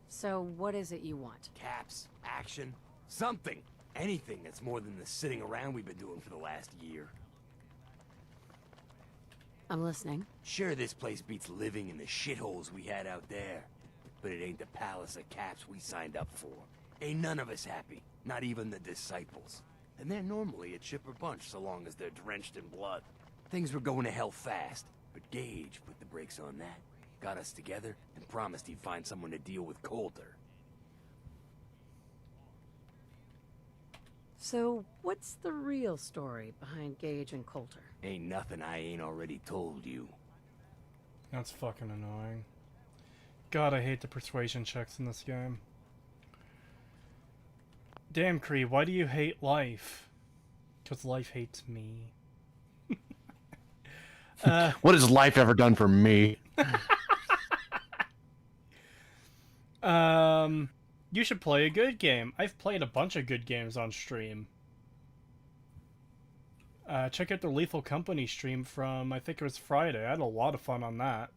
So, what is it you want? Caps, action, something. Anything that's more than the sitting around we've been doing for the last year. I'm listening. Sure, this place beats living in the shitholes we had out there. But it ain't the palace of caps we signed up for. Ain't none of us happy, not even the disciples. And they're normally a chipper bunch so long as they're drenched in blood. Things were going to hell fast, but Gage put the brakes on that. Got us together and promised he'd find someone to deal with Coulter. So, what's the real story behind Gage and Coulter? Ain't nothing I ain't already told you. That's fucking annoying. God, I hate the persuasion checks in this game. Damn, Kree, why do you hate life? Because life hates me. What has life ever done for me? You should play a good game. I've played a bunch of good games on stream. Check out the Lethal Company stream from, I think it was Friday. I had a lot of fun on that.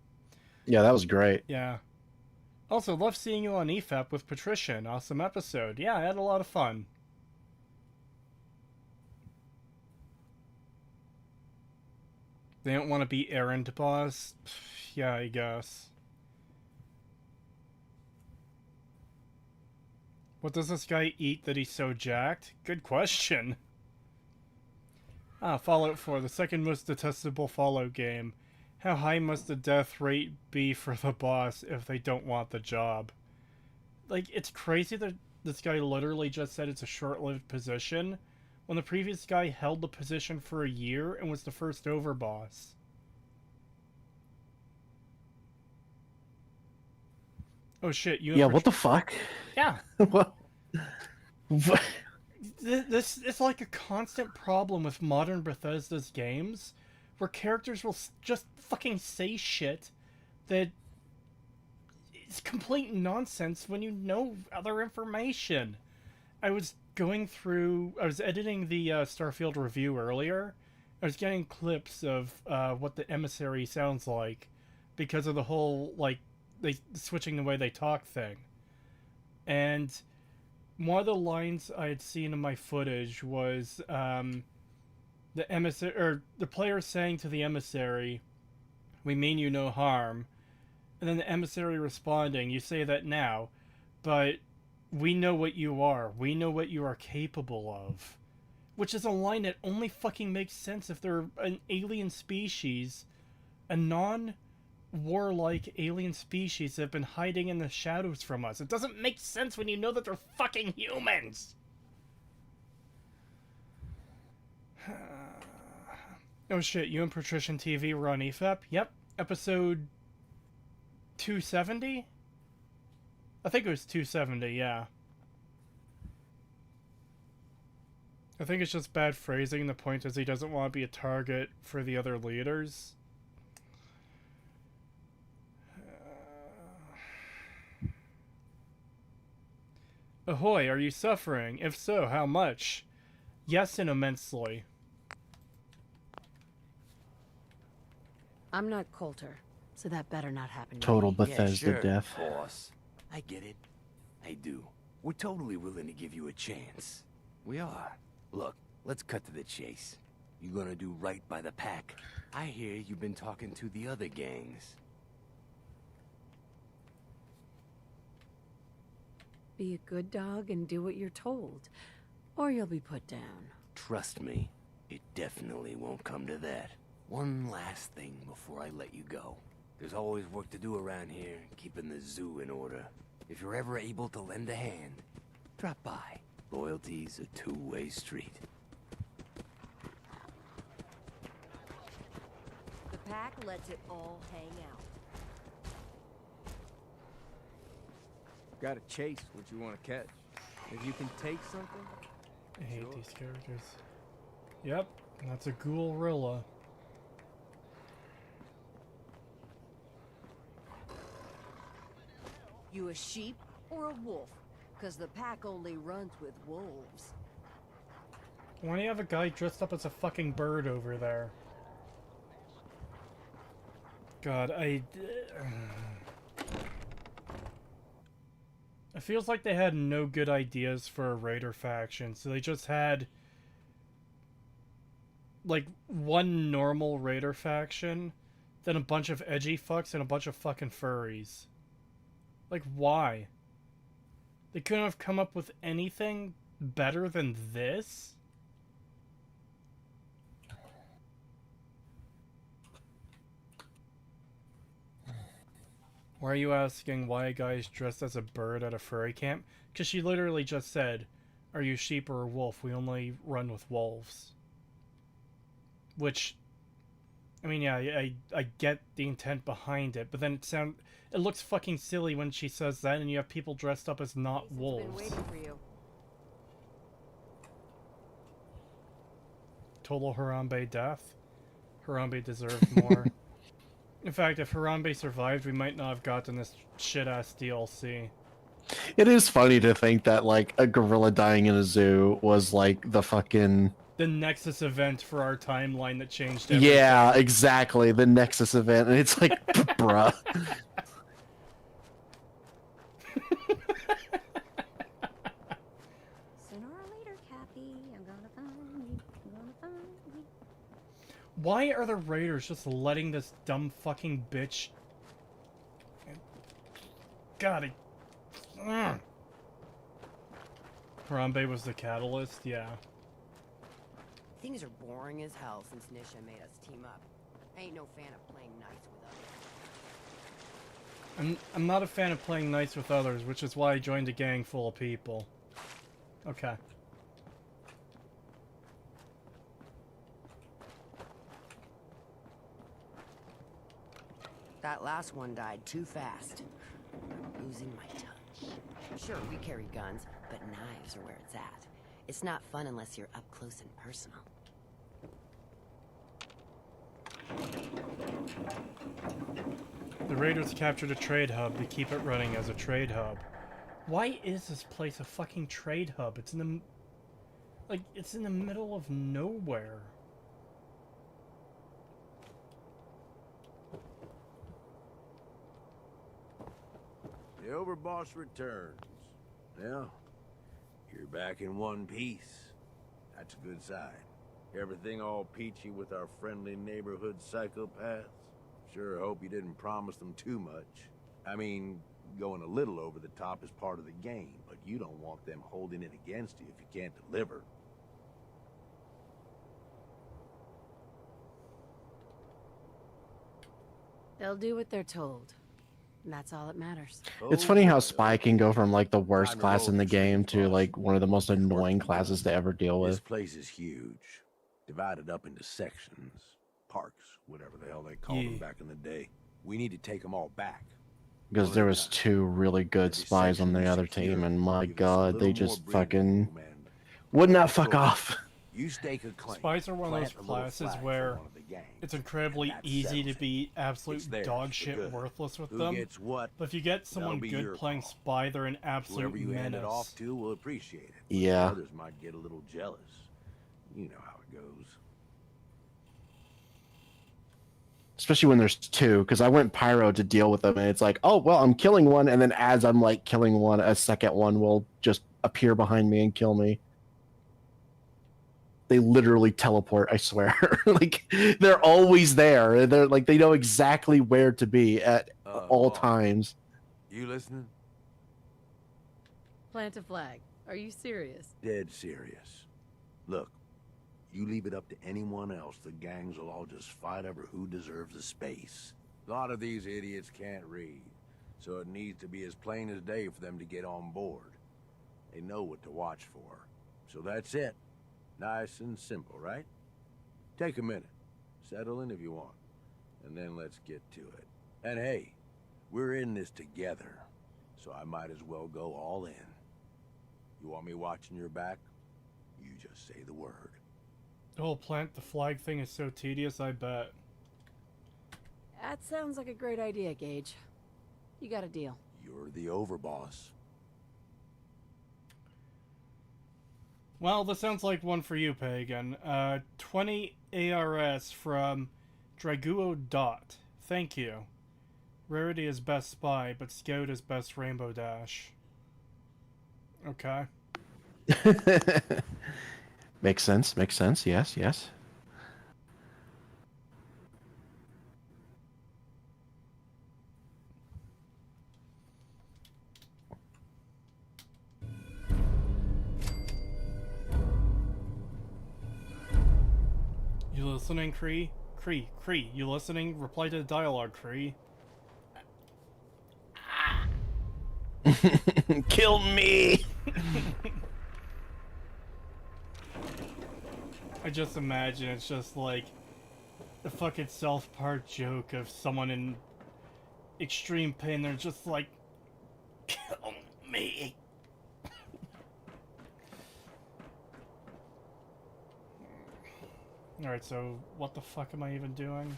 Yeah, that was great. Yeah. Also, love seeing you on EFAP with Patricia. An awesome episode. Yeah, I had a lot of fun. They don't want to be errand boss? Yeah, I guess. What does this guy eat that he's so jacked? Good question. Fallout 4, the second most detestable Fallout game. How high must the death rate be for the boss if they don't want the job? Like, it's crazy that this guy literally just said it's a short-lived position, when the previous guy held the position for a year and was the first overboss. Oh shit, you... Yeah, what the fuck? Yeah. What? This is like a constant problem with modern Bethesda's games, where characters will just fucking say shit that is complete nonsense when you know other information. I was I was editing the Starfield review earlier. I was getting clips of what the emissary sounds like because of the whole, like, they switching the way they talk thing. And one of the lines I had seen in my footage was the emissary, or the player saying to the emissary, "We mean you no harm," and then the emissary responding, "You say that now, but we know what you are. We know what you are capable of." Which is a line that only fucking makes sense if they're an alien species, a non-warlike alien species that have been hiding in the shadows from us. It doesn't make sense when you know that they're fucking humans! Oh shit, you and Patrician TV were on EFEP? Yep, episode 270? I think it was 270, yeah. I think it's just bad phrasing. The point is he doesn't want to be a target for the other leaders. Ahoy, are you suffering? If so, how much? Yes, and immensely. I'm not Coulter, so that better not happen to Total me. Bethesda sure, death. boss. I get it. I do. We're totally willing to give you a chance. We are. Look, let's cut to the chase. You gonna do right by the pack? I hear you've been talking to the other gangs. Be a good dog and do what you're told, or you'll be put down. Trust me, it definitely won't come to that. One last thing before I let you go. There's always work to do around here, keeping the zoo in order. If you're ever able to lend a hand, drop by. Loyalty's a two-way street. The pack lets it all hang out. Gotta chase what you want to catch. If you can take something. I hate these characters. Yep, that's a ghoul-rilla. You a sheep or a wolf? Because the pack only runs with wolves. Why do you have a guy dressed up as a fucking bird over there? God, it feels like they had no good ideas for a raider faction, so they just had like one normal raider faction, then a bunch of edgy fucks and a bunch of fucking furries. Like, why? They couldn't have come up with anything better than this? Why are you asking why a guy is dressed as a bird at a furry camp? Because she literally just said, "Are you sheep or a wolf? We only run with wolves." Which, I mean, yeah, I get the intent behind it, but then it looks fucking silly when she says that and you have people dressed up as not wolves. Been waiting for you. Total Harambe death. Harambe deserved more. In fact, if Harambe survived, we might not have gotten this shit-ass DLC. It is funny to think that, like, a gorilla dying in a zoo was, like, the fucking... The Nexus event for our timeline that changed everything. Yeah, exactly. The Nexus event. And it's like, bruh. Sooner or later, Cappy, I'm gonna find you. I'm gonna find you. Why are the raiders just letting this dumb fucking bitch... God, Harambe was the catalyst? Yeah. Things are boring as hell since Nisha made us team up. I ain't no fan of playing nice with others. I'm not a fan of playing nice with others, which is why I joined a gang full of people. Okay. That last one died too fast. I'm losing my touch. Sure, we carry guns, but knives are where it's at. It's not fun unless you're up close and personal. The raiders captured a trade hub to keep it running as a trade hub. Why is this place a fucking trade hub? It's in the... Like, it's in the middle of nowhere. The overboss returns. Now, you're back in one piece. That's a good sign. Everything all peachy with our friendly neighborhood psychopaths? Sure hope you didn't promise them too much. I mean, going a little over the top is part of the game, but you don't want them holding it against you if you can't deliver. They'll do what they're told. And that's all that matters. It's funny how Spy can go from like the worst class in the game to like one of the most annoying classes to ever deal This with. place is huge, divided up into sections, parks, whatever the hell they called them back in the day. We need to take them all back. Because there was 2 really good spies on the other team, and my god, they just fucking would not fuck off. You stake a claim. Spies are one of those plant a little classes flag for where one of the gangs, it's incredibly and that easy to settles be absolute It's theirs dog for shit good. worthless with Who them. gets what, But if you get that'll someone be good your playing call. spy, they're an absolute Whoever you hand it menace. off to will appreciate it. Yeah. Others might get a little jealous. You know how it goes. Especially when there's 2, because I went pyro to deal with them, and it's like, oh, well, I'm killing one, and then as I'm like killing one, a second one will just appear behind me and kill me. They literally teleport, I swear. Like, they're always there. They're like, they know exactly where to be at all times. You listening? Plant a flag. Are you serious? Dead serious. Look, you leave it up to anyone else, the gangs will all just fight over who deserves the space. A lot of these idiots can't read, so it needs to be as plain as day for them to get on board. They know what to watch for. So that's it. Nice and simple, right? Take a minute. Settle in if you want. And then let's get to it. And hey, we're in this together, so I might as well go all in. You want me watching your back? You just say the word. The whole plant the flag thing is so tedious, I bet. That sounds like a great idea, Gage. You got a deal. You're the overboss. Well, this sounds like one for you, Pagan. 20 ARS from Draguo Dot. Thank you. Rarity is best spy, but Scout is best Rainbow Dash. Okay. Makes sense, yes, yes. You listening, Kree? Kree, you listening? Reply to the dialogue, Kree. Kill me! I just imagine it's just like the fucking South Park joke of someone in extreme pain. They're just like, kill me. Alright, so what the fuck am I even doing?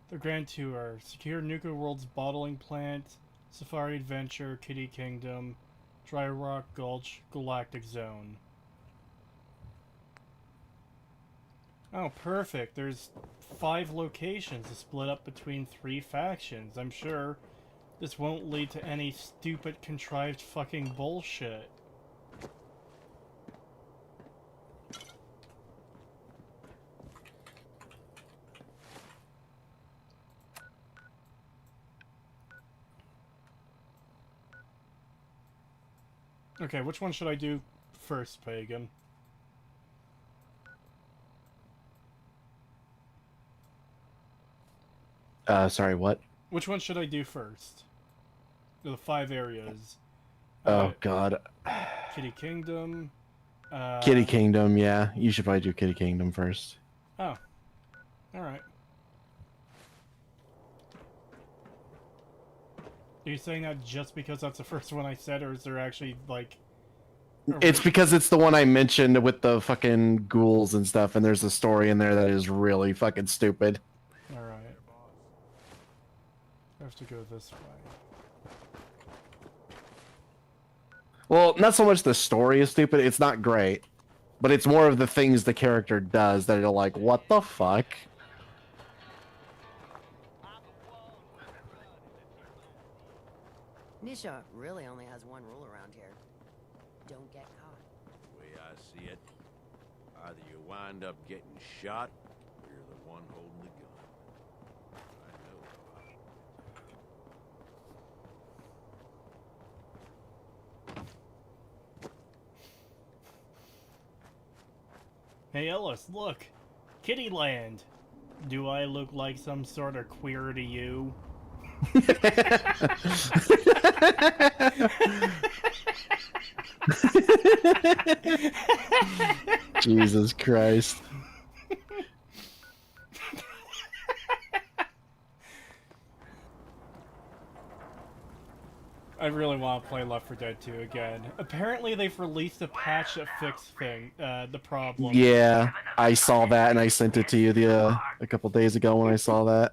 The Grand Tour. Secure Nuka-World's bottling plant, Safari Adventure, Kitty Kingdom, Dry Rock Gulch, Galactic Zone. Oh, perfect. There's 5 locations to split up between 3 factions. I'm sure this won't lead to any stupid, contrived fucking bullshit. Okay, which one should I do first, Pagan? Sorry, what? Which one should I do first? The 5 areas. Oh, God. Kitty Kingdom. Kitty Kingdom, yeah. You should probably do Kitty Kingdom first. Oh. Alright. Are you saying that just because that's the first one I said, or is there actually, like... It's because it's the one I mentioned with the fucking ghouls and stuff, and there's a story in there that is really fucking stupid. Alright. I have to go this way. Well, not so much the story is stupid. It's not great, but it's more of the things the character does that are like, what the fuck? Nisha really only has one rule around here. Don't get caught. The way I see it, either you wind up getting shot, or you're the one holding the gun. I know. Hey Ellis, look! Kittyland! Do I look like some sort of queer to you? Jesus Christ. I really want to play Left 4 Dead 2 again. Apparently they've released a patch that fixed the problem. Yeah, I saw that and I sent it to you a couple days ago when I saw that.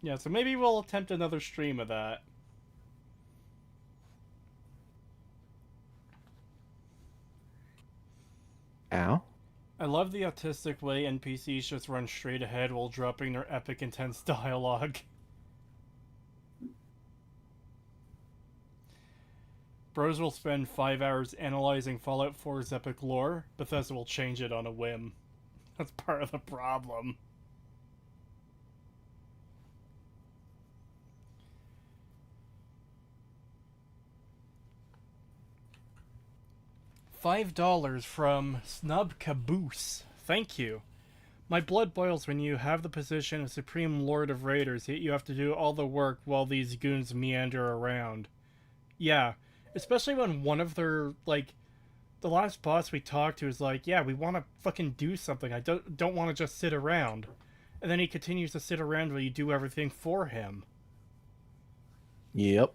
Yeah, so maybe we'll attempt another stream of that. Ow. I love the autistic way NPCs just run straight ahead while dropping their epic intense dialogue. Bros will spend 5 hours analyzing Fallout 4's epic lore. Bethesda will change it on a whim. That's part of the problem. $5 from Snub Caboose. Thank you. My blood boils when you have the position of Supreme Lord of Raiders, yet you have to do all the work while these goons meander around. Yeah, especially when one of their, like, the last boss we talked to is like, yeah, we want to fucking do something. I don't want to just sit around. And then he continues to sit around while you do everything for him. Yep.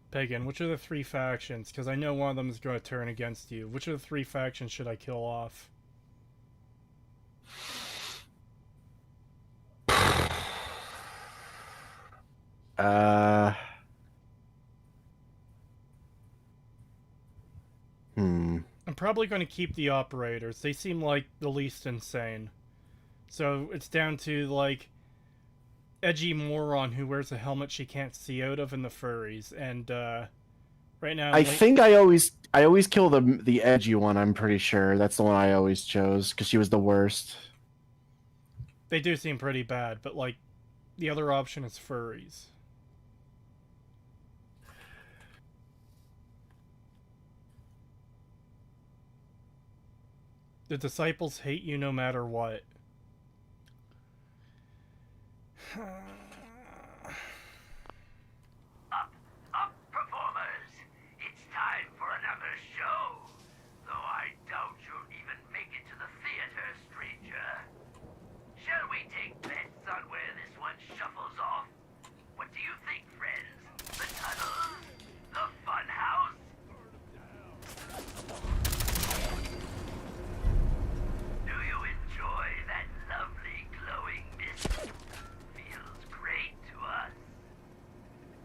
Pagan, which are the 3 factions? Because I know one of them is going to turn against you. Which of the 3 factions should I kill off? I'm probably going to keep the operators. They seem like the least insane. So it's down to, like, edgy moron who wears a helmet she can't see out of, and the furries. And right now, I think I always kill the edgy one. I'm pretty sure that's the one I always chose because she was the worst. They do seem pretty bad, but like the other option is furries. The disciples hate you no matter what. Up, performers! It's time for another show. Though I doubt you'll even make it to the theater, stranger. Shall we take bets on where this one shuffles off? What do you think, friends? The tunnel? The fun house? Do you enjoy that lovely glowing mist? Feels great to us.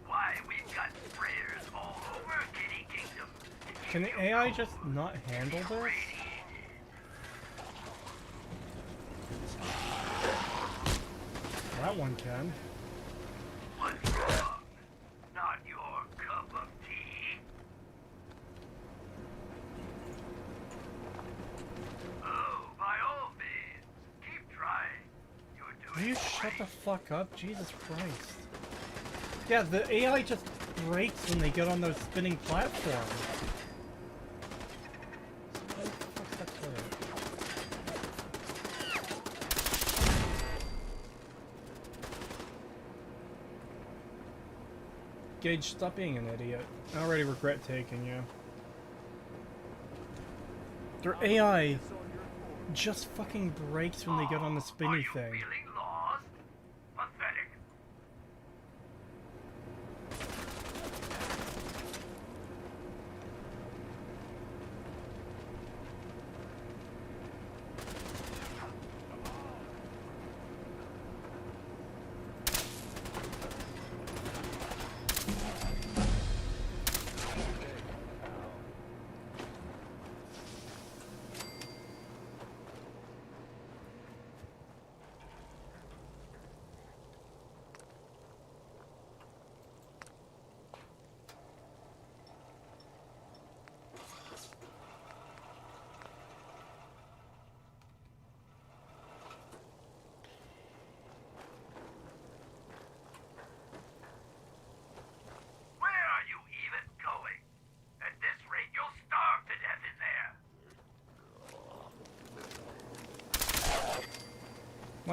Why, we've got sprayers all over Kitty Kingdom. Can the AI just not handle this? That one can. What's wrong? Not your cup of tea? Oh, by all means, keep trying. You're Will doing you shut the fuck up? Jesus Christ. Yeah, the AI just breaks when they get on those spinning platforms. What the fuck's that for? Gage, stop being an idiot. I already regret taking you. Their AI just fucking breaks when they get on the spinny thing. feeling lost? Pathetic.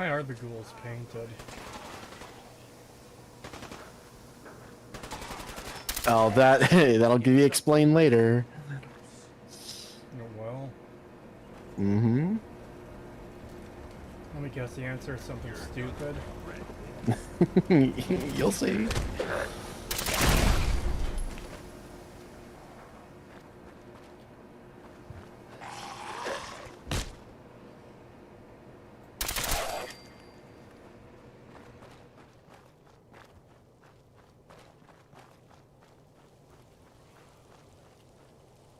Why are the ghouls painted? Oh, that'll give you explained later. Oh, well. Mm-hmm. Let me guess, the answer is something stupid. You'll see.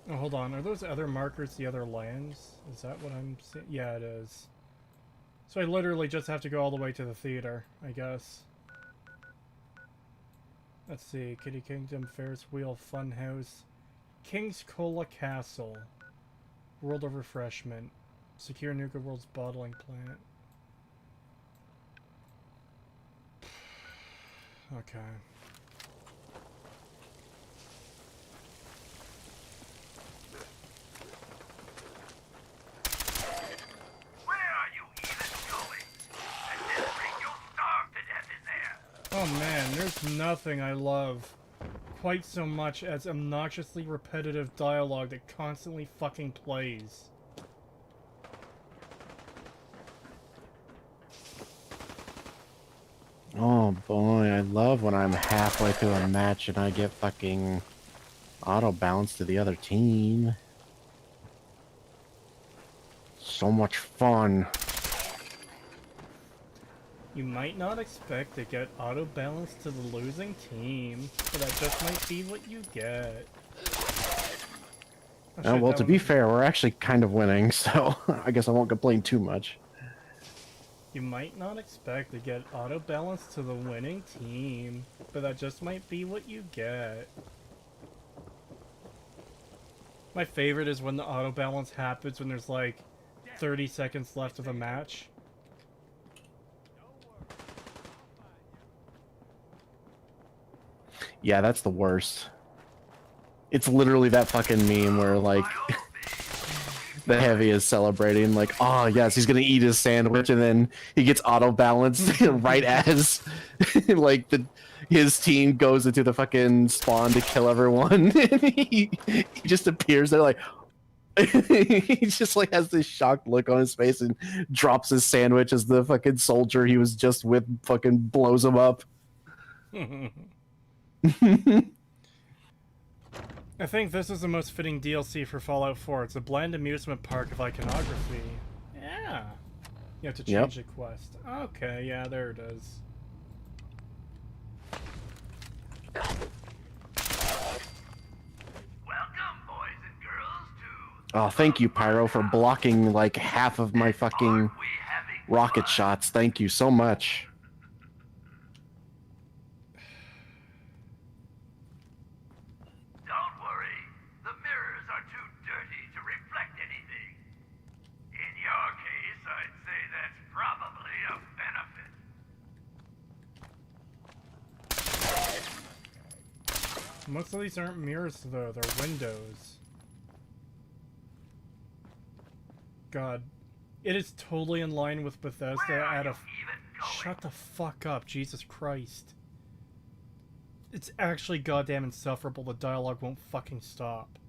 Oh, hold on. Are those other markers the other lands? Is that what I'm seeing? Yeah, it is. So I literally just have to go all the way to the theater, I guess. Let's see. Kitty Kingdom, Ferris Wheel, Funhouse, King's Cola Castle, World of Refreshment, Secure Nuka-World's bottling plant. Okay. Oh man, there's nothing I love quite so much as obnoxiously repetitive dialogue that constantly fucking plays. Oh boy, I love when I'm halfway through a match and I get fucking auto bounce to the other team. So much fun. You might not expect to get auto balance to the losing team, but that just might be what you get. Oh, shit, Well, that to one be was- fair, we're actually kind of winning, so I guess I won't complain too much. You might not expect to get auto balance to the winning team, but that just might be what you get. My favorite is when the auto balance happens when there's like 30 seconds left of the match. Yeah, that's the worst. It's literally that fucking meme where, like, the heavy is celebrating, like, oh, yes, he's gonna eat his sandwich, and then he gets auto-balanced right as, like, his team goes into the fucking spawn to kill everyone, and he just appears there, like, he just, like, has this shocked look on his face and drops his sandwich as the fucking soldier he was just with fucking blows him up. I think this is the most fitting DLC for Fallout 4. It's a bland amusement park of iconography. Yeah. You have to change the quest. Okay, yeah, there it is. Oh, thank you, Pyro, for blocking, like, half of my fucking rocket shots. Thank you so much. Don't worry. The mirrors are too dirty to reflect anything. In your case, I'd say that's probably a benefit. Most of these aren't mirrors, though. They're windows. God. It is totally in line with Bethesda at a... Shut the fuck up, Jesus Christ. It's actually goddamn insufferable. The dialogue won't fucking stop.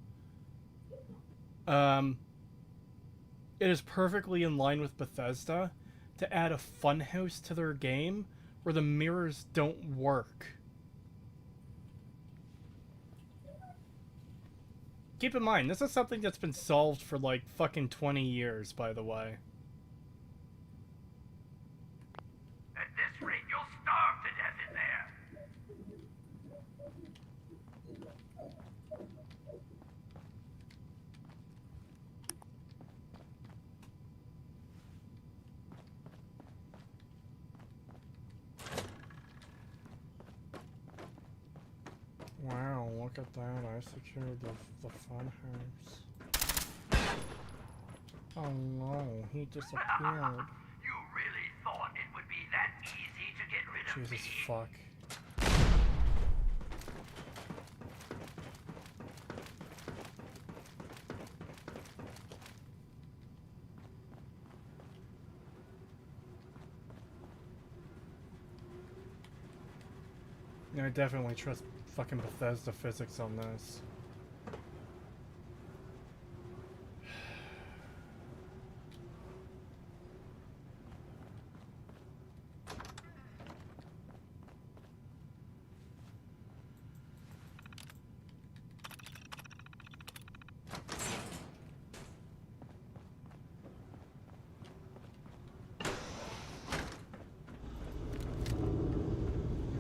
It is perfectly in line with Bethesda to add a funhouse to their game where the mirrors don't work. Keep in mind, this is something that's been solved for like fucking 20 years, by the way. At this rate, you'll starve to death in there. Wow, look at that. I secured the fun house. Oh no, he disappeared. You really thought it would be that easy to get rid of Jesus me? fuck. I definitely trust fucking Bethesda physics on this.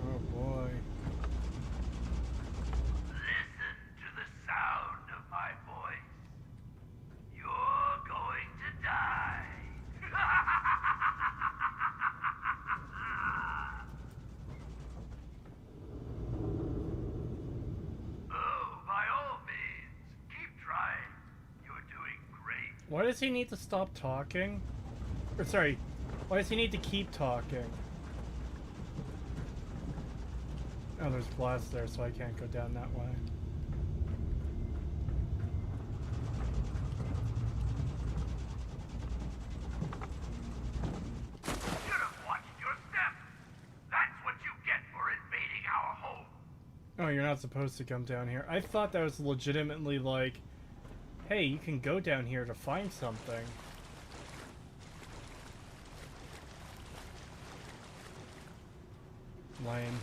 Oh boy. Listen to the sound of my voice. You're going to die. Oh, by all means, keep trying. You're doing great. Why does he need to stop talking? Or sorry, why does he need to keep talking? Oh, there's glass there, so I can't go down that way. Should have watched your step. That's what you get for invading our home. Oh, you're not supposed to come down here. I thought that was legitimately like, hey, you can go down here to find something. Lame.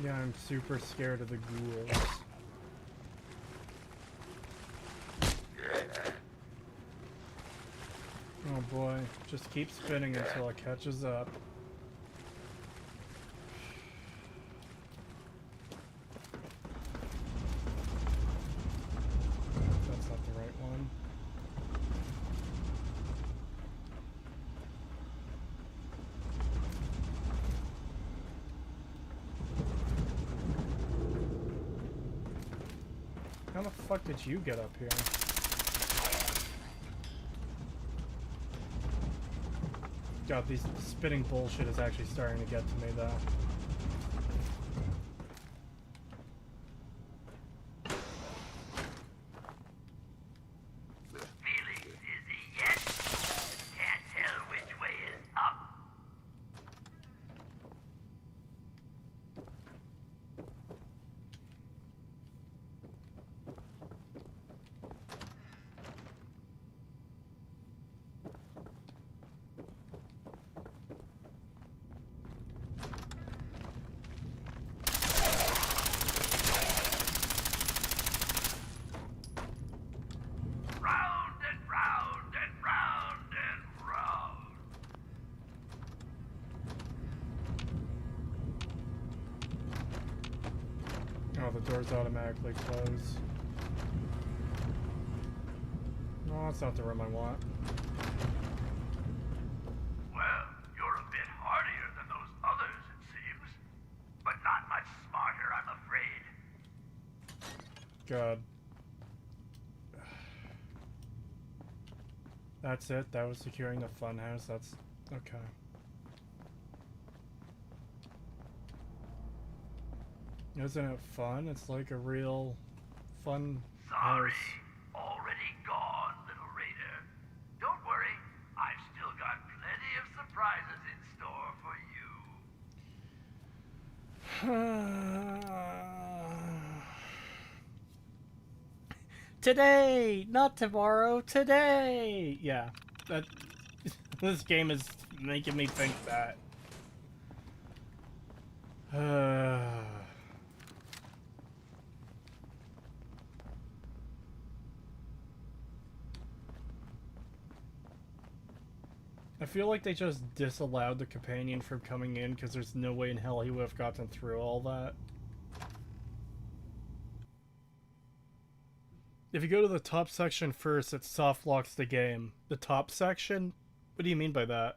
Yeah, I'm super scared of the ghouls. Oh boy, just keep spinning until it catches up. That's not the right one. How the fuck did you get up here? God, this spinning bullshit is actually starting to get to me, though. Feeling dizzy yet? Can't tell which way is up. Round and round and round and round. Oh, the doors automatically close. No, that's not the room I want. Well, you're a bit hardier than those others, it seems. But not much smarter, I'm afraid. God. That's it? That was securing the funhouse? That's... okay. Isn't it fun? It's like a real fun Sorry, house. already gone, little raider. Don't worry, I've still got plenty of surprises in store for you. Today! Not tomorrow, today! Yeah, that... this game is making me think that. I feel like they just disallowed the companion from coming in because there's no way in hell he would have gotten through all that. If you go to the top section first, it soft locks the game. The top section? What do you mean by that?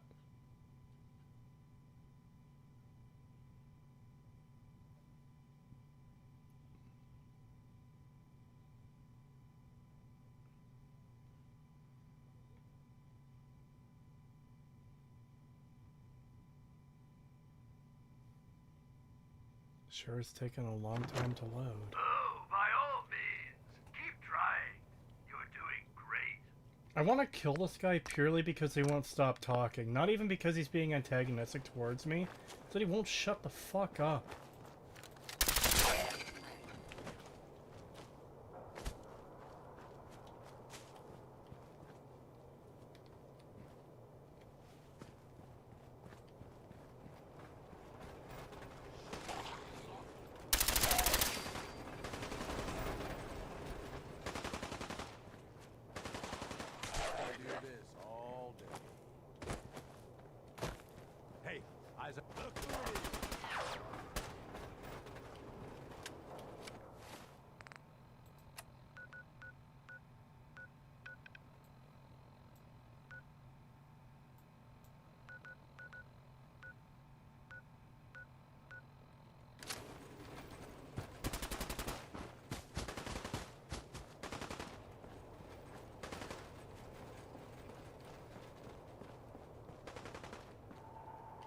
Sure is taking a long time to load. Oh, by all means, keep trying. You're doing great. I want to kill this guy purely because he won't stop talking. Not even because he's being antagonistic towards me. It's that he won't shut the fuck up. Hey, Isaac, look who it is.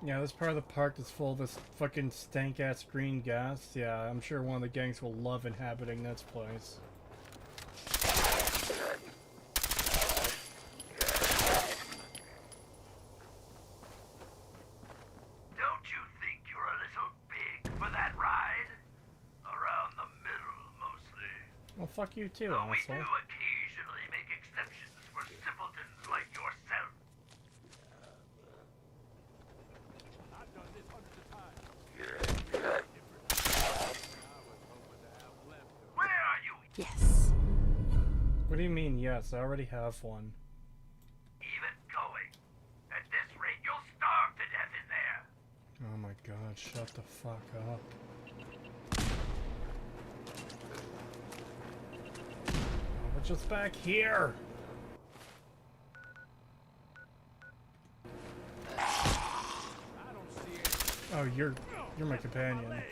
Yeah, this part of the park is full of this fucking stank-ass green gas. Yeah, I'm sure one of the gangs will love inhabiting this place. Don't you think you're a little big for that ride? Around the middle, mostly. Well, fuck you too, Though we do asshole. occasionally make exceptions for simpletons like yourself. I've done this hundreds of times. Where are you? Yes. What do you mean, yes? I already have one. Even going? At this rate, you'll starve to death in there. Oh my god, shut the fuck up. Oh, we're just back here! Oh, you're my companion.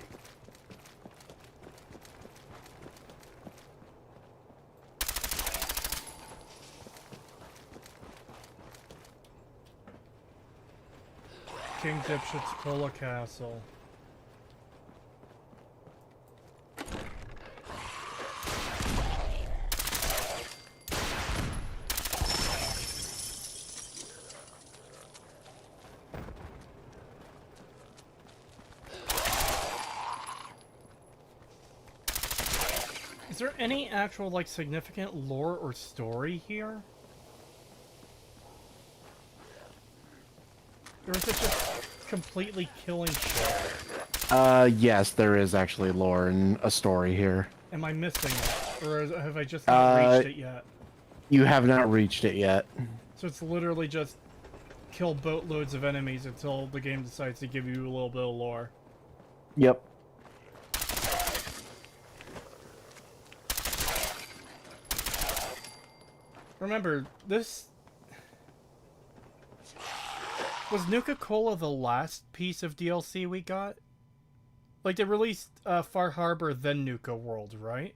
King Dipshit's Cola Castle. Is there any actual, like, significant lore or story here? Or is it just completely killing shit? Yes, there is actually lore and a story here. Am I missing it? Or have I just not reached it yet? You have not reached it yet. So it's literally just kill boatloads of enemies until the game decides to give you a little bit of lore. Yep. Remember, this... Was Nuka-Cola the last piece of DLC we got? Like, they released Far Harbor, then Nuka-World, right?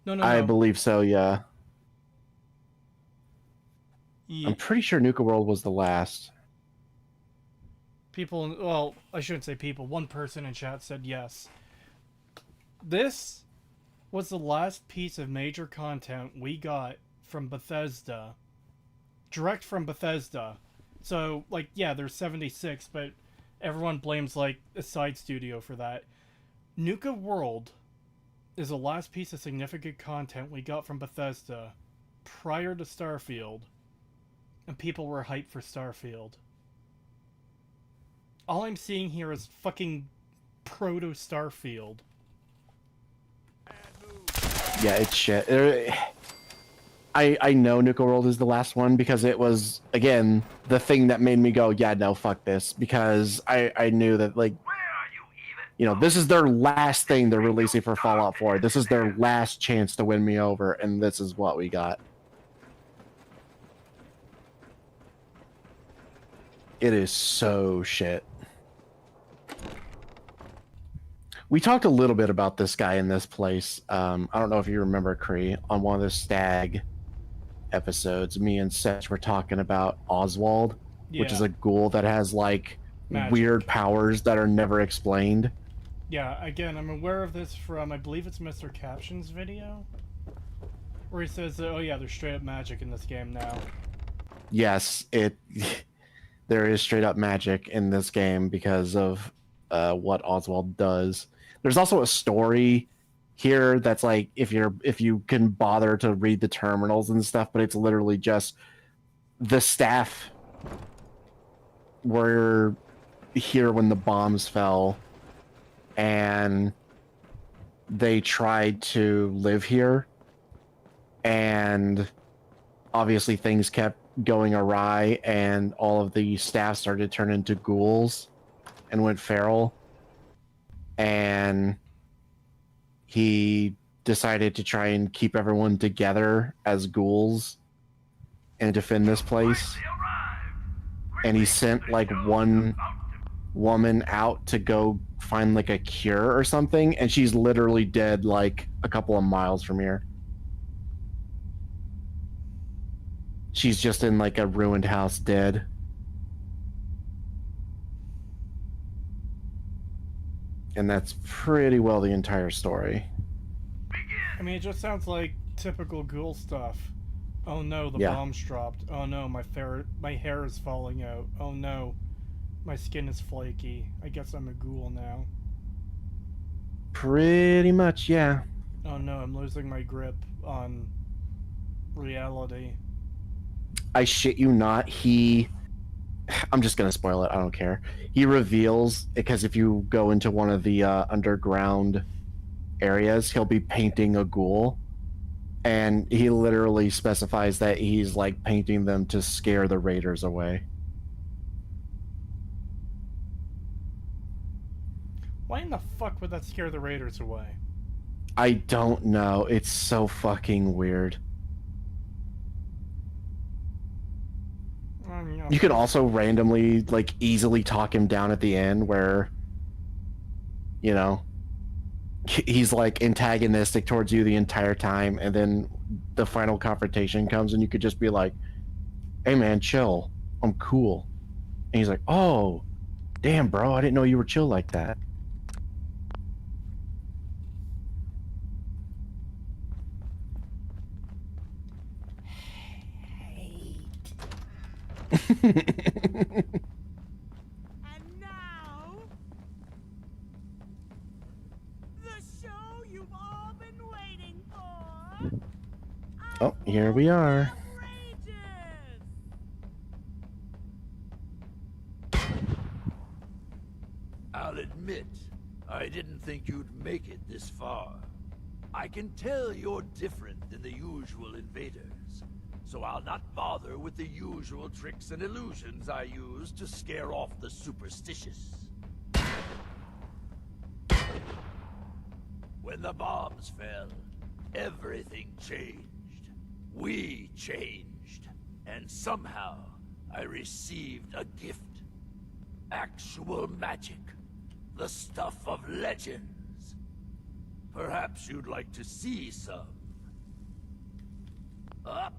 No. I believe so, yeah. I'm pretty sure Nuka-World was the last. People, well, I shouldn't say people. One person in chat said yes. This was the last piece of major content we got from Bethesda. Direct from Bethesda. So, like, yeah, there's 76, but everyone blames, like, a side studio for that. Nuka-World is the last piece of significant content we got from Bethesda prior to Starfield. And people were hyped for Starfield. All I'm seeing here is fucking proto-Starfield. Yeah, it's shit. I know Nuka-World is the last one because it was, again, the thing that made me go, yeah, no, fuck this. Because I knew that, like, you know, this is their last thing they're releasing for Fallout 4. This is their last chance to win me over, and this is what we got. It is so shit. We talked a little bit about this guy in this place. I don't know if you remember, Kree, on one of the Stag episodes, me and Seth were talking about Oswald, which is Yeah. a ghoul that has, like, Magic. weird powers that are never explained. Yeah, again, I'm aware of this from, I believe it's Mr. Caption's video? Where he says, "Oh yeah, there's straight up magic in this game now." Yes, there is straight up magic in this game because of what Oswald does. There's also a story here that's like if you can bother to read the terminals and stuff, but it's literally just the staff were here when the bombs fell, and they tried to live here, and obviously things kept going awry, and all of the staff started to turn into ghouls and went feral, and he decided to try and keep everyone together as ghouls and defend this place. And he sent like one woman out to go find like a cure or something, and she's literally dead like a couple of miles from here. She's just in like a ruined house dead. And that's pretty well the entire story. I mean, it just sounds like typical ghoul stuff. Oh no, the bomb's dropped. Oh no, my hair is falling out. Oh no, my skin is flaky. I guess I'm a ghoul now. Pretty much, yeah. Oh no, I'm losing my grip on reality. I shit you not, I'm just gonna spoil it, I don't care. He reveals, because if you go into one of the underground areas, he'll be painting a ghoul. And he literally specifies that he's like painting them to scare the raiders away. Why in the fuck would that scare the raiders away? I don't know. It's so fucking weird. You can also randomly, like, easily talk him down at the end where, you know, he's like antagonistic towards you the entire time, and then the final confrontation comes and you could just be like, hey man, chill, I'm cool. And he's like, oh damn bro, I didn't know you were chill like that. And now, the show you've all been waiting for. Oh, here we are. I'll admit, I didn't think you'd make it this far. I can tell you're different than the usual invaders, so I'll not bother with the usual tricks and illusions I use to scare off the superstitious. When the bombs fell, everything changed. We changed. And somehow, I received a gift. Actual magic. The stuff of legends. Perhaps you'd like to see some. Up.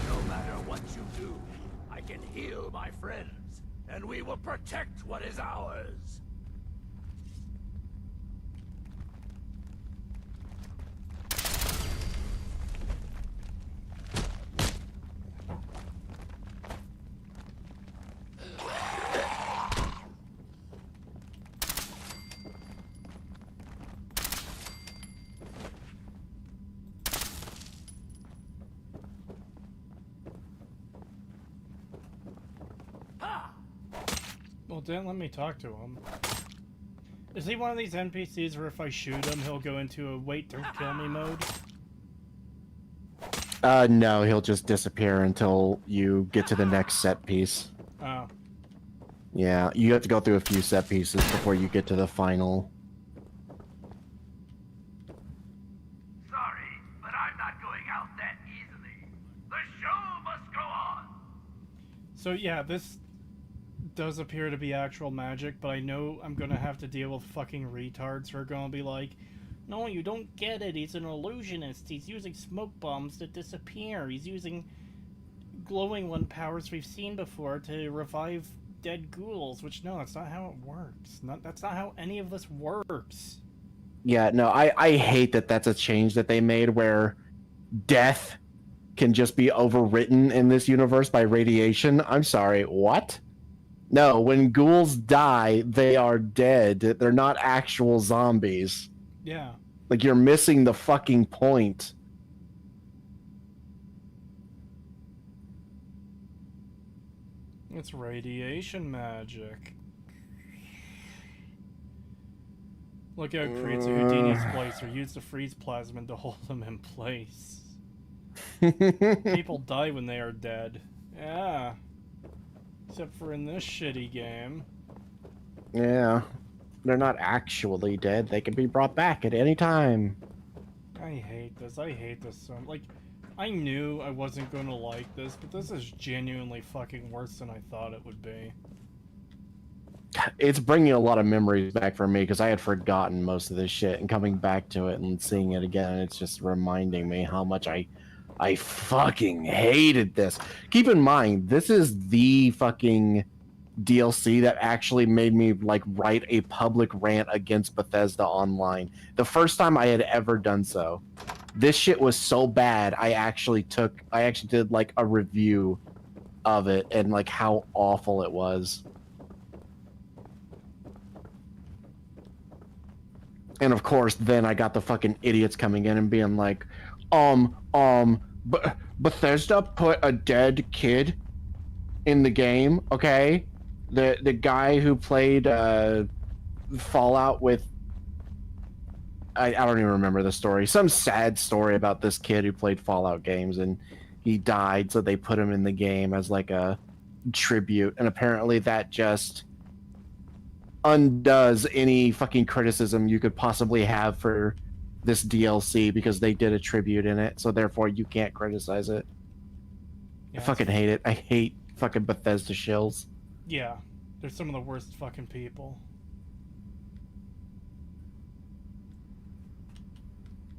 No matter what you do, I can heal my friends, and we will protect what is ours. Well, didn't let me talk to him. Is he one of these NPCs where if I shoot him, he'll go into a wait, don't kill me mode? No, he'll just disappear until you get to the next set piece. Oh. Yeah, you have to go through a few set pieces before you get to the final. Sorry, but I'm not going out that easily. The show must go on. So yeah, this does appear to be actual magic, but I know I'm gonna have to deal with fucking retards who are gonna be like, no, you don't get it, he's an illusionist, he's using smoke bombs to disappear, he's using glowing one powers we've seen before to revive dead ghouls, which no, that's not how it works. That's not how any of this works. Yeah, no, I hate that that's a change that they made where death can just be overwritten in this universe by radiation. I'm sorry, what? No, when ghouls die, they are dead. They're not actual zombies. Yeah. Like, you're missing the fucking point. It's radiation magic. Look out, creates a Houdini splicer. Use the freeze plasmid to hold them in place. People die when they are dead. Yeah. Except for in this shitty game. Yeah. They're not actually dead. They can be brought back at any time. I hate this. I hate this so much. Like, I knew I wasn't going to like this, but this is genuinely fucking worse than I thought it would be. It's bringing a lot of memories back for me because I had forgotten most of this shit, and coming back to it and seeing it again, it's just reminding me how much I fucking hated this. Keep in mind, this is the fucking DLC that actually made me like write a public rant against Bethesda online. The first time I had ever done so. This shit was so bad, I actually did like a review of it and like how awful it was. And of course, then I got the fucking idiots coming in and being like, Bethesda put a dead kid in the game, okay? The guy who played Fallout with, I don't even remember the story. Some sad story about this kid who played Fallout games and he died, so they put him in the game as like a tribute. And apparently that just undoes any fucking criticism you could possibly have for this DLC because they did a tribute in it, so therefore you can't criticize it. Yeah, I fucking hate it. I hate fucking Bethesda shills. Yeah, they're some of the worst fucking people.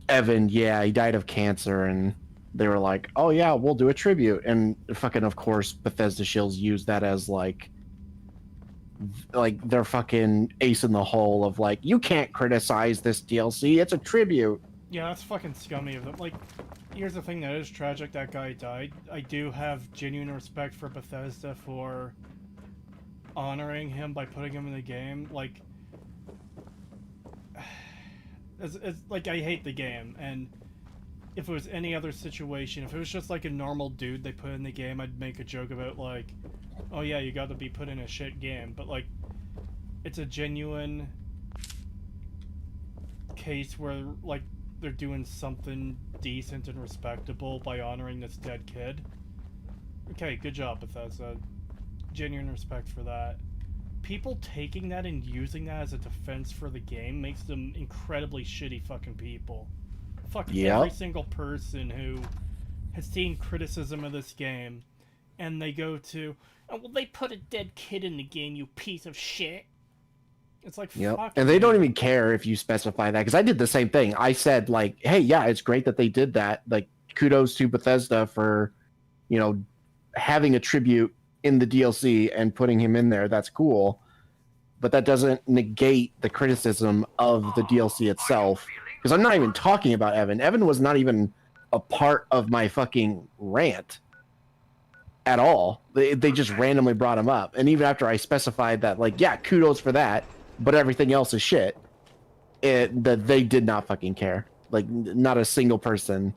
Evan, yeah, he died of cancer, and they were like, oh yeah, we'll do a tribute. And fucking, of course, Bethesda shills use that as like they're fucking ace in the hole of like, you can't criticize this DLC, it's a tribute. Yeah, that's fucking scummy of them. Like, here's the thing that is tragic, that guy died. I do have genuine respect for Bethesda for honoring him by putting him in the game. Like, it's like, I hate the game, and if it was any other situation, if it was just like a normal dude they put in the game, I'd make a joke about like, oh yeah, you gotta be put in a shit game. But like, it's a genuine case where like they're doing something decent and respectable by honoring this dead kid. Okay, good job, Bethesda. Genuine respect for that. People taking that and using that as a defense for the game makes them incredibly shitty fucking people. Fucking every single person who has seen criticism of this game and they go to, oh, well, they put a dead kid in the game, you piece of shit. It's like, fuck. And they don't even care if you specify that, because I did the same thing. I said, like, hey, yeah, it's great that they did that. Like, kudos to Bethesda for, you know, having a tribute in the DLC and putting him in there. That's cool. But that doesn't negate the criticism of the DLC itself. Because I'm not even talking about Evan. Evan was not even a part of my fucking rant at all. They just randomly brought him up. And even after I specified that, like, yeah, kudos for that, but everything else is shit, that they did not fucking care. Like, not a single person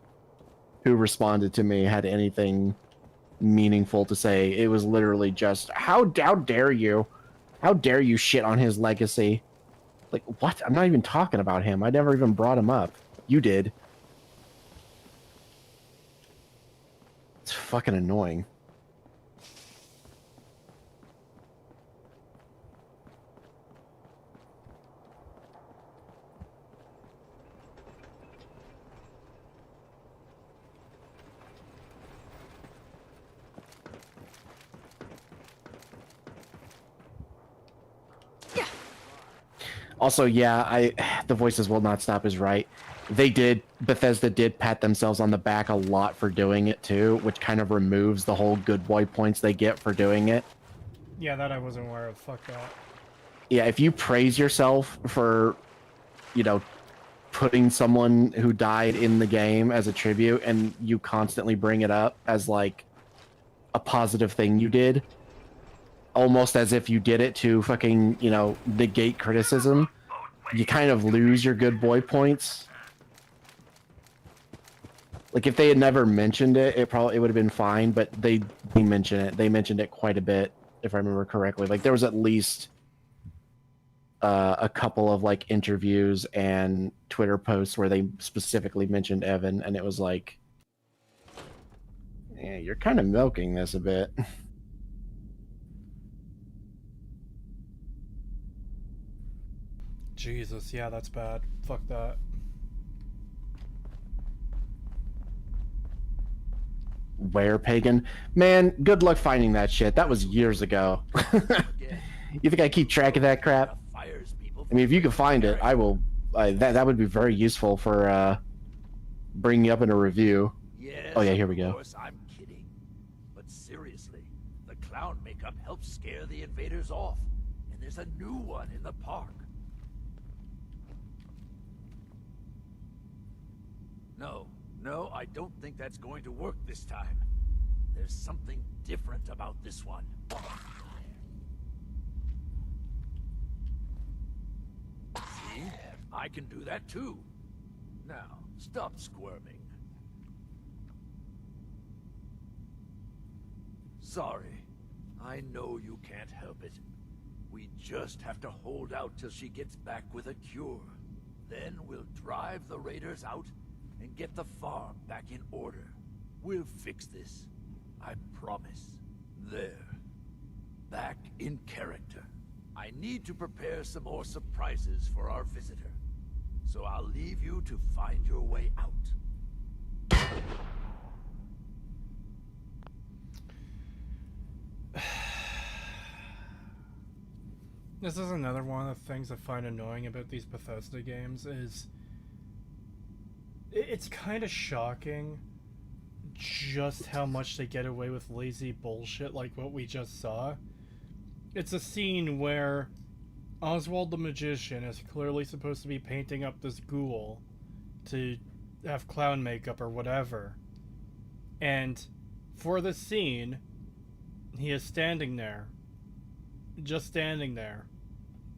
who responded to me had anything meaningful to say. It was literally just, how dare you? How dare you shit on his legacy? Like, what? I'm not even talking about him. I never even brought him up. You did. It's fucking annoying. Also, yeah, the voices will not stop is right. Bethesda did pat themselves on the back a lot for doing it too, which kind of removes the whole good boy points they get for doing it. Yeah, that I wasn't aware of. Fuck that. Yeah, if you praise yourself for, you know, putting someone who died in the game as a tribute, and you constantly bring it up as like a positive thing you did, almost as if you did it to fucking, you know, negate criticism, you kind of lose your good boy points. Like if they had never mentioned it, it would have been fine, but they mention it. They mentioned it quite a bit, if I remember correctly. Like there was at least a couple of like interviews and Twitter posts where they specifically mentioned Evan, and it was like, yeah, you're kind of milking this a bit. Jesus, yeah, that's bad. Fuck that. Where pagan? Man, good luck finding that shit. That was years ago. You think I keep track of that crap? I mean, if you can find it, I will. That would be very useful for bringing up in a review. Yes, Oh yeah, here we of go. course, I'm kidding. But seriously, the clown makeup helps scare the invaders off. And there's a new one in the park. No, I don't think that's going to work this time. There's something different about this one. See? I can do that too. Now, stop squirming. Sorry. I know you can't help it. We just have to hold out till she gets back with a cure. Then we'll drive the raiders out and get the farm back in order. We'll fix this. I promise. There. Back in character. I need to prepare some more surprises for our visitor. So I'll leave you to find your way out. This is another one of the things I find annoying about these Bethesda games is it's kind of shocking just how much they get away with lazy bullshit like what we just saw. It's a scene where Oswald the Magician is clearly supposed to be painting up this ghoul to have clown makeup or whatever. And for this scene, he is standing there. Just standing there.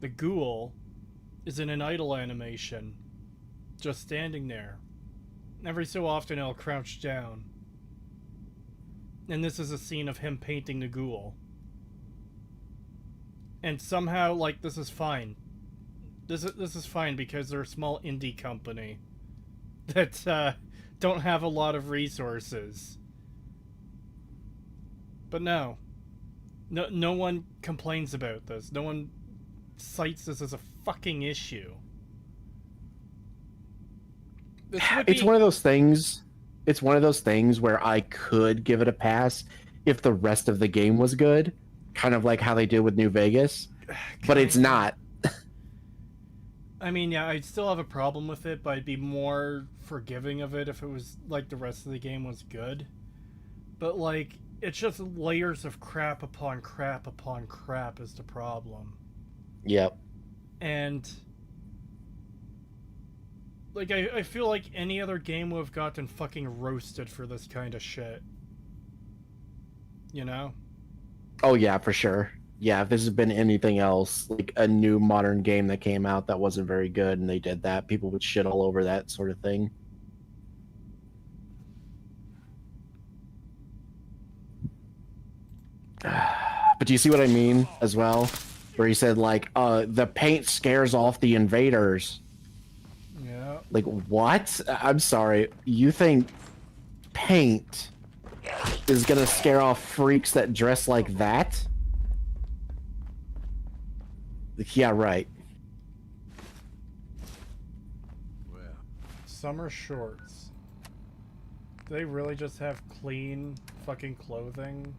The ghoul is in an idle animation. Just standing there. Every so often he'll crouch down. And this is a scene of him painting the ghoul. And somehow, like, this is fine. This is fine because they're a small indie company that don't have a lot of resources. But no. No one complains about this. No one cites this as a fucking issue. It's one of those things. It's one of those things where I could give it a pass if the rest of the game was good, kind of like how they did with New Vegas, but it's not. I mean, yeah, I'd still have a problem with it, but I'd be more forgiving of it if it was like the rest of the game was good. But like, it's just layers of crap upon crap upon crap is the problem. Yep. And like, I feel like any other game would have gotten fucking roasted for this kind of shit. You know? Oh yeah, for sure. Yeah, if this has been anything else, like a new modern game that came out that wasn't very good and they did that, people would shit all over that sort of thing. But do you see what I mean as well? Where he said like, the paint scares off the invaders. Yeah. Like, what? I'm sorry. You think paint is gonna scare off freaks that dress like that? Like, yeah, right. Summer shorts. Do they really just have clean fucking clothing?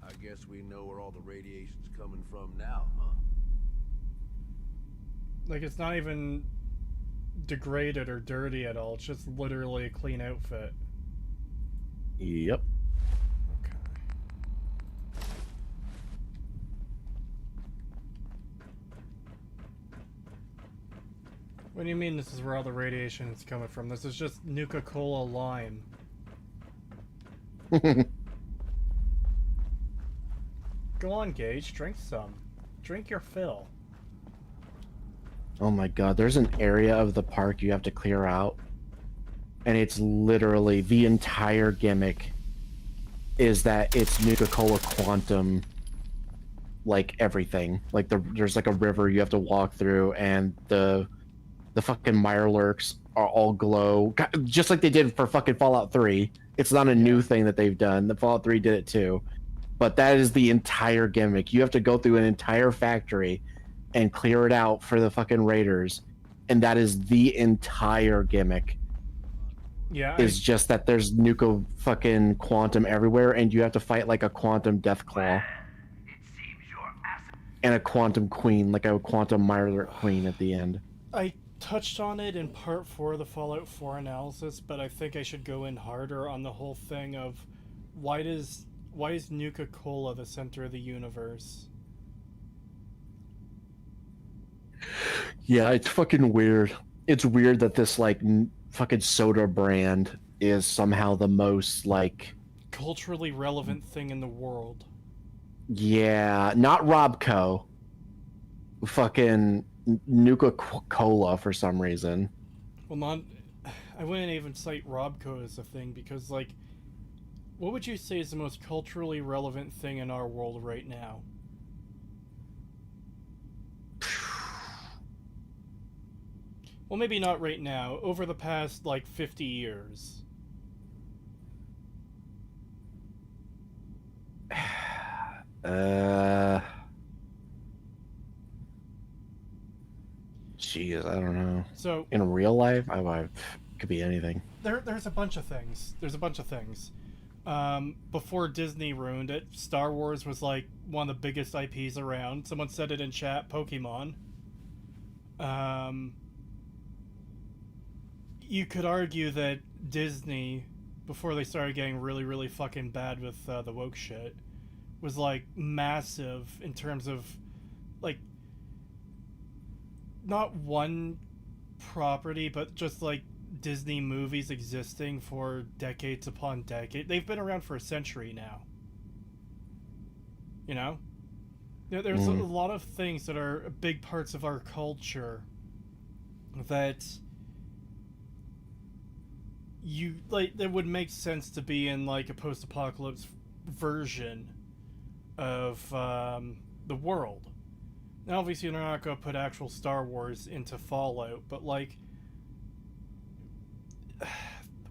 I guess we know where all the radiation's coming from now, huh? Like, it's not even degraded or dirty at all. It's just literally a clean outfit. Yep. What do you mean this is where all the radiation is coming from? This is just Nuka-Cola lime. Go on, Gage. Drink some. Drink your fill. Oh my god, there's an area of the park you have to clear out. And it's literally the entire gimmick is that it's Nuka-Cola Quantum, like everything. Like there's like a river you have to walk through, and the fucking Mirelurks are all glow, just like they did for fucking Fallout 3. It's not a new thing that they've done. The Fallout 3 did it too. But that is the entire gimmick. You have to go through an entire factory and clear it out for the fucking raiders, and that is the entire gimmick. Yeah, Is just that there's Nuka fucking Quantum everywhere, and you have to fight like a Quantum Deathclaw. And a Quantum Queen, like a Quantum Mirelurk Queen at the end. I touched on it in part 4 of the Fallout 4 analysis, but I think I should go in harder on the whole thing of why is Nuka-Cola the center of the universe? Yeah, it's fucking weird. It's weird that this like fucking soda brand is somehow the most like culturally relevant thing in the world. Yeah, not Robco. Fucking Nuka-Cola for some reason. Well, I wouldn't even cite Robco as a thing because, like, what would you say is the most culturally relevant thing in our world right now? Well, maybe not right now. Over the past, like, 50 years. Jeez, I don't know. So in real life, I could be anything. There's a bunch of things. Before Disney ruined it, Star Wars was like one of the biggest IPs around. Someone said it in chat. Pokemon. You could argue that Disney, before they started getting really, really fucking bad with the woke shit, was like massive in terms of like not one property, but just like Disney movies existing for decades upon decades. They've been around for a century now. You know? There's a lot of things that are big parts of our culture that you like that would make sense to be in like a post-apocalypse version of the world. Now obviously they're not going to put actual Star Wars into Fallout, but like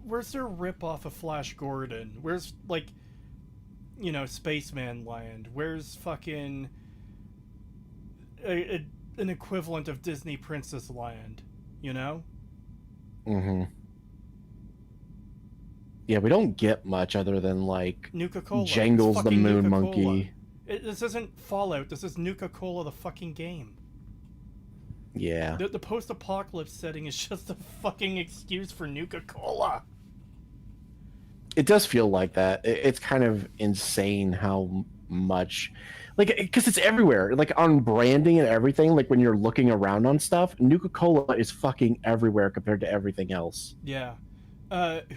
where's their rip-off of Flash Gordon? Where's like, you know, Spaceman Land? Where's fucking an equivalent of Disney Princess Land, you know? Yeah, we don't get much other than like Nuka-Cola. Jangles the Moon Nuka-Cola. Monkey. This isn't Fallout. This is Nuka-Cola, the fucking game. Yeah. The post-apocalypse setting is just a fucking excuse for Nuka-Cola. It does feel like that. It's kind of insane how much, like, because it's everywhere. Like on branding and everything. Like when you're looking around on stuff, Nuka-Cola is fucking everywhere compared to everything else. Yeah.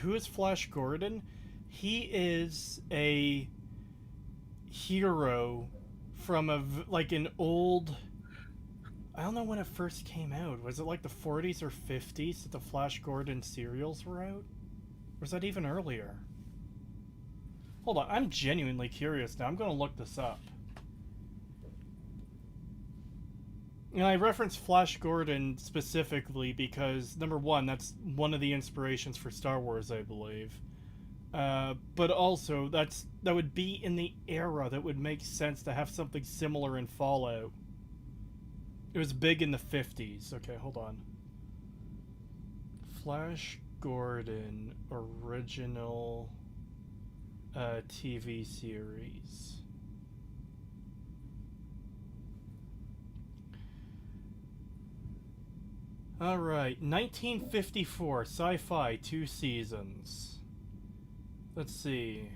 Who is Flash Gordon? He is a hero from an old, I don't know when it first came out. Was it like the 40s or 50s that the Flash Gordon serials were out? Or was that even earlier? Hold on, I'm genuinely curious now. I'm going to look this up. And I reference Flash Gordon specifically because, number one, that's one of the inspirations for Star Wars, I believe. But also, that would be in the era that would make sense to have something similar in Fallout. It was big in the 50s. Okay, hold on. Flash Gordon original TV series. Alright, 1954, sci-fi, 2 seasons. Let's see.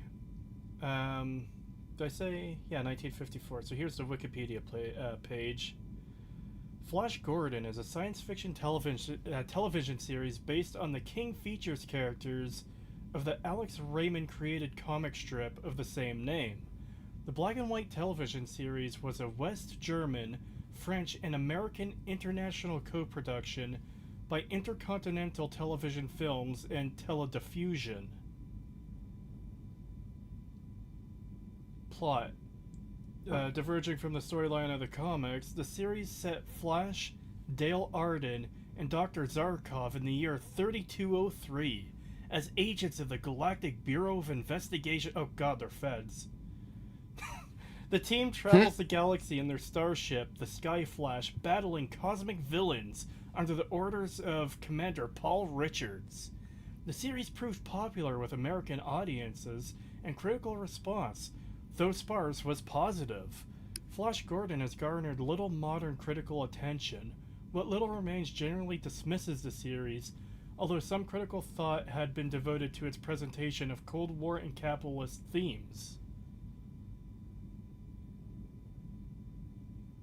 Did I say? Yeah, 1954. So here's the Wikipedia page. Flash Gordon is a science fiction television series based on the King Features characters of the Alex Raymond created comic strip of the same name. The black and white television series was a West German, French, and American international co-production by Intercontinental Television Films and Telediffusion. Plot. Diverging from the storyline of the comics, the series set Flash, Dale Arden, and Dr. Zarkov in the year 3203 as agents of the Galactic Bureau of Investigation. Oh god, they're feds. The team travels the galaxy in their starship, the Sky Flash, battling cosmic villains under the orders of Commander Paul Richards. The series proved popular with American audiences and critical response, though sparse was positive. Flash Gordon has garnered little modern critical attention. What little remains generally dismisses the series, although some critical thought had been devoted to its presentation of Cold War and capitalist themes.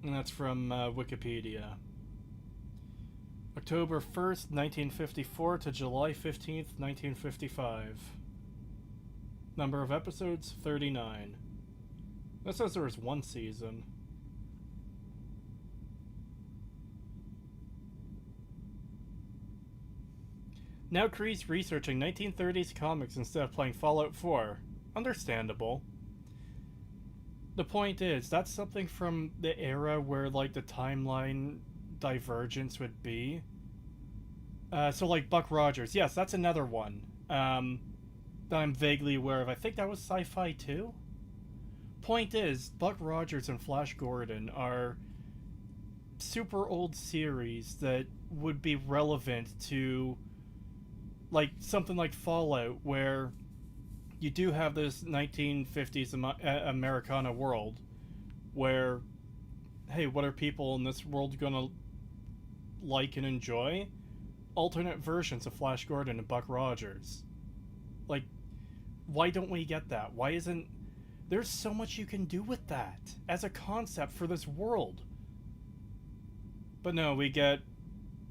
And that's from Wikipedia. October 1st, 1954 to July 15th, 1955. Number of episodes, 39. That says there was one season. Now Kree's researching 1930s comics instead of playing Fallout 4. Understandable. The point is, that's something from the era where, like, the timeline divergence would be. So, like, Buck Rogers. Yes, that's another one. That I'm vaguely aware of. I think that was sci-fi too? Point is, Buck Rogers and Flash Gordon are super old series that would be relevant to, like, something like Fallout, where you do have this 1950s Americana world where, hey, what are people in this world gonna like and enjoy? Alternate versions of Flash Gordon and Buck Rogers. Like, why don't we get that? Why isn't... There's so much you can do with that as a concept for this world. But no, we get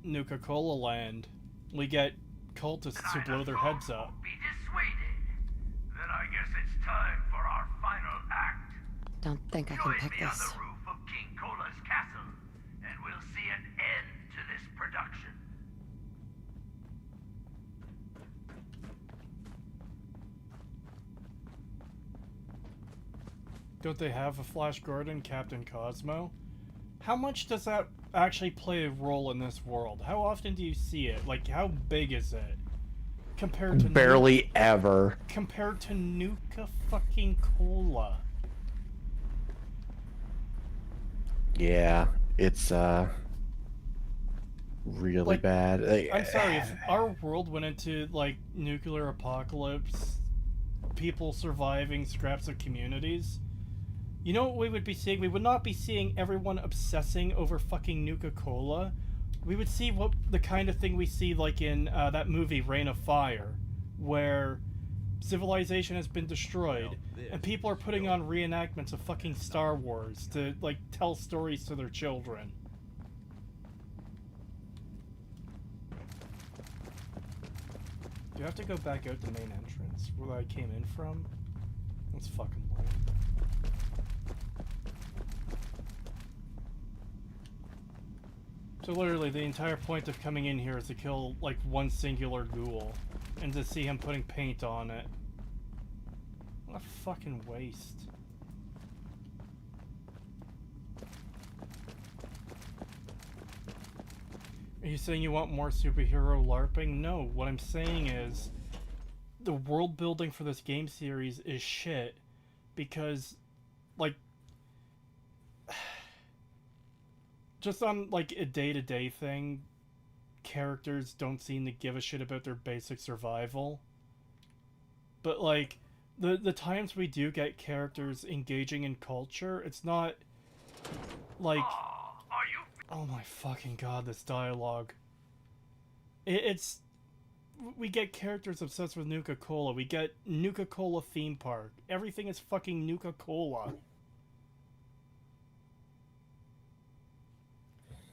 Nuka-Cola Land. We get cultists who blow their heads up. Then I guess it's time for our final act. Don't think I can Join pick me on this. the roof of King Cola's castle, and we'll see an end to this production. Don't they have a Flash Gordon, Captain Cosmo? How much does that actually play a role in this world? How often do you see it? Like, how big is it? Compared to Barely ever. Compared to Nuka-fucking-Cola. Yeah, it's really Like, bad. I'm sorry, if our world went into, like, nuclear apocalypse, people surviving scraps of communities, you know what we would be seeing? We would not be seeing everyone obsessing over fucking Nuka-Cola. We would see what the kind of thing we see, like, in that movie Reign of Fire, where civilization has been destroyed, and people are putting on reenactments of fucking Star Wars to, like, tell stories to their children. Do you have to go back out the main entrance where I came in from? That's fucking lame. So literally, the entire point of coming in here is to kill, like, one singular ghoul, and to see him putting paint on it. What a fucking waste. Are you saying you want more superhero LARPing? No, what I'm saying is, the world building for this game series is shit, because, like, just on, like, a day-to-day thing, characters don't seem to give a shit about their basic survival. But, like, the times we do get characters engaging in culture, it's not, like... Oh my fucking god, this dialogue. It's... We get characters obsessed with Nuka-Cola. We get Nuka-Cola theme park. Everything is fucking Nuka-Cola.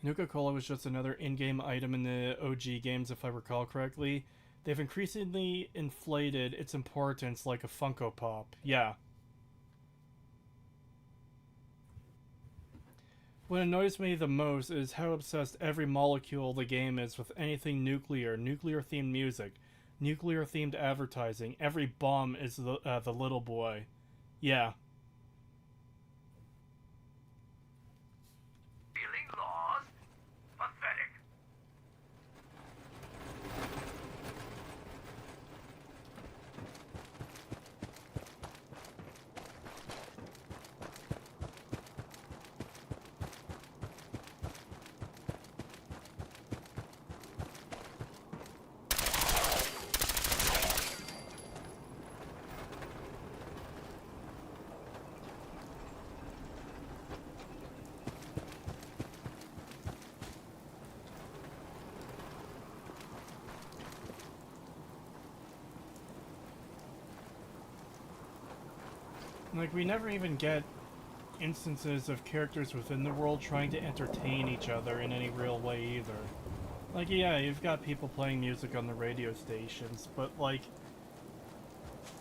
Nuka-Cola was just another in-game item in the OG games, if I recall correctly. They've increasingly inflated its importance like a Funko Pop. Yeah. What annoys me the most is how obsessed every molecule of the game is with anything nuclear, nuclear-themed music, nuclear-themed advertising. Every bomb is the little boy. Yeah. Feeling lost? Pathetic. Like, we never even get instances of characters within the world trying to entertain each other in any real way either. Like, yeah, you've got people playing music on the radio stations, but, like,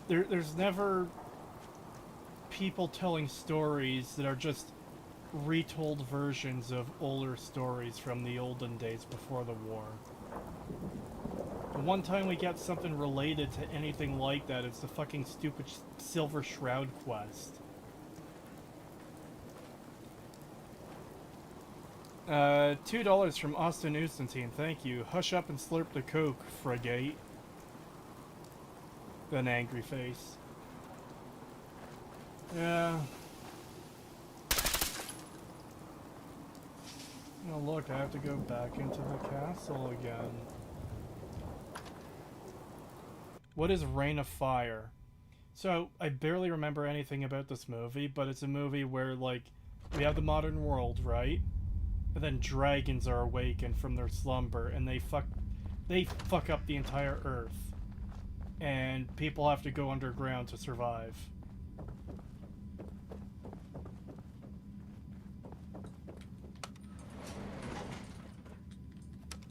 there's never people telling stories that are just retold versions of older stories from the olden days before the war. The one time we get something related to anything like that, it's the fucking stupid Silver Shroud quest. $2 from Austin Ustantine, thank you. Hush up and slurp the coke, Frigate. An angry face. Yeah. Oh look, I have to go back into the castle again. What is Reign of Fire? So, I barely remember anything about this movie, but it's a movie where, like, we have the modern world, right? And then dragons are awakened from their slumber, and they fuck up the entire Earth. And people have to go underground to survive.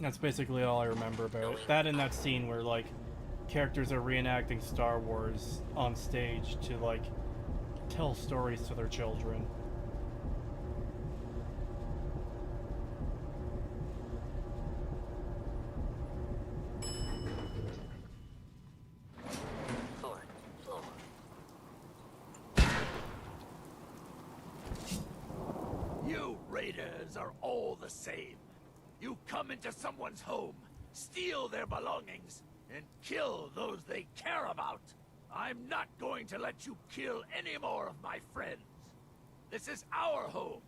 That's basically all I remember about it. That and that scene where, like, characters are reenacting Star Wars on stage to, like, tell stories to their children. You raiders are all the same. You come into someone's home, steal their belongings, and kill those they care about. I'm not going to let you kill any more of my friends. This is our home,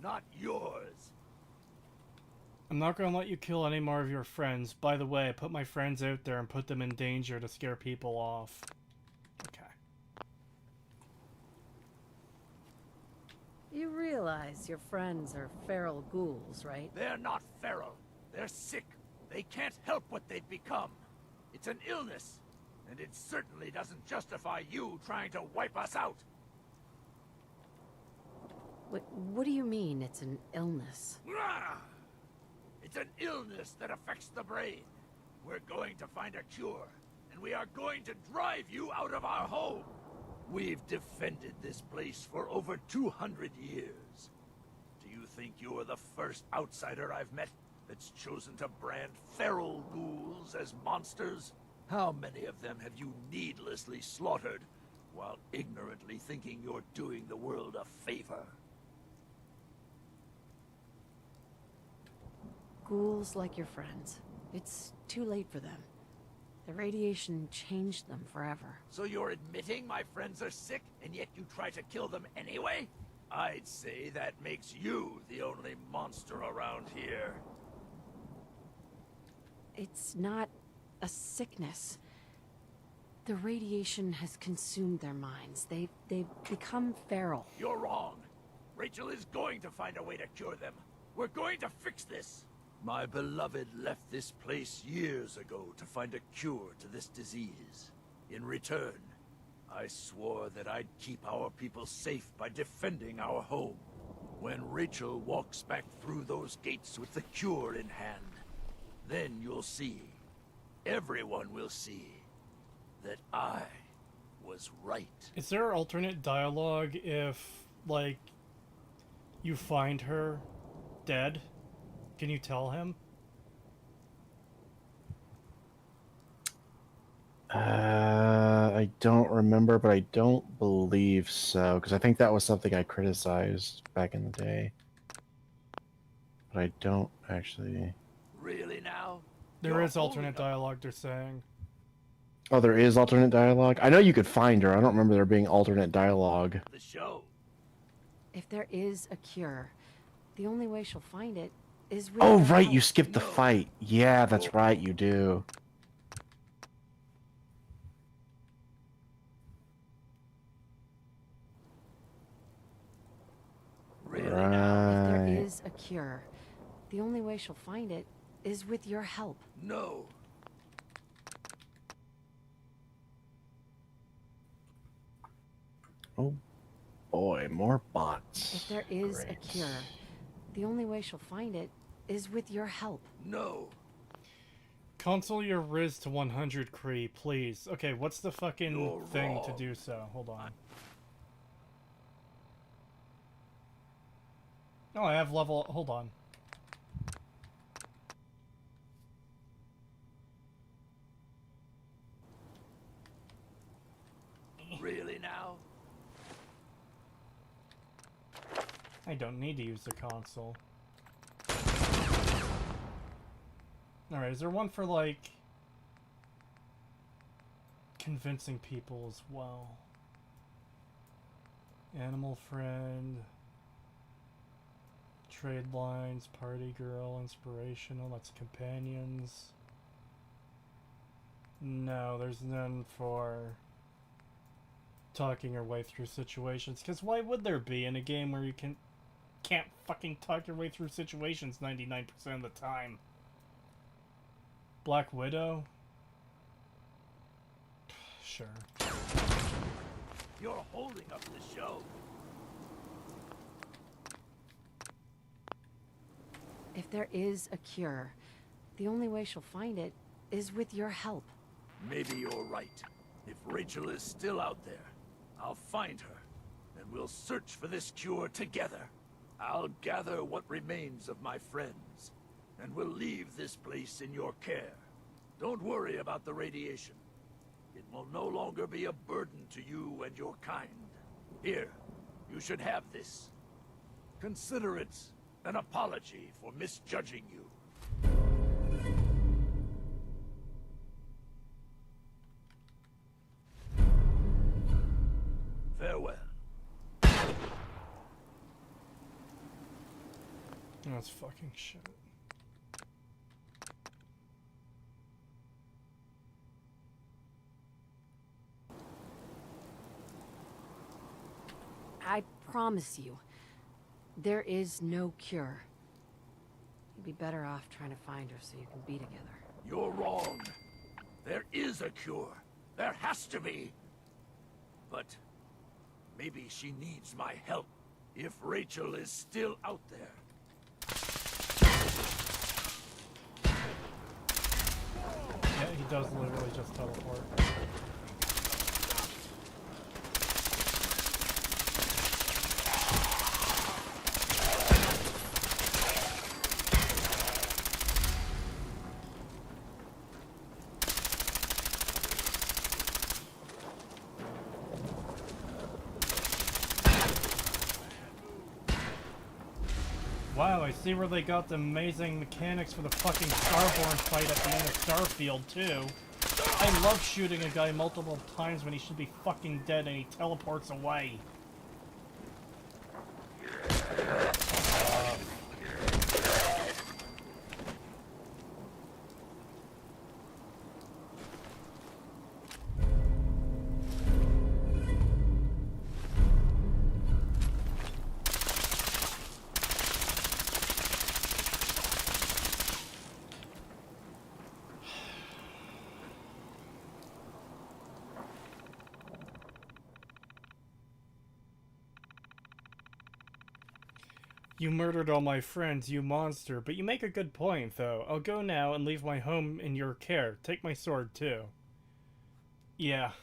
not yours. I'm not gonna let you kill any more of your friends. By the way, I put my friends out there and put them in danger to scare people off. Okay. You realize your friends are feral ghouls, right? They're not feral. They're sick. They can't help what they've become. It's an illness, and it certainly doesn't justify you trying to wipe us out. What do you mean it's an illness? It's an illness that affects the brain. We're going to find a cure, and we are going to drive you out of our home. We've defended this place for over 200 years. Do you think you are the first outsider I've met that's chosen to brand feral ghouls as monsters? How many of them have you needlessly slaughtered while ignorantly thinking you're doing the world a favor? Ghouls like your friends. It's too late for them. The radiation changed them forever. So you're admitting my friends are sick, and yet you try to kill them anyway? I'd say that makes you the only monster around here. It's not a sickness. The radiation has consumed their minds. They've become feral. You're wrong. Rachel is going to find a way to cure them. We're going to fix this. My beloved left this place years ago to find a cure to this disease. In return, I swore that I'd keep our people safe by defending our home. When Rachel walks back through those gates with the cure in hand, then you'll see, everyone will see, that I was right. Is there alternate dialogue if, like, you find her dead? Can you tell him? I don't remember, but I don't believe so, because I think that was something I criticized back in the day. But I don't actually... Really now? There is alternate dialogue, they're saying. Oh, there is alternate dialogue? I know you could find her. I don't remember there being alternate dialogue. The show. If there is a cure, the only way she'll find it is with Oh, your right, help. you skipped the fight. Yeah, that's right, you do. If there is a cure, the only way she'll find it is with your help. No. Oh boy, more bots. If there is a cure, the only way she'll find it is with your help. No. Console your Riz to 100, Kree, please. Okay, what's the fucking You're thing wrong. to do so? Hold on. Oh, I have level... Hold on. Really now? I don't need to use the console. Alright, is there one for, like... convincing people as well? Animal friend... Trade lines, party girl, inspirational, that's companions. No, there's none for talking your way through situations, because why would there be in a game where you can't fucking talk your way through situations 99% of the time? Black Widow? Sure. You're holding up the show. If there is a cure, the only way she'll find it is with your help. Maybe you're right. If Rachel is still out there, I'll find her, and we'll search for this cure together. I'll gather what remains of my friends, and we'll leave this place in your care. Don't worry about the radiation. It will no longer be a burden to you and your kind. Here, you should have this. Consider it an apology for misjudging you. Farewell. That's fucking shit. I promise you, there is no cure. You'd be better off trying to find her so you can be together. You're wrong. There is a cure. There has to be. But maybe she needs my help. If Rachel is still out there. Yeah, he does literally just teleport. Wow, I see where they got the amazing mechanics for the fucking Starborn fight at the end of Starfield, too. I love shooting a guy multiple times when he should be fucking dead and he teleports away. You murdered all my friends, you monster. But you make a good point, though. I'll go now and leave my home in your care. Take my sword, too. Yeah.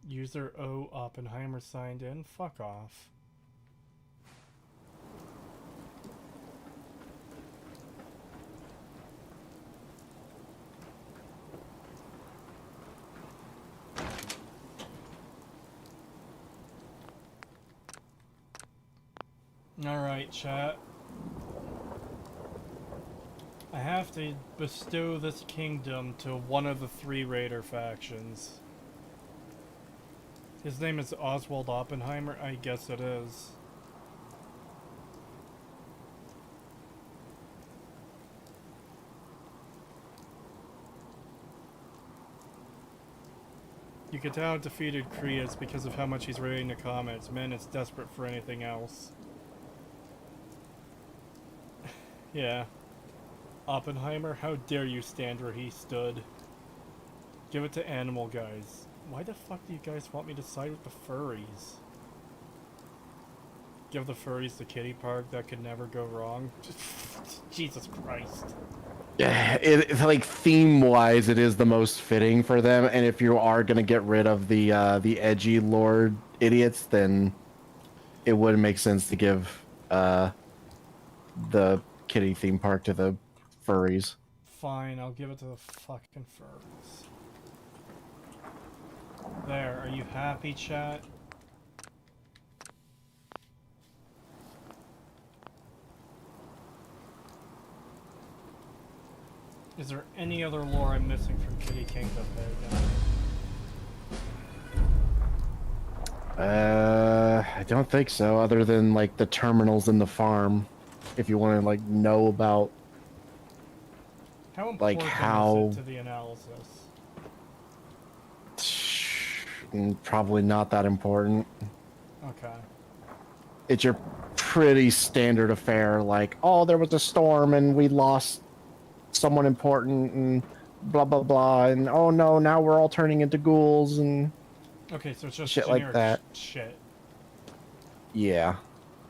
User O Oppenheimer signed in. Fuck off. Alright, chat. I have to bestow this kingdom to one of the 3 raider factions. His name is Oswald Oppenheimer? I guess it is. You can tell how defeated Kree is because of how much he's reading the comments. Man, it's desperate for anything else. Yeah. Oppenheimer, how dare you stand where he stood? Give it to animal guys. Why the fuck do you guys want me to side with the furries? Give the furries the kitty park, that could never go wrong. Jesus Christ. Yeah, it's like theme-wise, it is the most fitting for them. And if you are gonna get rid of the edgy lord idiots, then it would make sense to give the kitty theme park to the furries. Fine, I'll give it to the fucking furries. There, are you happy, chat? Is there any other lore I'm missing from Kitty Kingdom, I don't think so, other than like the terminals in the farm. If you want to like know about how important like how is it to the analysis? Probably not that important. Okay. It's your pretty standard affair, like, oh, there was a storm and we lost someone important and blah blah blah, and oh no, now we're all turning into ghouls and okay, so it's just shit like that. Shit. Yeah.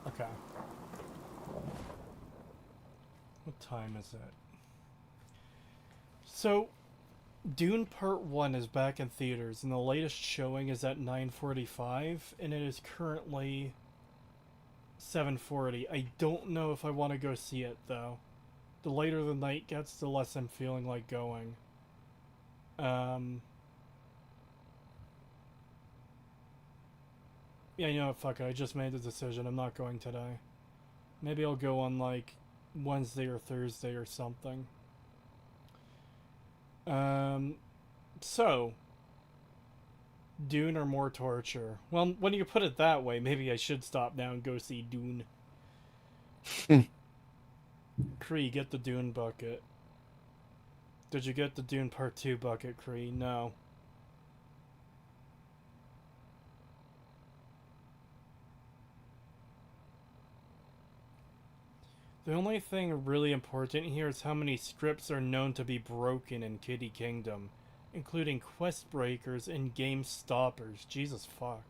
Okay. What time is it? So, Dune Part 1 is back in theaters, and the latest showing is at 9:45, and it is currently 7:40. I don't know if I want to go see it, though. The later the night gets, the less I'm feeling like going. Yeah, you know what, fuck it, I just made the decision. I'm not going today. Maybe I'll go on, like, Wednesday or Thursday or something. So, Dune or more torture? Well, when you put it that way, maybe I should stop now and go see Dune. Kree, get the Dune bucket. Did you get the Dune Part 2 bucket, Kree? No. The only thing really important here is how many scripts are known to be broken in Kitty Kingdom, including quest breakers and game stoppers. Jesus fuck.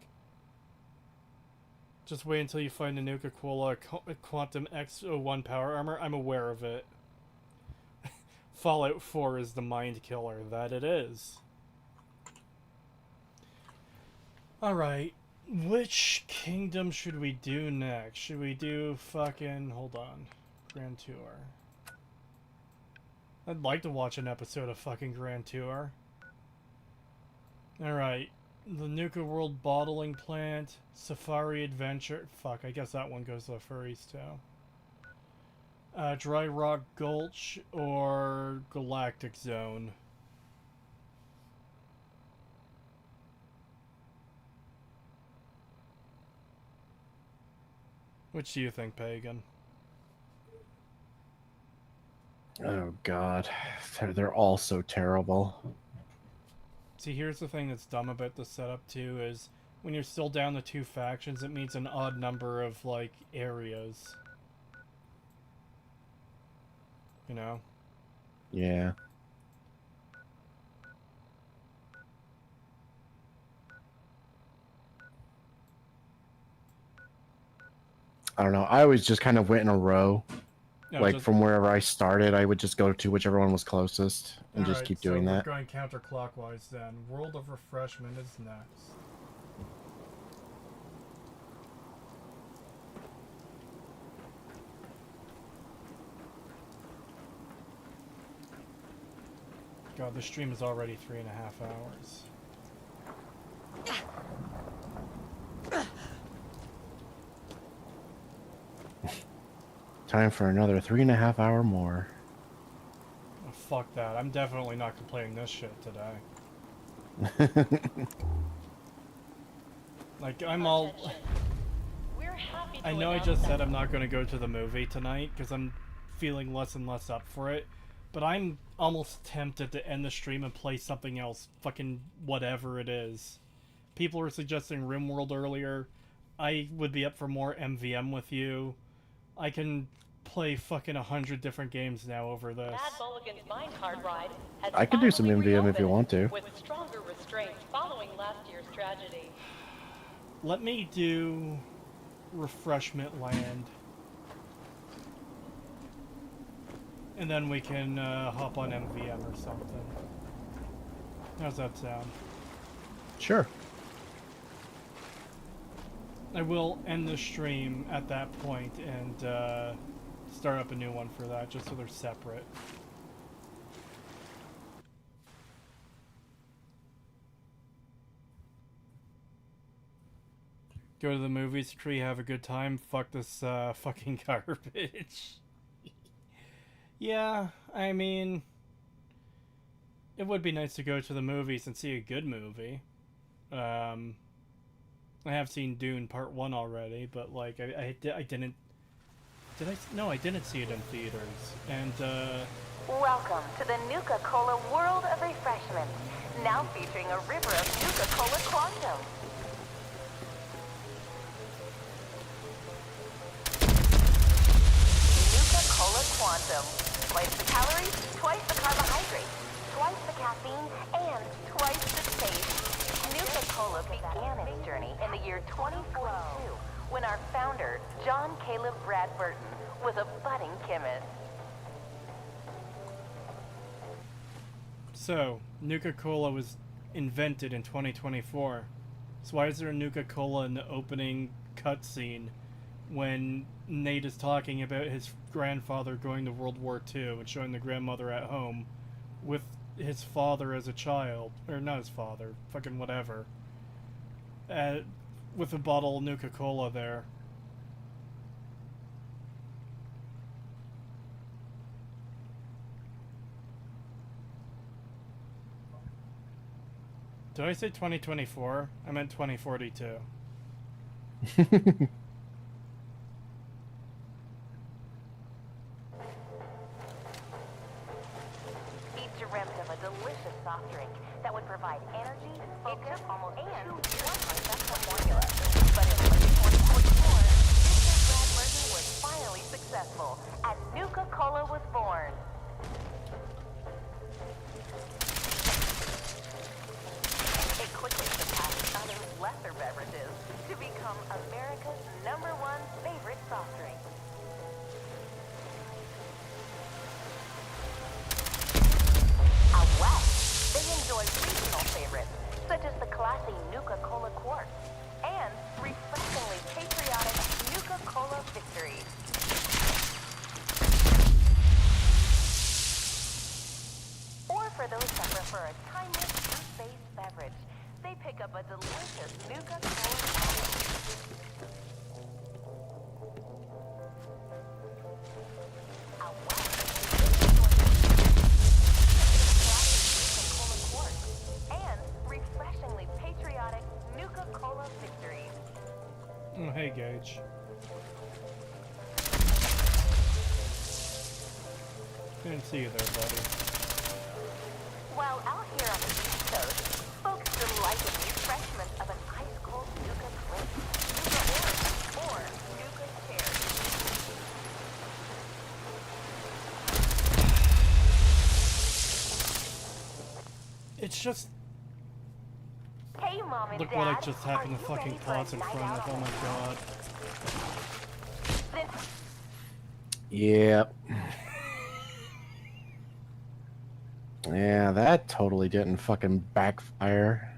Just wait until you find the Nuka-Cola Quantum X01 power armor. I'm aware of it. Fallout 4 is the mind killer. That it is. Alright. Which kingdom should we do next? Should we do fucking... Hold on. Grand Tour. I'd like to watch an episode of fucking Grand Tour. Alright. The Nuka-World bottling plant. Safari Adventure. Fuck, I guess that one goes to the furries too. Dry Rock Gulch or Galactic Zone. Which do you think, Pagan? Oh god, they're all so terrible. See, here's the thing that's dumb about the setup too, is when you're still down to 2 factions, it means an odd number of, like, areas. You know? Yeah. I don't know. I always just kind of went in a row. No, Like just- from wherever I started, I would just go to whichever one was closest and just Alright, keep doing so that. we're going counterclockwise then. World of Refreshment is next. God, the stream is already 3.5 hours. Time for another 3.5 hour more. Oh, fuck that. I'm definitely not completing this shit today. Like, I'm all... I know I just said I'm not going to go to the movie tonight because I'm feeling less and less up for it, but I'm almost tempted to end the stream and play something else, fucking whatever it is. People were suggesting RimWorld earlier. I would be up for more MVM with you. I can play fucking 100 different games now over this. Mad Mulligan's minecart ride has I could do some finally MVM if you reopened want to. with stronger restraints following last year's tragedy. Let me do Refreshment Land. And then we can hop on MVM or something. How's that sound? Sure. I will end the stream at that point and start up a new one for that, just so they're separate. Go to the movies, Tree, have a good time. Fuck this fucking garbage. Yeah, I mean, it would be nice to go to the movies and see a good movie. I have seen Dune Part 1 already, but like I didn't. Did I? No, I didn't see it in theaters. And Welcome to the Nuka-Cola World of Refreshment, now featuring a river of Nuka-Cola Quantum. Nuka-Cola Quantum. Twice the calories, twice the carbohydrates, twice the caffeine, and twice the taste. Nuka-Cola began its journey in the year 2042 when our founder, John Caleb Bradburton, was a budding chemist. so Nuka-Cola was invented in 2024. So why is there a Nuka-Cola in the opening cutscene when Nate is talking about his grandfather going to World War II and showing the grandmother at home with his father as a child, or not his father, fucking whatever, with a bottle of Nuka-Cola there. Did I say 2024? I meant 2042. He dreamt of a delicious soft drink that would provide energy, focus, almost 2 years to perfect the formula. But in 2044, Mr. Bradburton was finally successful, and Nuka-Cola was born. It quickly surpassed other lesser beverages to become America's #1 favorite soft drink. Out west, they enjoy regional favorites, such as the classy Nuka-Cola Quartz and refreshingly patriotic Nuka-Cola Victory. Or for those that prefer a timeless fruit-based beverage, they pick up a delicious Nuka-Cola. Out west, and refreshingly patriotic Nuka-Cola Victory. Oh, hey, Gage. Didn't see you there, buddy. While out here on the East Coast, folks delight in the refreshment of an ice-cold Nuka drink, Nuka Orange, or Nuka Cherry. It's just... Hey, Mom and Look Dad. what I just happened Are to you fucking ready for a pause in night front out of. Oh on my the god. Yep. Yeah, that totally didn't fucking backfire.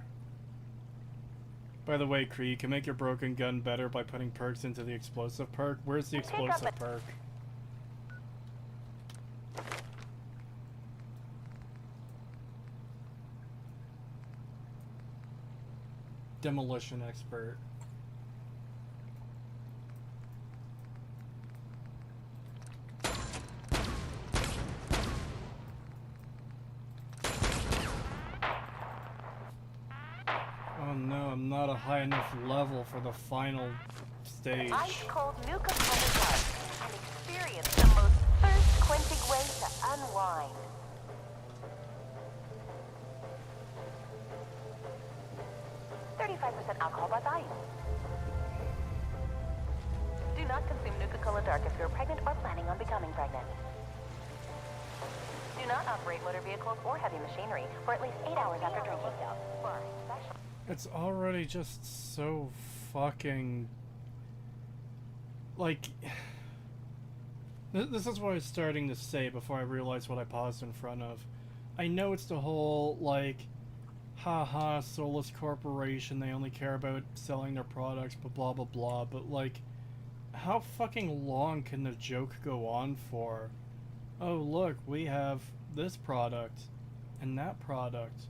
By the way, Kree, you can make your broken gun better by putting perks into the explosive perk. Where's the explosive perk? Demolition expert. Oh no, I'm not a high enough level for the final stage. Ice cold Nuka-Cola Dark and experience the most thirst-quenching way to unwind. %35 alcohol by volume. Do not consume Nuka-Cola Dark if you're pregnant or planning on becoming pregnant. Do not operate motor vehicles or heavy machinery for at least 8 hours after drinking. It's already just so fucking... Like... This is what I was starting to say before I realized what I paused in front of. I know it's the whole, like... Haha, soulless corporation, they only care about selling their products, but blah blah blah, but like... How fucking long can the joke go on for? Oh look, we have this product, and that product,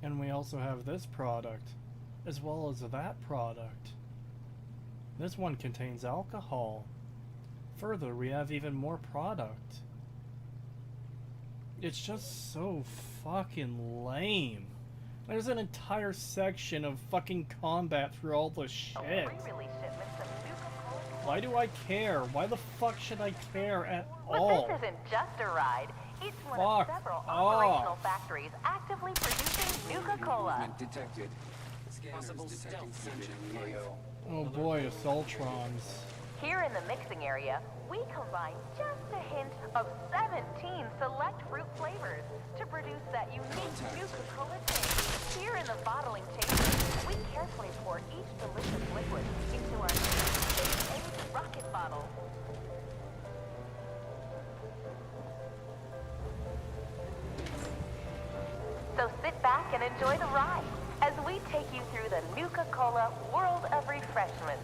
and we also have this product, as well as that product. This one contains alcohol. Further, we have even more product. It's just so fucking lame. There's an entire section of fucking combat through all this shit. Why do I care? Why the fuck should I care at all? But this isn't just a ride. It's one Fuck of several off. operational factories actively producing Nuka-Cola. Detected. Possible stealth engine. Oh boy, Assaultrons. Here in the mixing area, we combine just a hint of 17 select fruit flavors to produce that unique Nuka-Cola taste. Here in the bottling chamber, we carefully pour each delicious liquid into our space-aged rocket bottle. So sit back and enjoy the ride as we take you through the Nuka-Cola World of Refreshment.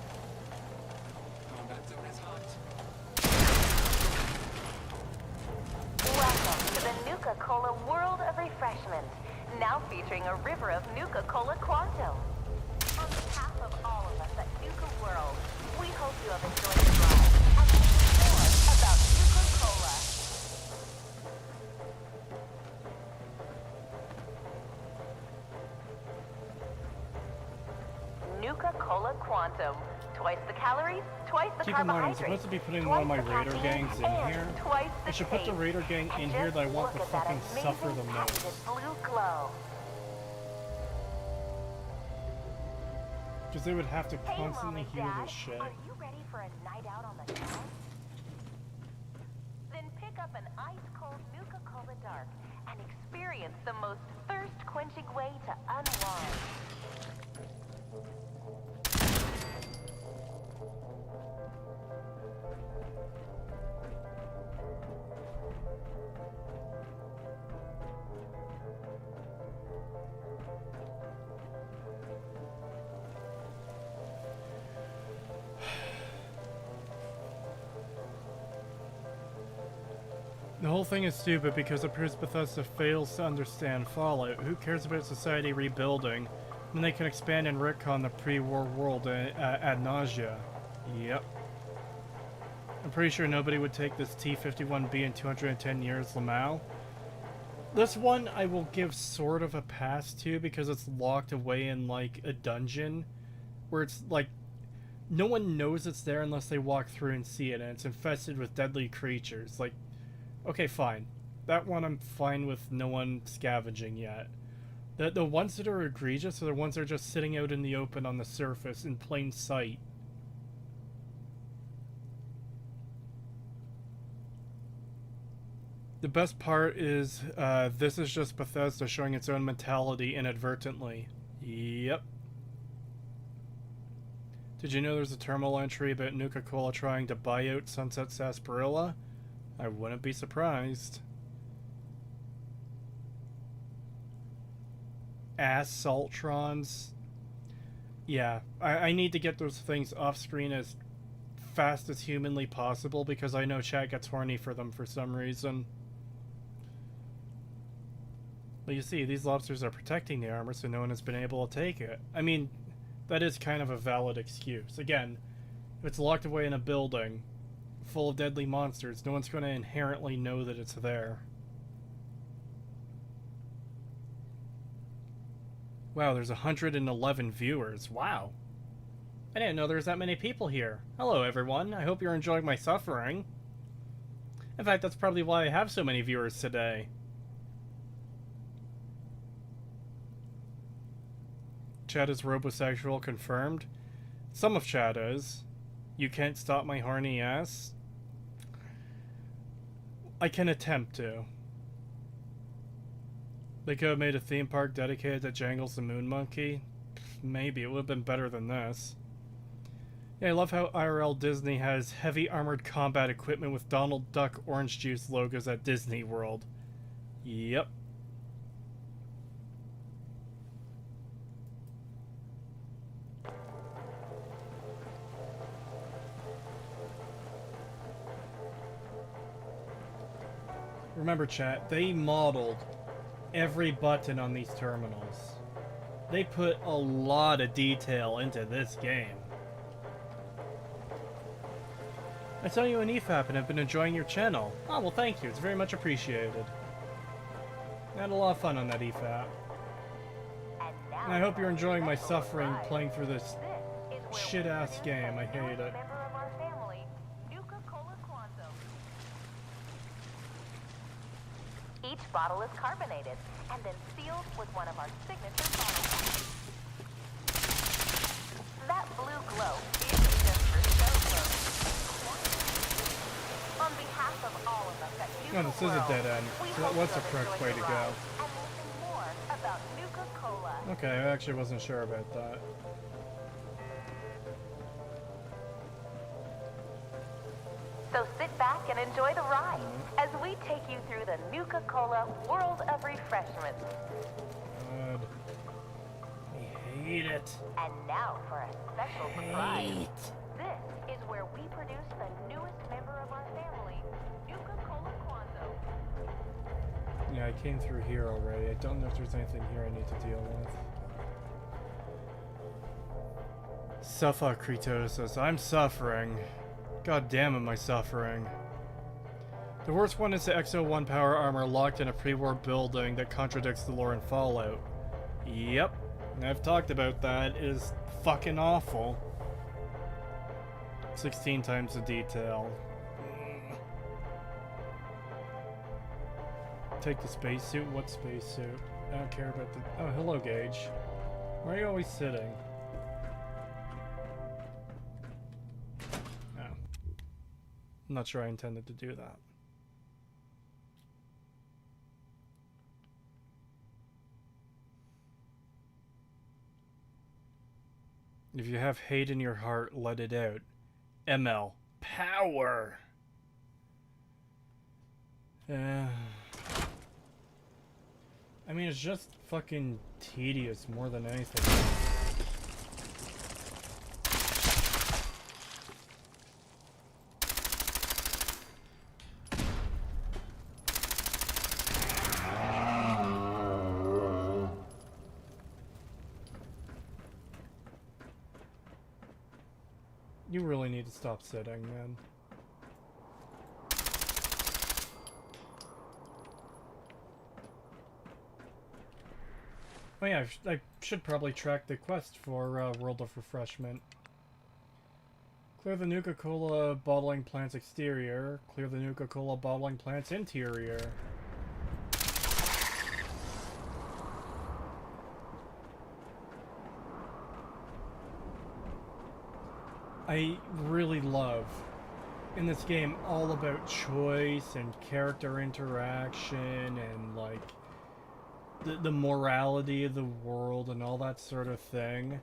Welcome to the Nuka-Cola World of Refreshment, now featuring a river of Nuka-Cola Quantum. On behalf of all of us at Nuka-World, we hope you have enjoyed the ride and learned more about Nuka-Cola. Nuka-Cola Quantum. Twice the calories, twice the Keep in mind, I'm carbohydrates. supposed to be putting one of my Raider gangs in here. I should put the Raider gang in here that I want to fucking suffer the most. Blue glow. Because they would have to Hey, Mom constantly and hear Dad, this shit. are you ready for a night out on the town? Then pick up an ice-cold Nuka-Cola Dark and experience the most thirst-quenching way to unwind. The whole thing is stupid because it proves Bethesda fails to understand Fallout. Who cares about society rebuilding when they can expand and retcon the pre-war world ad nausea? Yep. I'm pretty sure nobody would take this T-51B in 210 years, Lamau. This one I will give sort of a pass to because it's locked away in like a dungeon where it's like no one knows it's there unless they walk through and see it, and it's infested with deadly creatures. Like, okay, fine. That one I'm fine with no one scavenging yet. The ones that are egregious are the ones that are just sitting out in the open on the surface in plain sight. The best part is, this is just Bethesda showing its own mentality inadvertently. Yep. Did you know there's a terminal entry about Nuka-Cola trying to buy out Sunset Sarsaparilla? I wouldn't be surprised. Saltrons. Yeah, I need to get those things off screen as fast as humanly possible because I know chat gets horny for them for some reason. But you see, these lobsters are protecting the armor so no one has been able to take it. I mean, that is kind of a valid excuse. Again, if it's locked away in a building full of deadly monsters, no one's going to inherently know that it's there. Wow, there's 111 viewers. Wow. I didn't know there was that many people here. Hello, everyone. I hope you're enjoying my suffering. In fact, that's probably why I have so many viewers today. Chat is robosexual confirmed. Some of chat is. You can't stop my horny ass. I can attempt to. They could have made a theme park dedicated to Jangles the Moon Monkey. Maybe. It would have been better than this. Yeah, I love how IRL Disney has heavy armored combat equipment with Donald Duck orange juice logos at Disney World. Yep. Remember, chat, they modeled every button on these terminals. They put a lot of detail into this game. I saw you in EFAP and have been enjoying your channel. Oh, well, thank you. It's very much appreciated. I had a lot of fun on that EFAP. And I hope you're enjoying my suffering playing through this shit-ass game. I hate it. Each bottle is carbonated and then sealed with one of our signature bottle caps. That blue glow isn't just for show clothes. On behalf of all of us at No, this is a dead end, so that was the correct way to go. And we'll sing more about Nuka-Cola. Okay, I actually wasn't sure about that. So sit back and enjoy the ride as we take you through the Nuka-Cola world of refreshments. God. I hate it. And now for a special surprise. This is where we produce the newest member of our family, Nuka-Cola Quanzo. Yeah, I came through here already. I don't know if there's anything here I need to deal with. Suffer, Kritosis. I'm suffering. God damn am I suffering. The worst one is the XO1 power armor locked in a pre-war building that contradicts the lore in Fallout. Yep, I've talked about that. It is fucking awful. 16 times the detail. Take the spacesuit? What spacesuit? I don't care about the... Oh, hello, Gage. Why are you always sitting? I'm not sure I intended to do that. If you have hate in your heart, let it out. ML. Power! I mean, it's just fucking tedious more than anything. You really need to stop sitting, man. Oh yeah, I should probably track the quest for World of Refreshment. Clear the Nuka-Cola bottling plant's exterior. Clear the Nuka-Cola bottling plant's interior. I really love in this game all about choice and character interaction and like the morality of the world and all that sort of thing,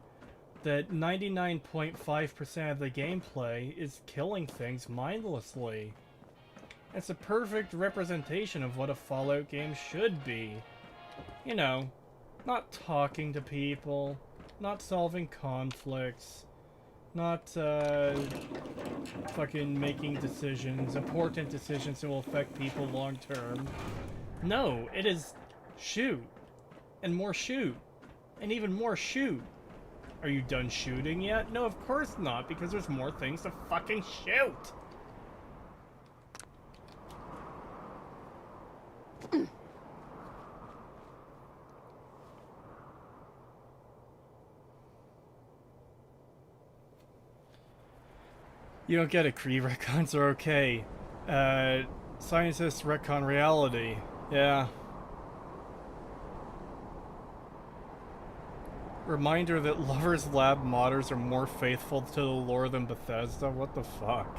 that 99.5% of the gameplay is killing things mindlessly. It's a perfect representation of what a Fallout game should be. You know, not talking to people, not solving conflicts, not fucking making decisions, important decisions that will affect people long term. No, it is shoot, and more shoot, and even more shoot. Are you done shooting yet? No, of course not, because there's more things to fucking shoot! You don't get it, Kree. Retcons are okay. Scientists retcon reality. Yeah. Reminder that Lover's Lab modders are more faithful to the lore than Bethesda? What the fuck?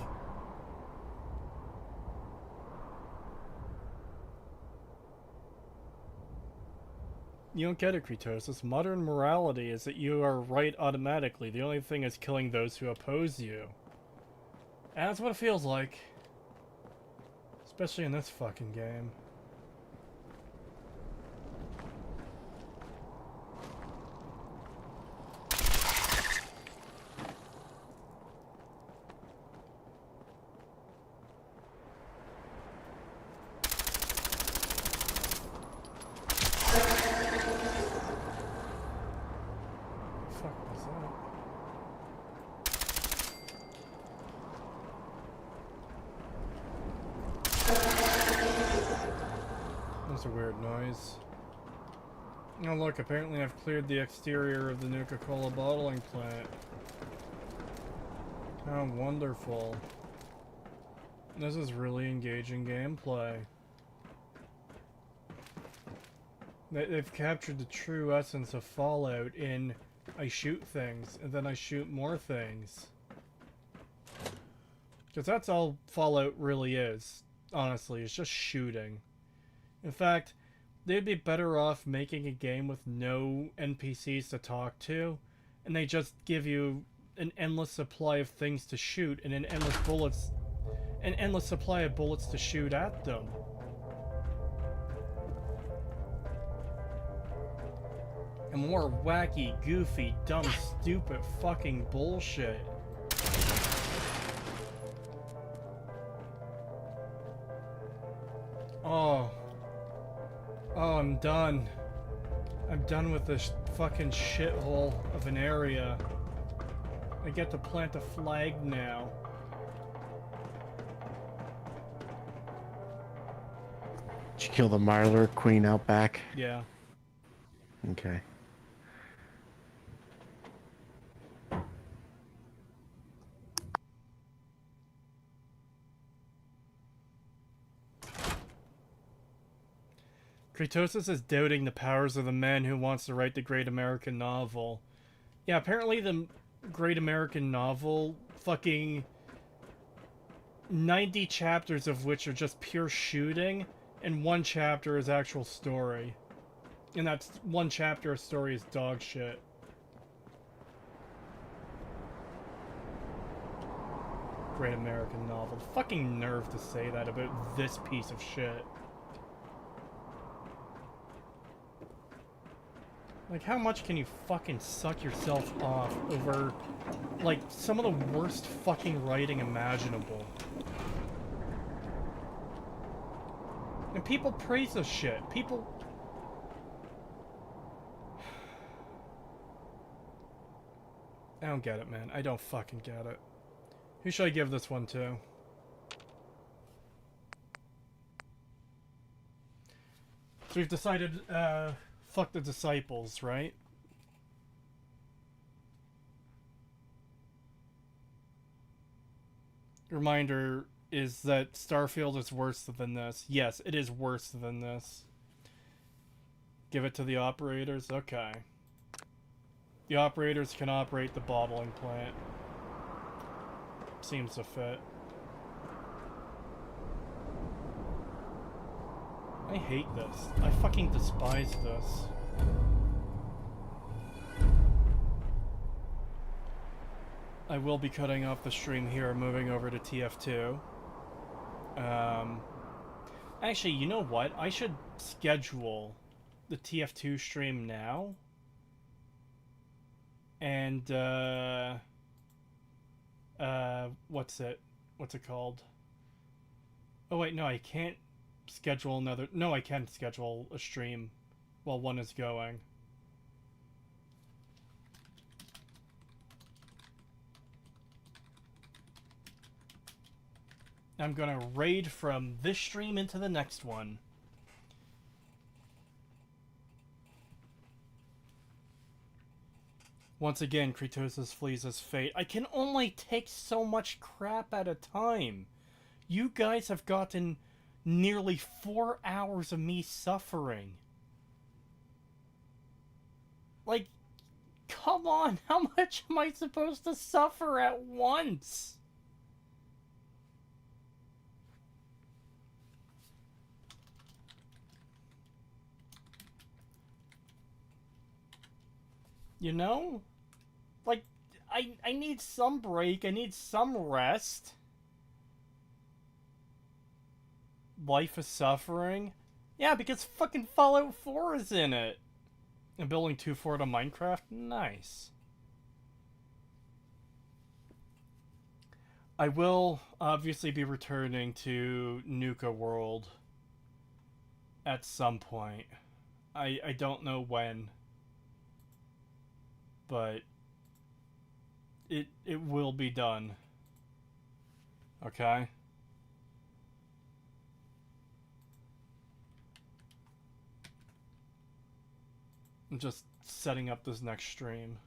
You don't get it, Kretosis. Modern morality is that you are right automatically. The only thing is killing those who oppose you. And that's what it feels like. Especially in this fucking game. A weird noise. Oh look, apparently I've cleared the exterior of the Nuka-Cola bottling plant. How wonderful. This is really engaging gameplay. They've captured the true essence of Fallout in I shoot things, and then I shoot more things. Because that's all Fallout really is, honestly, it's just shooting. In fact, they'd be better off making a game with no NPCs to talk to, and they just give you an endless supply of things to shoot and an endless supply of bullets to shoot at them. And more wacky, goofy, dumb, stupid fucking bullshit. Oh, I'm done. I'm done with this fucking shithole of an area. I get to plant a flag now. Did you kill the Marler Queen out back? Yeah. Okay. Kretosis is doubting the powers of the man who wants to write the great American novel. Yeah, apparently the great American novel, fucking 90 chapters of which are just pure shooting, and one chapter is actual story. And that's one chapter of story is dog shit. Great American novel. The fucking nerve to say that about this piece of shit. Like, how much can you fucking suck yourself off over, like, some of the worst fucking writing imaginable? And people praise this shit. People... I don't get it, man. I don't fucking get it. Who should I give this one to? So we've decided, fuck the disciples, right? Reminder is that Starfield is worse than this. Yes, it is worse than this. Give it to the operators? Okay. The operators can operate the bottling plant. Seems to fit. I hate this. I fucking despise this. I will be cutting off the stream here, moving over to TF2. Actually, you know what? I should schedule the TF2 stream now. And, what's it called? Oh wait, no, I can't schedule another... No, I can schedule a stream while one is going. I'm gonna raid from this stream into the next one. Once again, Kratosis flees his fate. I can only take so much crap at a time. You guys have gotten nearly 4 hours of me suffering. Like, come on, how much am I supposed to suffer at once? You know? Like, I need some break, I need some rest. Life is suffering? Yeah, because fucking Fallout 4 is in it. And building 2 Fort on Minecraft? Nice. I will obviously be returning to Nuka-World at some point. I don't know when. But it will be done. Okay? I'm just setting up this next stream.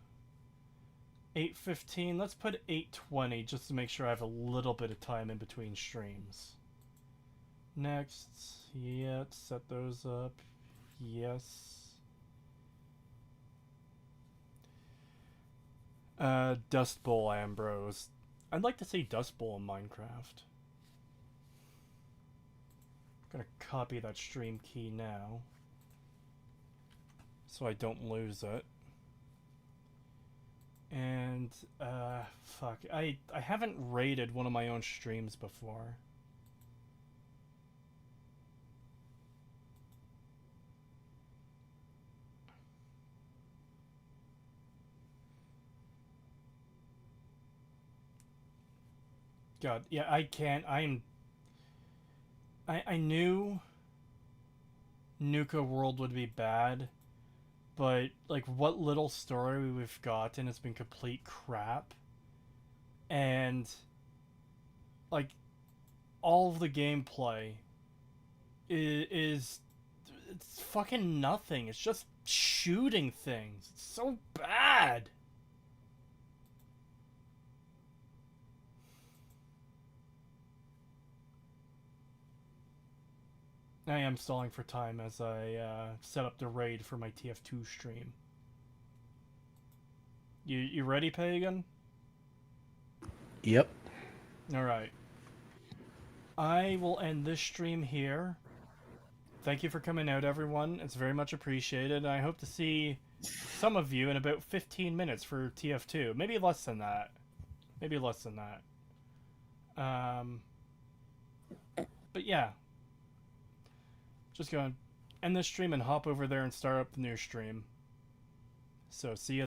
8:15, let's put 8:20 just to make sure I have a little bit of time in between streams. Next, yeah, set those up. Yes. Dust Bowl Ambrose. I'd like to say Dust Bowl in Minecraft. I'm gonna copy that stream key now, so I don't lose it. And, fuck. I haven't rated one of my own streams before. God, yeah, I can't. I knew Nuka-World would be bad, but, like, what little story we've gotten has been complete crap. And, like, all of the gameplay is it's fucking nothing. It's just shooting things. It's so bad. I am stalling for time as I set up the raid for my TF2 stream. You ready, Pagan? Yep. Alright. I will end this stream here. Thank you for coming out, everyone. It's very much appreciated. I hope to see some of you in about 15 minutes for TF2. Maybe less than that. Maybe less than that. But yeah. Just go and end this stream and hop over there and start up the new stream. So, see you.